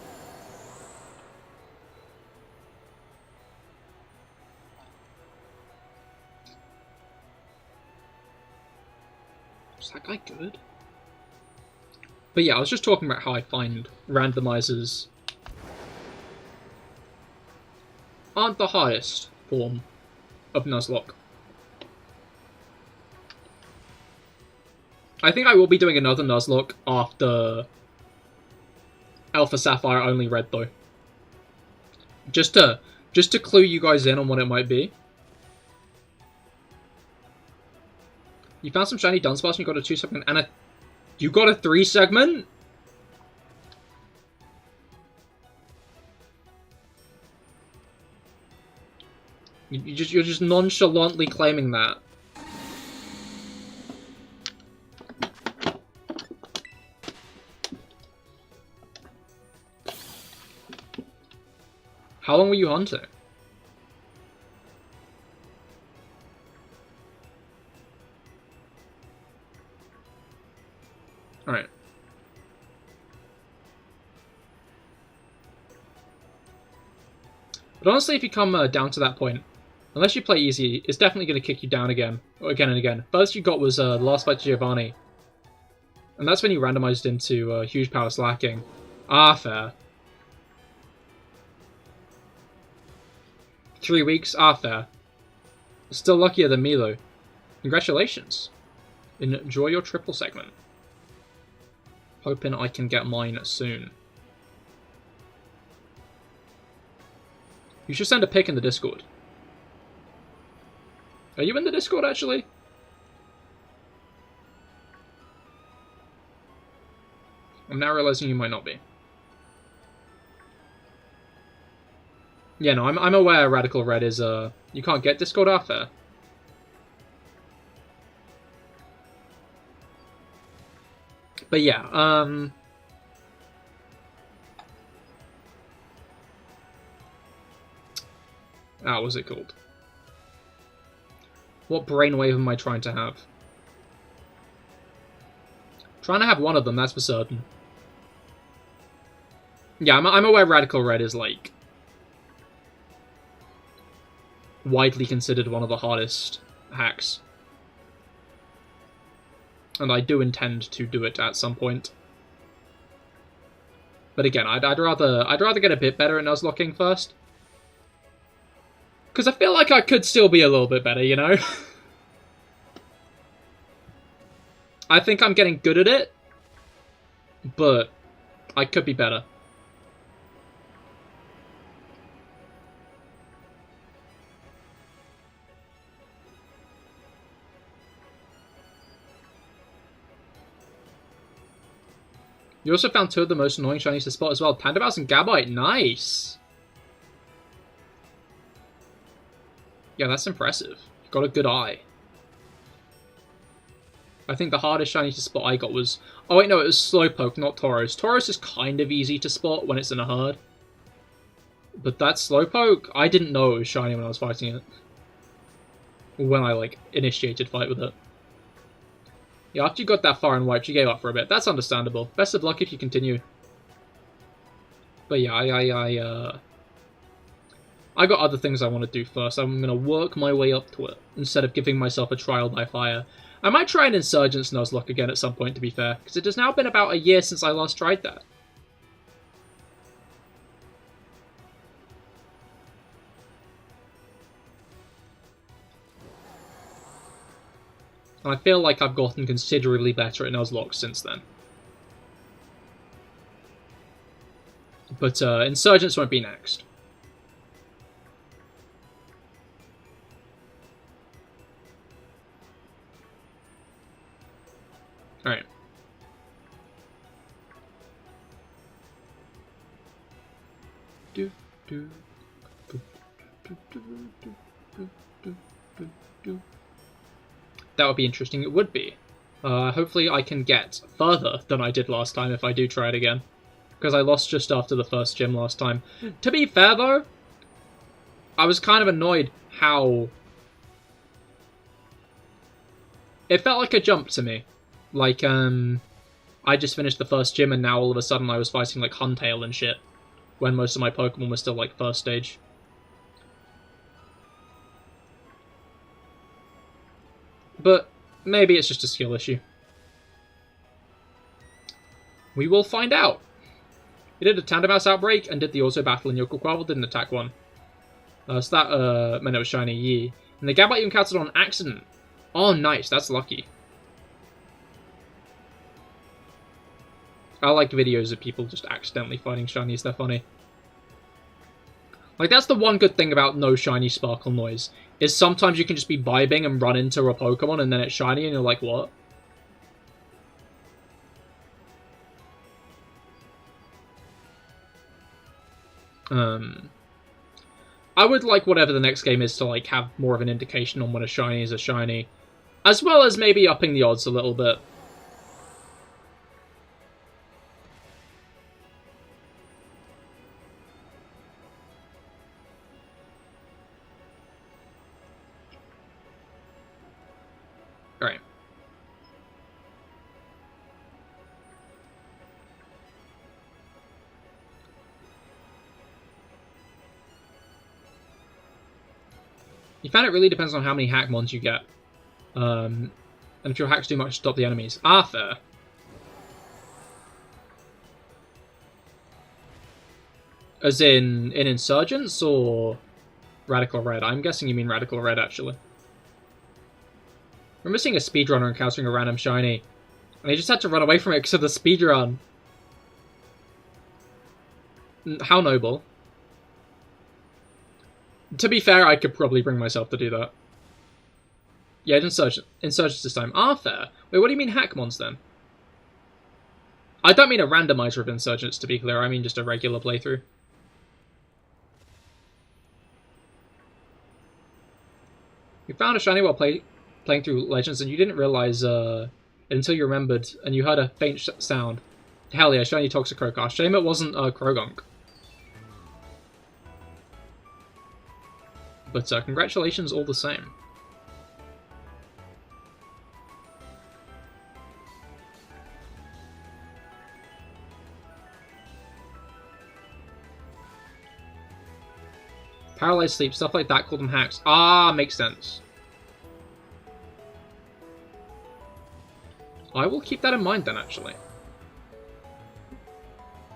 Is that guy good? But yeah, I was just talking about how I find randomizers aren't the hardest form of Nuzlocke. I think I will be doing another Nuzlocke after Alpha Sapphire only Red though. Just to clue you guys in on what it might be. You found some shiny Dunsparce and you got a 2 segment and you got a 3 segment? You're just nonchalantly claiming that. How long were you hunting? Alright. But honestly, if you come down to that point, unless you play easy, it's definitely going to kick you down again. Again and again. First you got was the last fight to Giovanni. And that's when you randomized into huge power slacking. Ah, fair. 3 weeks? Ah, fair. Still luckier than me, though. Congratulations. Enjoy your triple segment. Hoping I can get mine soon. You should send a pic in the Discord. Are you in the Discord, actually? I'm now realizing you might not be. Yeah, no, I'm aware Radical Red is, you can't get Discord after. But yeah, what was it called? What brainwave am I trying to have? Trying to have one of them, that's for certain. Yeah, I'm aware Radical Red is, like, widely considered one of the hardest hacks. And I do intend to do it at some point. But again, I'd rather get a bit better at Nuzlocking first. Because I feel like I could still be a little bit better, you know? I think I'm getting good at it, but I could be better. You also found 2 of the most annoying shinies to spot as well. Tandabouse and Gabite. Nice! Yeah, that's impressive. You've got a good eye. I think the hardest shiny to spot I got was... Oh wait, no, it was Slowpoke, not Tauros. Tauros is kind of easy to spot when it's in a herd. But that Slowpoke, I didn't know it was shiny when I was fighting it. When I, like, initiated fight with it. Yeah, after you got that far and wiped, you gave up for a bit. That's understandable. Best of luck if you continue. But yeah, I got other things I want to do first. I'm going to work my way up to it, instead of giving myself a trial by fire. I might try an Insurgents Nuzlocke again at some point, to be fair, because it has now been about a year since I last tried that. And I feel like I've gotten considerably better at Nuzlocke since then. But Insurgents won't be next. Alright. That would be interesting. It would be. Hopefully I can get further than I did last time if I do try it again. Because I lost just after the first gym last time. To be fair, though, I was kind of annoyed how... It felt like a jump to me. Like, I just finished the first gym and now all of a sudden I was fighting, like, Huntail and shit. When most of my Pokemon were still, like, first stage. But maybe it's just a skill issue. We will find out. He did a Tandamouse outbreak and did the auto battle, and Yoko Quavel didn't attack one. So that meant it was shiny Yi. And the Gabite you encountered on accident. Oh, nice. That's lucky. I like videos of people just accidentally finding shinies. They're funny. Like, that's the one good thing about no shiny sparkle noise. Is sometimes you can just be vibing and run into a Pokemon and then it's shiny and you're like, what? I would like whatever the next game is to, like, have more of an indication on when a shiny is a shiny. As well as maybe upping the odds a little bit. Alright. You found it really depends on how many Hackmons you get. And if your hacks do much to stop the enemies. Arthur. As in Insurgents or Radical Red? I'm guessing you mean Radical Red, actually. Remember seeing a speedrunner encountering a random shiny And he just had to run away from it because of the speedrun. How noble. To be fair, I could probably bring myself to do that. Yeah, Insurgents this time. Ah, fair. Wait, what do you mean Hackmons then? I don't mean a randomizer of Insurgents, to be clear. I mean just a regular playthrough. You found a shiny while playing through Legends, and you didn't realize until you remembered, and you heard a faint sound. Hell yeah, shiny Toxicroak. Shame it wasn't Krogunk. But congratulations all the same. Paralyzed sleep, stuff like that, call them hacks. Ah, makes sense. I will keep that in mind then, actually.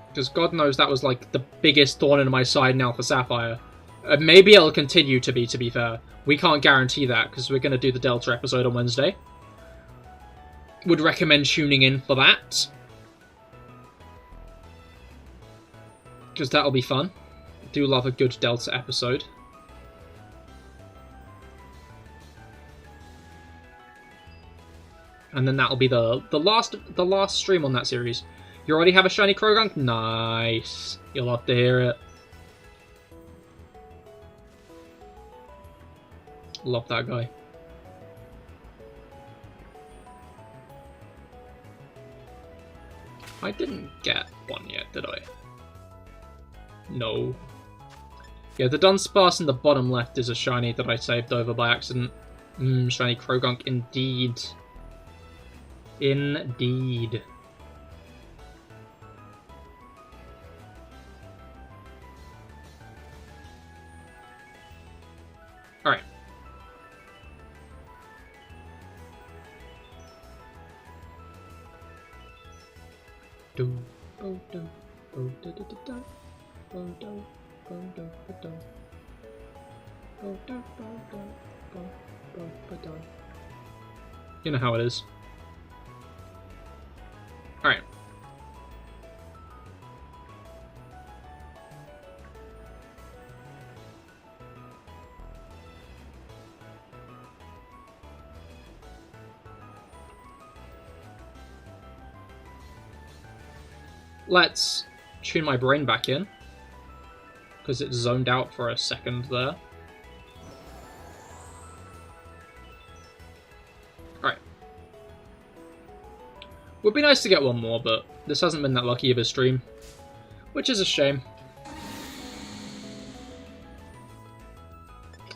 Because God knows that was like the biggest thorn in my side now for Sapphire. Maybe it'll continue to be fair. We can't guarantee that, because we're going to do the Delta episode on Wednesday. Would recommend tuning in for that. Because that'll be fun. Do love a good Delta episode. And then that'll be the last stream on that series. You already have a shiny Krogunk? Nice. You'll love to hear it. Love that guy. I didn't get one yet, did I? No. Yeah, the Dunsparce in the bottom left is a shiny that I saved over by accident. Shiny Krogunk indeed. Indeed. Alright. You know how it is. Alright. Let's tune my brain back in, because it zoned out for a second there. Alright. Would be nice to get one more, but this hasn't been that lucky of a stream, which is a shame.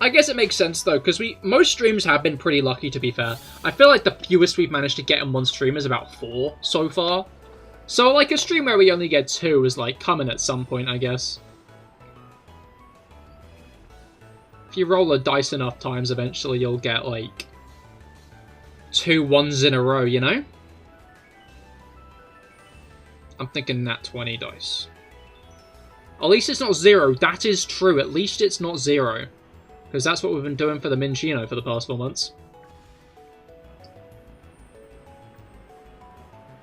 I guess it makes sense though, because most streams have been pretty lucky, to be fair. I feel like the fewest we've managed to get in one stream is about 4 so far. So, like, a stream where we only get 2 is, like, coming at some point, I guess. If you roll the dice enough times, eventually you'll get, like, 2 ones in a row, you know? I'm thinking nat 20 dice. At least it's not 0. That is true. At least it's not 0. Because that's what we've been doing for the Minccino for the past 4 months.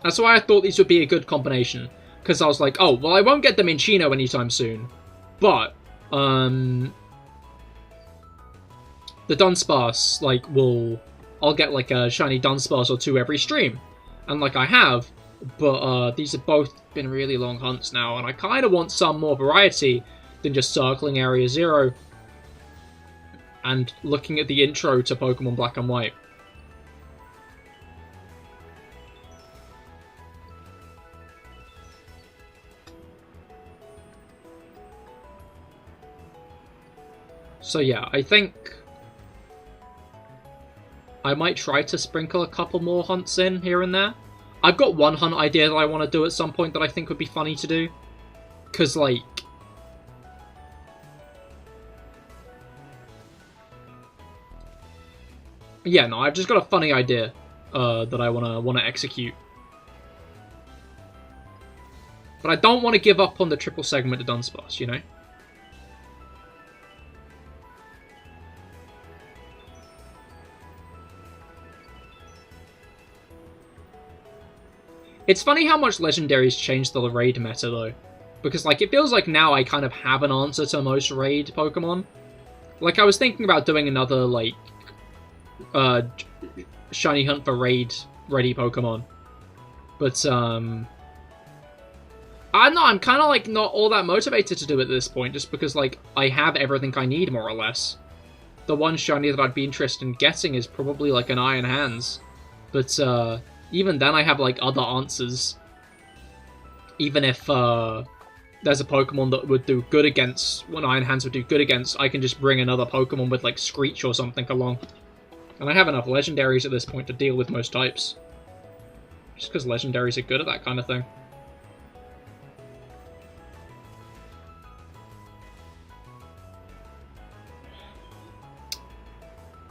That's why I thought these would be a good combination. Because I was like, oh, well, I won't get the Minccino anytime soon. But, the Dunsparce, like, I'll get, like, a shiny Dunsparce or 2 every stream. And, like, I have. But, these have both been really long hunts now. And I kind of want some more variety than just circling Area 0. And looking at the intro to Pokemon Black and White. So yeah, I think I might try to sprinkle a couple more hunts in here and there. I've got one hunt idea that I want to do at some point that I think would be funny to do. Because, like, yeah, no, I've just got a funny idea that I want to execute. But I don't want to give up on the Triple Segment Dudunsparce, you know? It's funny how much legendaries changed the raid meta, though. Because, like, it feels like now I kind of have an answer to most raid Pokemon. Like, I was thinking about doing another, like, shiny hunt for raid-ready Pokemon. But, I don't know, I'm kind of, like, not all that motivated to do it at this point, just because, like, I have everything I need, more or less. The one shiny that I'd be interested in getting is probably, like, an Iron Hands. But, even then I have, like, other answers. Even if, there's a Pokemon that would do good against, what Iron Hands would do good against, I can just bring another Pokemon with, like, Screech or something along. And I have enough Legendaries at this point to deal with most types. Just because Legendaries are good at that kind of thing.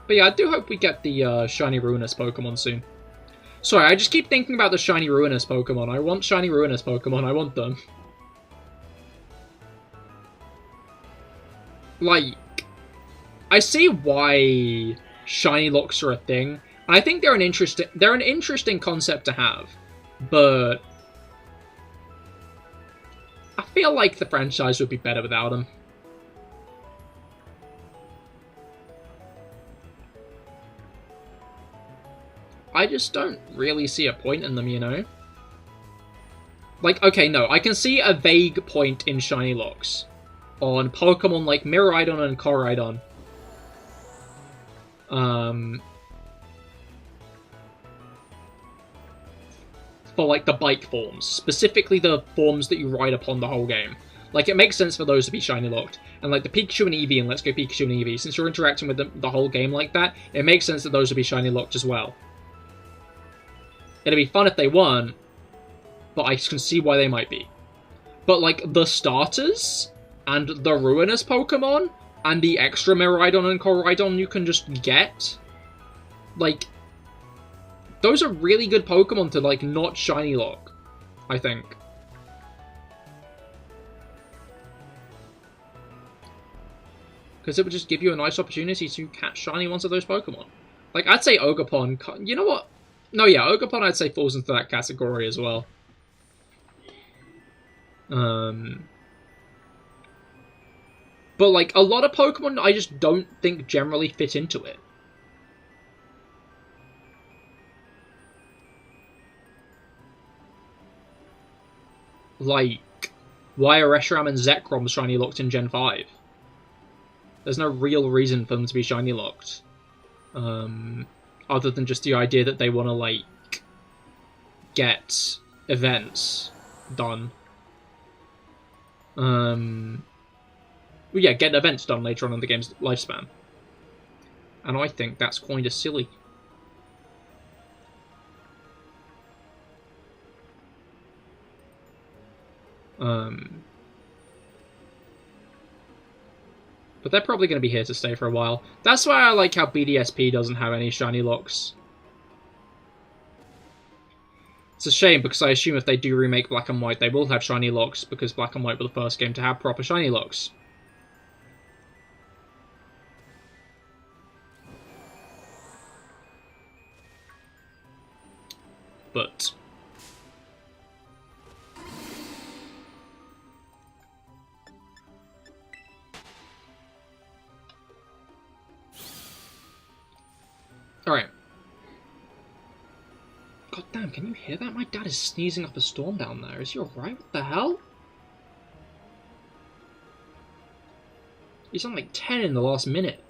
But yeah, I do hope we get the Shiny Ruinous Pokemon soon. Sorry, I just keep thinking about the Shiny Ruinous Pokemon. I want Shiny Ruinous Pokemon, I want them. Like, I see why shiny locks are a thing, and I think they're an interesting concept to have, but I feel like the franchise would be better without them. I just don't really see a point in them, you know? Like, okay, no, I can see a vague point in shiny locks on Pokemon like Miraidon and Koraidon. For, like, the bike forms. Specifically the forms that you ride upon the whole game. Like, it makes sense for those to be shiny locked. And, like, the Pikachu and Eevee and Let's Go Pikachu and Eevee, since you're interacting with the whole game like that, it makes sense that those would be shiny locked as well. It'd be fun if they weren't, but I can see why they might be. But, like, the starters and the Ruinous Pokemon, and the extra Miraidon and Koraidon you can just get, like, those are really good Pokemon to, like, not shiny lock, I think. Because it would just give you a nice opportunity to catch shiny ones of those Pokemon. Like, I'd say Ogerpon, you know what? No, yeah, Ogerpon I'd say falls into that category as well. But, like, a lot of Pokemon I just don't think generally fit into it. Like, why are Reshiram and Zekrom shiny locked in Gen 5? There's no real reason for them to be shiny locked. Other than just the idea that they want to, like, get events done. Well, yeah, get events done later on in the game's lifespan. And I think that's kind of silly. But they're probably going to be here to stay for a while. That's why I like how BDSP doesn't have any shiny locks. It's a shame, because I assume if they do remake Black and White, they will have shiny locks, because Black and White were the first game to have proper shiny locks. But alright. God damn, can you hear that? My dad is sneezing up a storm down there. Is he alright? What the hell? He's on like 10 in the last minute.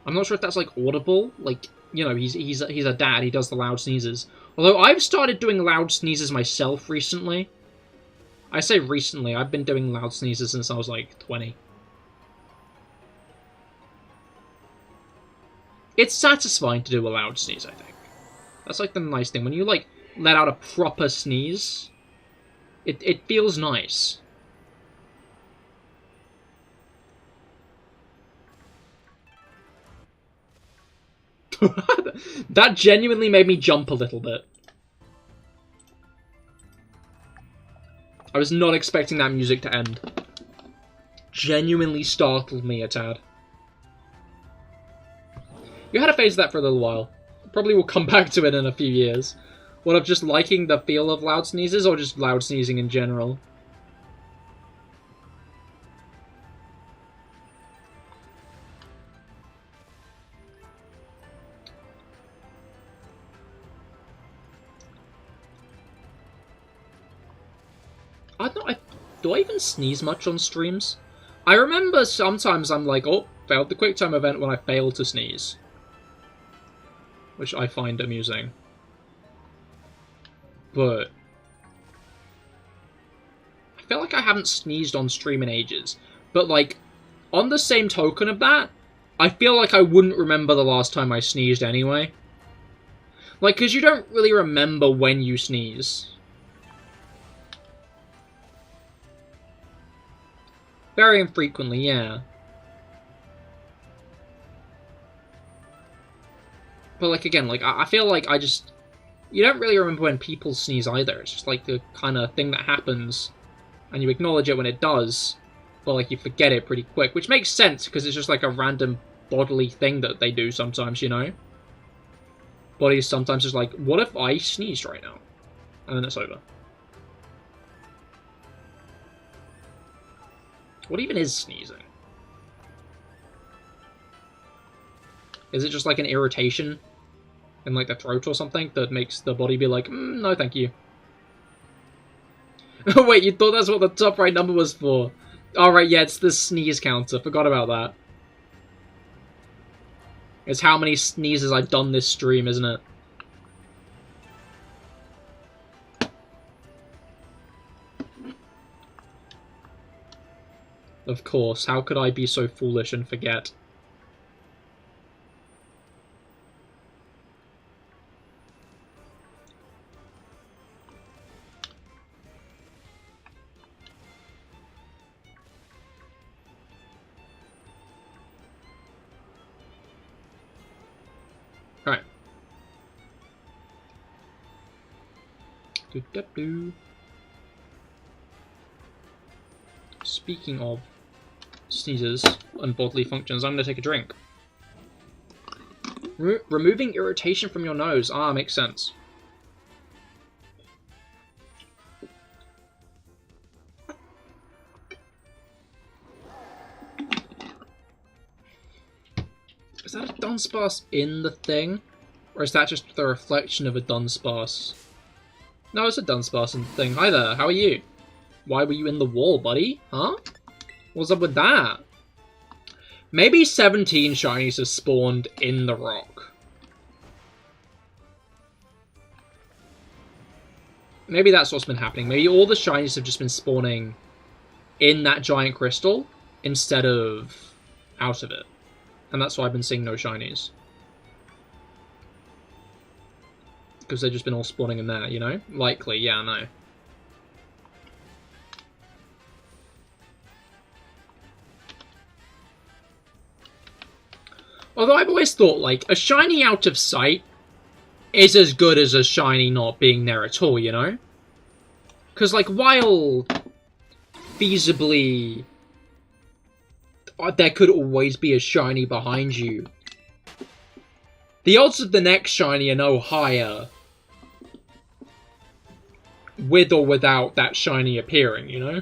I'm not sure if that's like audible. Like, you know, he's a dad, he does the loud sneezes. Although I've started doing loud sneezes myself recently. I say recently, I've been doing loud sneezes since I was like 20. It's satisfying to do a loud sneeze, I think. That's like the nice thing. When you like let out a proper sneeze, it feels nice. That genuinely made me jump a little bit. I was not expecting that music to end. Genuinely startled me a tad. You had a phase of that for a little while. Probably will come back to it in a few years. What, of just liking the feel of loud sneezes, or just loud sneezing in general? I don't know, do I even sneeze much on streams? I remember sometimes I'm like, oh, failed the QuickTime event when I failed to sneeze. Which I find amusing. But I feel like I haven't sneezed on stream in ages. But, like, on the same token of that, I feel like I wouldn't remember the last time I sneezed anyway. Like, because you don't really remember when you sneeze. Very infrequently, yeah. But, like, again, like, I feel like I just... You don't really remember when people sneeze either. It's just, like, the kind of thing that happens, and you acknowledge it when it does, but, like, you forget it pretty quick, which makes sense, because it's just, like, a random bodily thing that they do sometimes, you know? Bodies sometimes just like, what if I sneezed right now? And then it's over. What even is sneezing? Is it just like an irritation in like the throat or something that makes the body be like, no thank you? Oh wait, you thought that's what the top right number was for? Alright, yeah, it's the sneeze counter. Forgot about that. It's how many sneezes I've done this stream, isn't it? Of course, how could I be so foolish and forget? Alright. Speaking of sneezes and bodily functions, I'm going to take a drink. Removing irritation from your nose. Ah, makes sense. Is that a Dunsparce in the thing? Or is that just the reflection of a Dunsparce? No, it's a Dunsparce in the thing. Hi there, how are you? Why were you in the wall, buddy? Huh? What's up with that? Maybe 17 shinies have spawned in the rock. Maybe that's what's been happening. Maybe all the shinies have just been spawning in that giant crystal instead of out of it. And that's why I've been seeing no shinies. Because they've just been all spawning in there, you know? Likely, yeah, I know. Although I've always thought, like, a shiny out of sight is as good as a shiny not being there at all, you know? Because, like, while feasibly there could always be a shiny behind you, the odds of the next shiny are no higher with or without that shiny appearing, you know?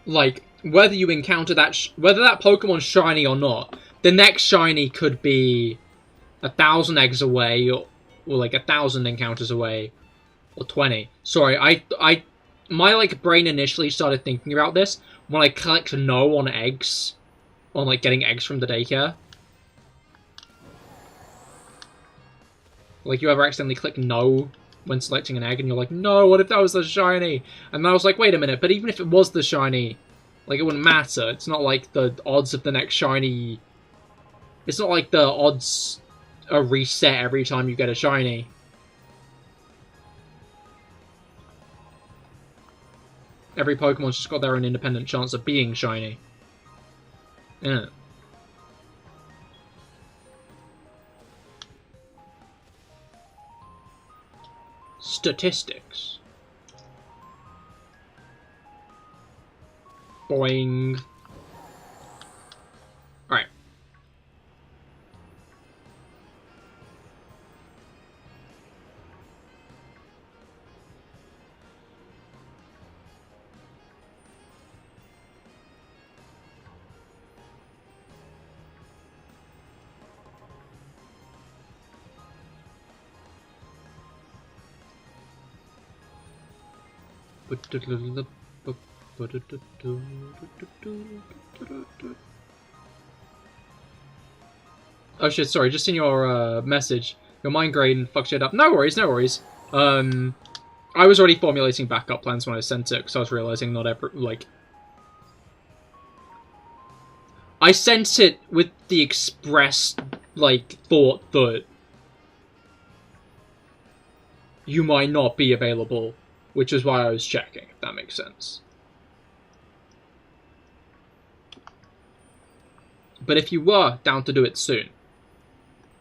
Like, whether you encounter that, whether that Pokemon's shiny or not, the next shiny could be 1,000 eggs away, or like 1,000 encounters away, or 20. Sorry, my like brain initially started thinking about this when I clicked no on eggs, on like getting eggs from the daycare. Like, you ever accidentally click no when selecting an egg, and you're like, no, what if that was the shiny? And then I was like, wait a minute, but even if it was the shiny, like, it wouldn't matter. It's not like the odds of the next shiny... It's not like the odds are reset every time you get a shiny. Every Pokemon's just got their own independent chance of being shiny. Yeah. Statistics. Boing. Alright. Oh shit, sorry, just in your message. Your migraine fucked shit up. No worries, no worries. I was already formulating backup plans when I sent it, because I was realizing not every, like... I sent it with the express, like, thought that you might not be available, which is why I was checking, if that makes sense. But if you were down to do it soon,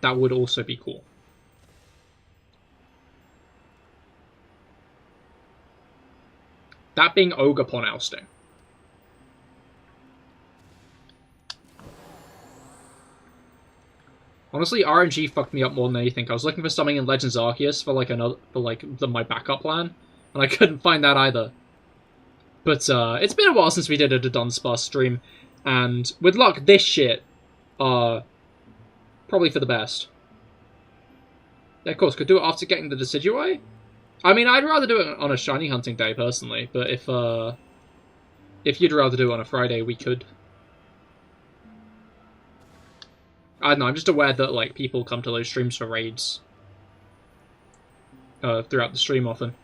that would also be cool. That being Ogre Pawn ousting. Honestly, RNG fucked me up more than anything. I was looking for something in Legends Arceus for like my backup plan, and I couldn't find that either. But it's been a while since we did a Dunsparce stream, and with luck, this shit, probably for the best. Yeah, of course, could do it after getting the Decidui. I mean, I'd rather do it on a shiny hunting day, personally, but if you'd rather do it on a Friday, we could. I don't know, I'm just aware that, like, people come to those streams for raids. Throughout the stream often.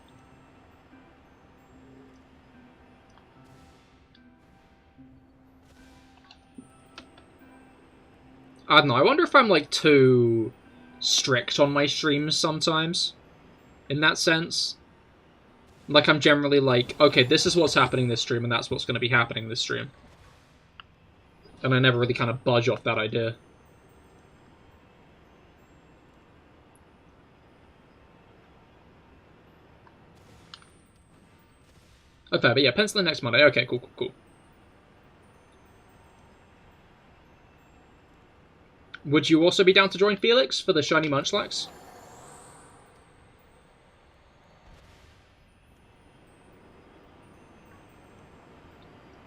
I don't know, I wonder if I'm, like, too strict on my streams sometimes. In that sense. Like, I'm generally like, okay, this is what's happening this stream, and that's what's going to be happening this stream. And I never really kind of budge off that idea. Okay, but yeah, pencil in next Monday. Okay, cool, cool, cool. Would you also be down to join Felix for the Shiny Munchlax?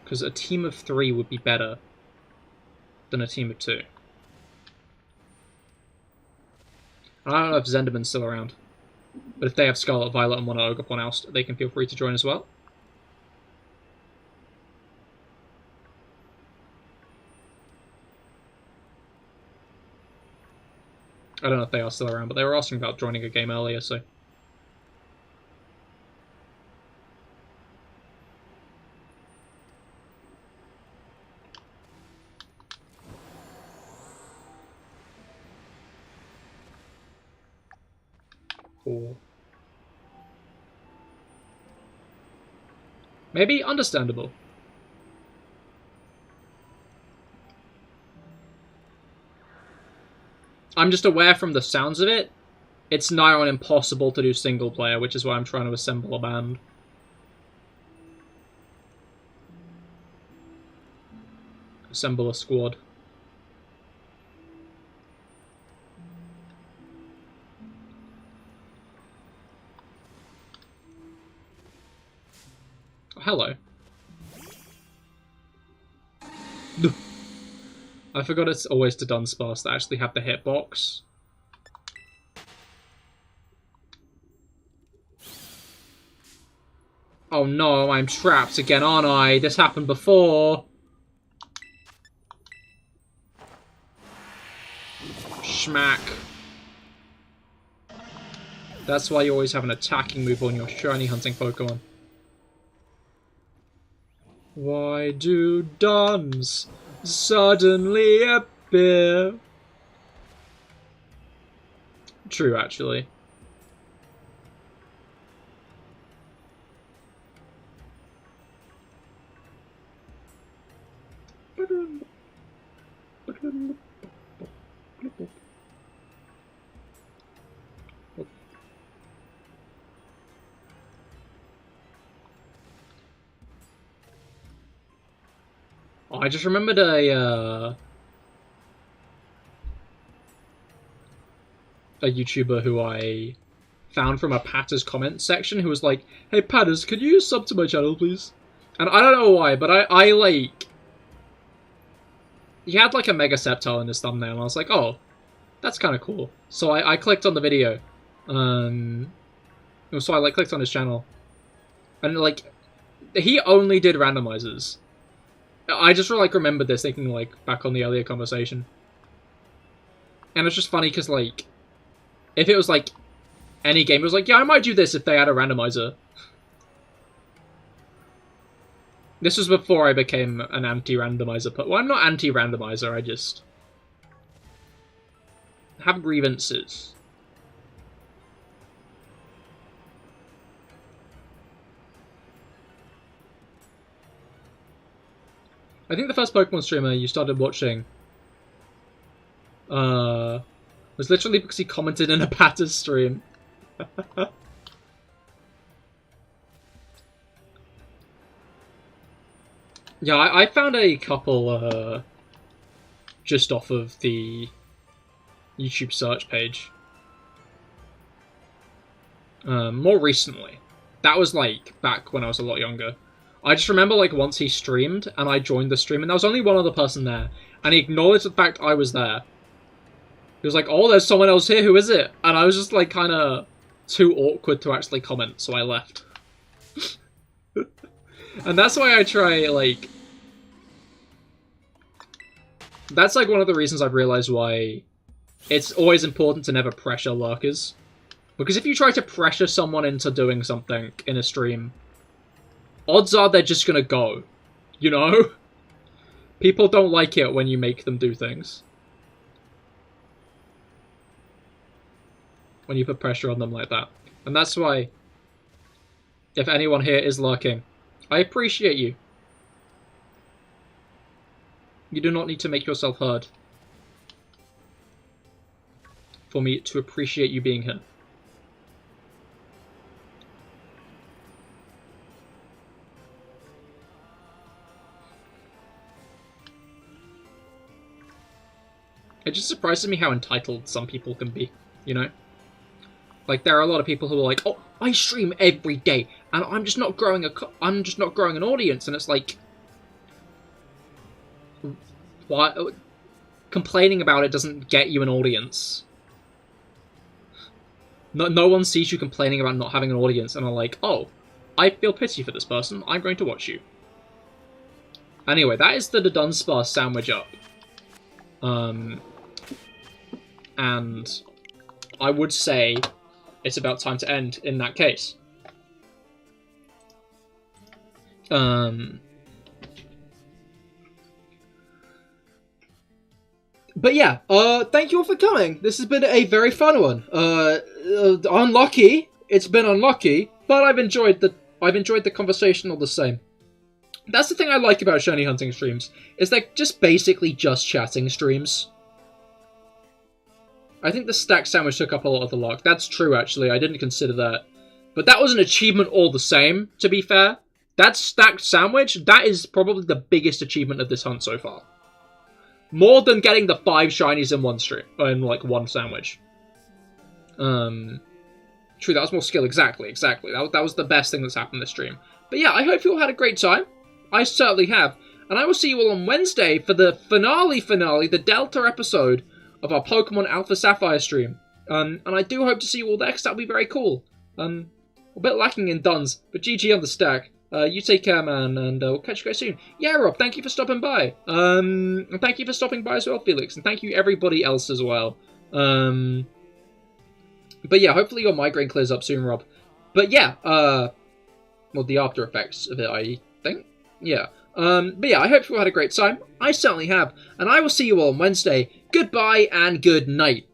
Because a team of 3 would be better than a team of 2. I don't know if Zenderman's still around. But if they have Scarlet, Violet, and want to Ogre Pawn oust, they can feel free to join as well. I don't know if they are still around, but they were asking about joining a game earlier, so... Cool. Maybe understandable. I'm just aware from the sounds of it, it's nigh on impossible to do single player, which is why I'm trying to assemble a band. Assemble a squad. Oh, hello. I forgot it's always to Dunsparce that actually have the hitbox. Oh no, I'm trapped again, aren't I? This happened before. Schmack. That's why you always have an attacking move on your shiny hunting Pokemon. Why do Duns suddenly appear? True, actually. Oh, I just remembered a YouTuber who I found from a Patterrz comment section who was like, "Hey Patterrz, could you sub to my channel, please?" And I don't know why, but I like... He had like a Mega Sceptile in his thumbnail, and I was like, oh, that's kind of cool. So I clicked on the video. So I like clicked on his channel. And, like, he only did randomizers. I just like remembered this thinking, like, back on the earlier conversation. And it's just funny because, like, if it was, like, any game, it was like, yeah, I might do this if they had a randomizer. This was before I became an anti-randomizer. Well, I'm not anti-randomizer, I just have grievances. I think the first Pokemon streamer you started watching was literally because he commented in a Patterrz stream. Yeah, I found a couple just off of the YouTube search page. More recently. That was like back when I was a lot younger. I just remember like once he streamed and I joined the stream and there was only one other person there. And he acknowledged the fact I was there. He was like, oh, there's someone else here, who is it? And I was just like kind of too awkward to actually comment, so I left. And that's why I try, like... That's, like, one of the reasons I've realized why it's always important to never pressure lurkers. Because if you try to pressure someone into doing something in a stream, odds are they're just gonna go. You know? People don't like it when you make them do things. When you put pressure on them like that. And that's why, if anyone here is lurking, I appreciate you. You do not need to make yourself heard for me to appreciate you being here. It just surprises me how entitled some people can be, you know? Like, there are a lot of people who are like, oh, I stream every day, and I'm just not growing an audience, and it's like, why? Complaining about it doesn't get you an audience. No one sees you complaining about not having an audience, and are like, oh, I feel pity for this person, I'm going to watch you. Anyway, that is the Dunsparce sandwich up. And I would say it's about time to end in that case. But yeah, thank you all for coming. This has been a very fun one. Unlucky. It's been unlucky, but I've enjoyed the conversation all the same. That's the thing I like about shiny hunting streams, is they're just basically just chatting streams. I think the stacked sandwich took up a lot of the luck. That's true, actually. I didn't consider that. But that was an achievement all the same, to be fair. That stacked sandwich, that is probably the biggest achievement of this hunt so far. More than getting the 5 shinies in one stream, in like one sandwich. True, that was more skill. Exactly. That was the best thing that's happened this stream. But yeah, I hope you all had a great time. I certainly have. And I will see you all on Wednesday for the finale, the Delta episode of our Pokemon Alpha Sapphire stream. And I do hope to see you all there, because that'll be very cool. A bit lacking in Duns, but GG on the stack. You take care, man, and we'll catch you guys soon. Yeah, Rob, thank you for stopping by. And thank you for stopping by as well, Felix. And thank you everybody else as well. But yeah, hopefully your migraine clears up soon, Rob. But yeah, well, the after effects of it, I think. Yeah. But yeah, I hope you all had a great time. I certainly have. And I will see you all on Wednesday. Goodbye and good night.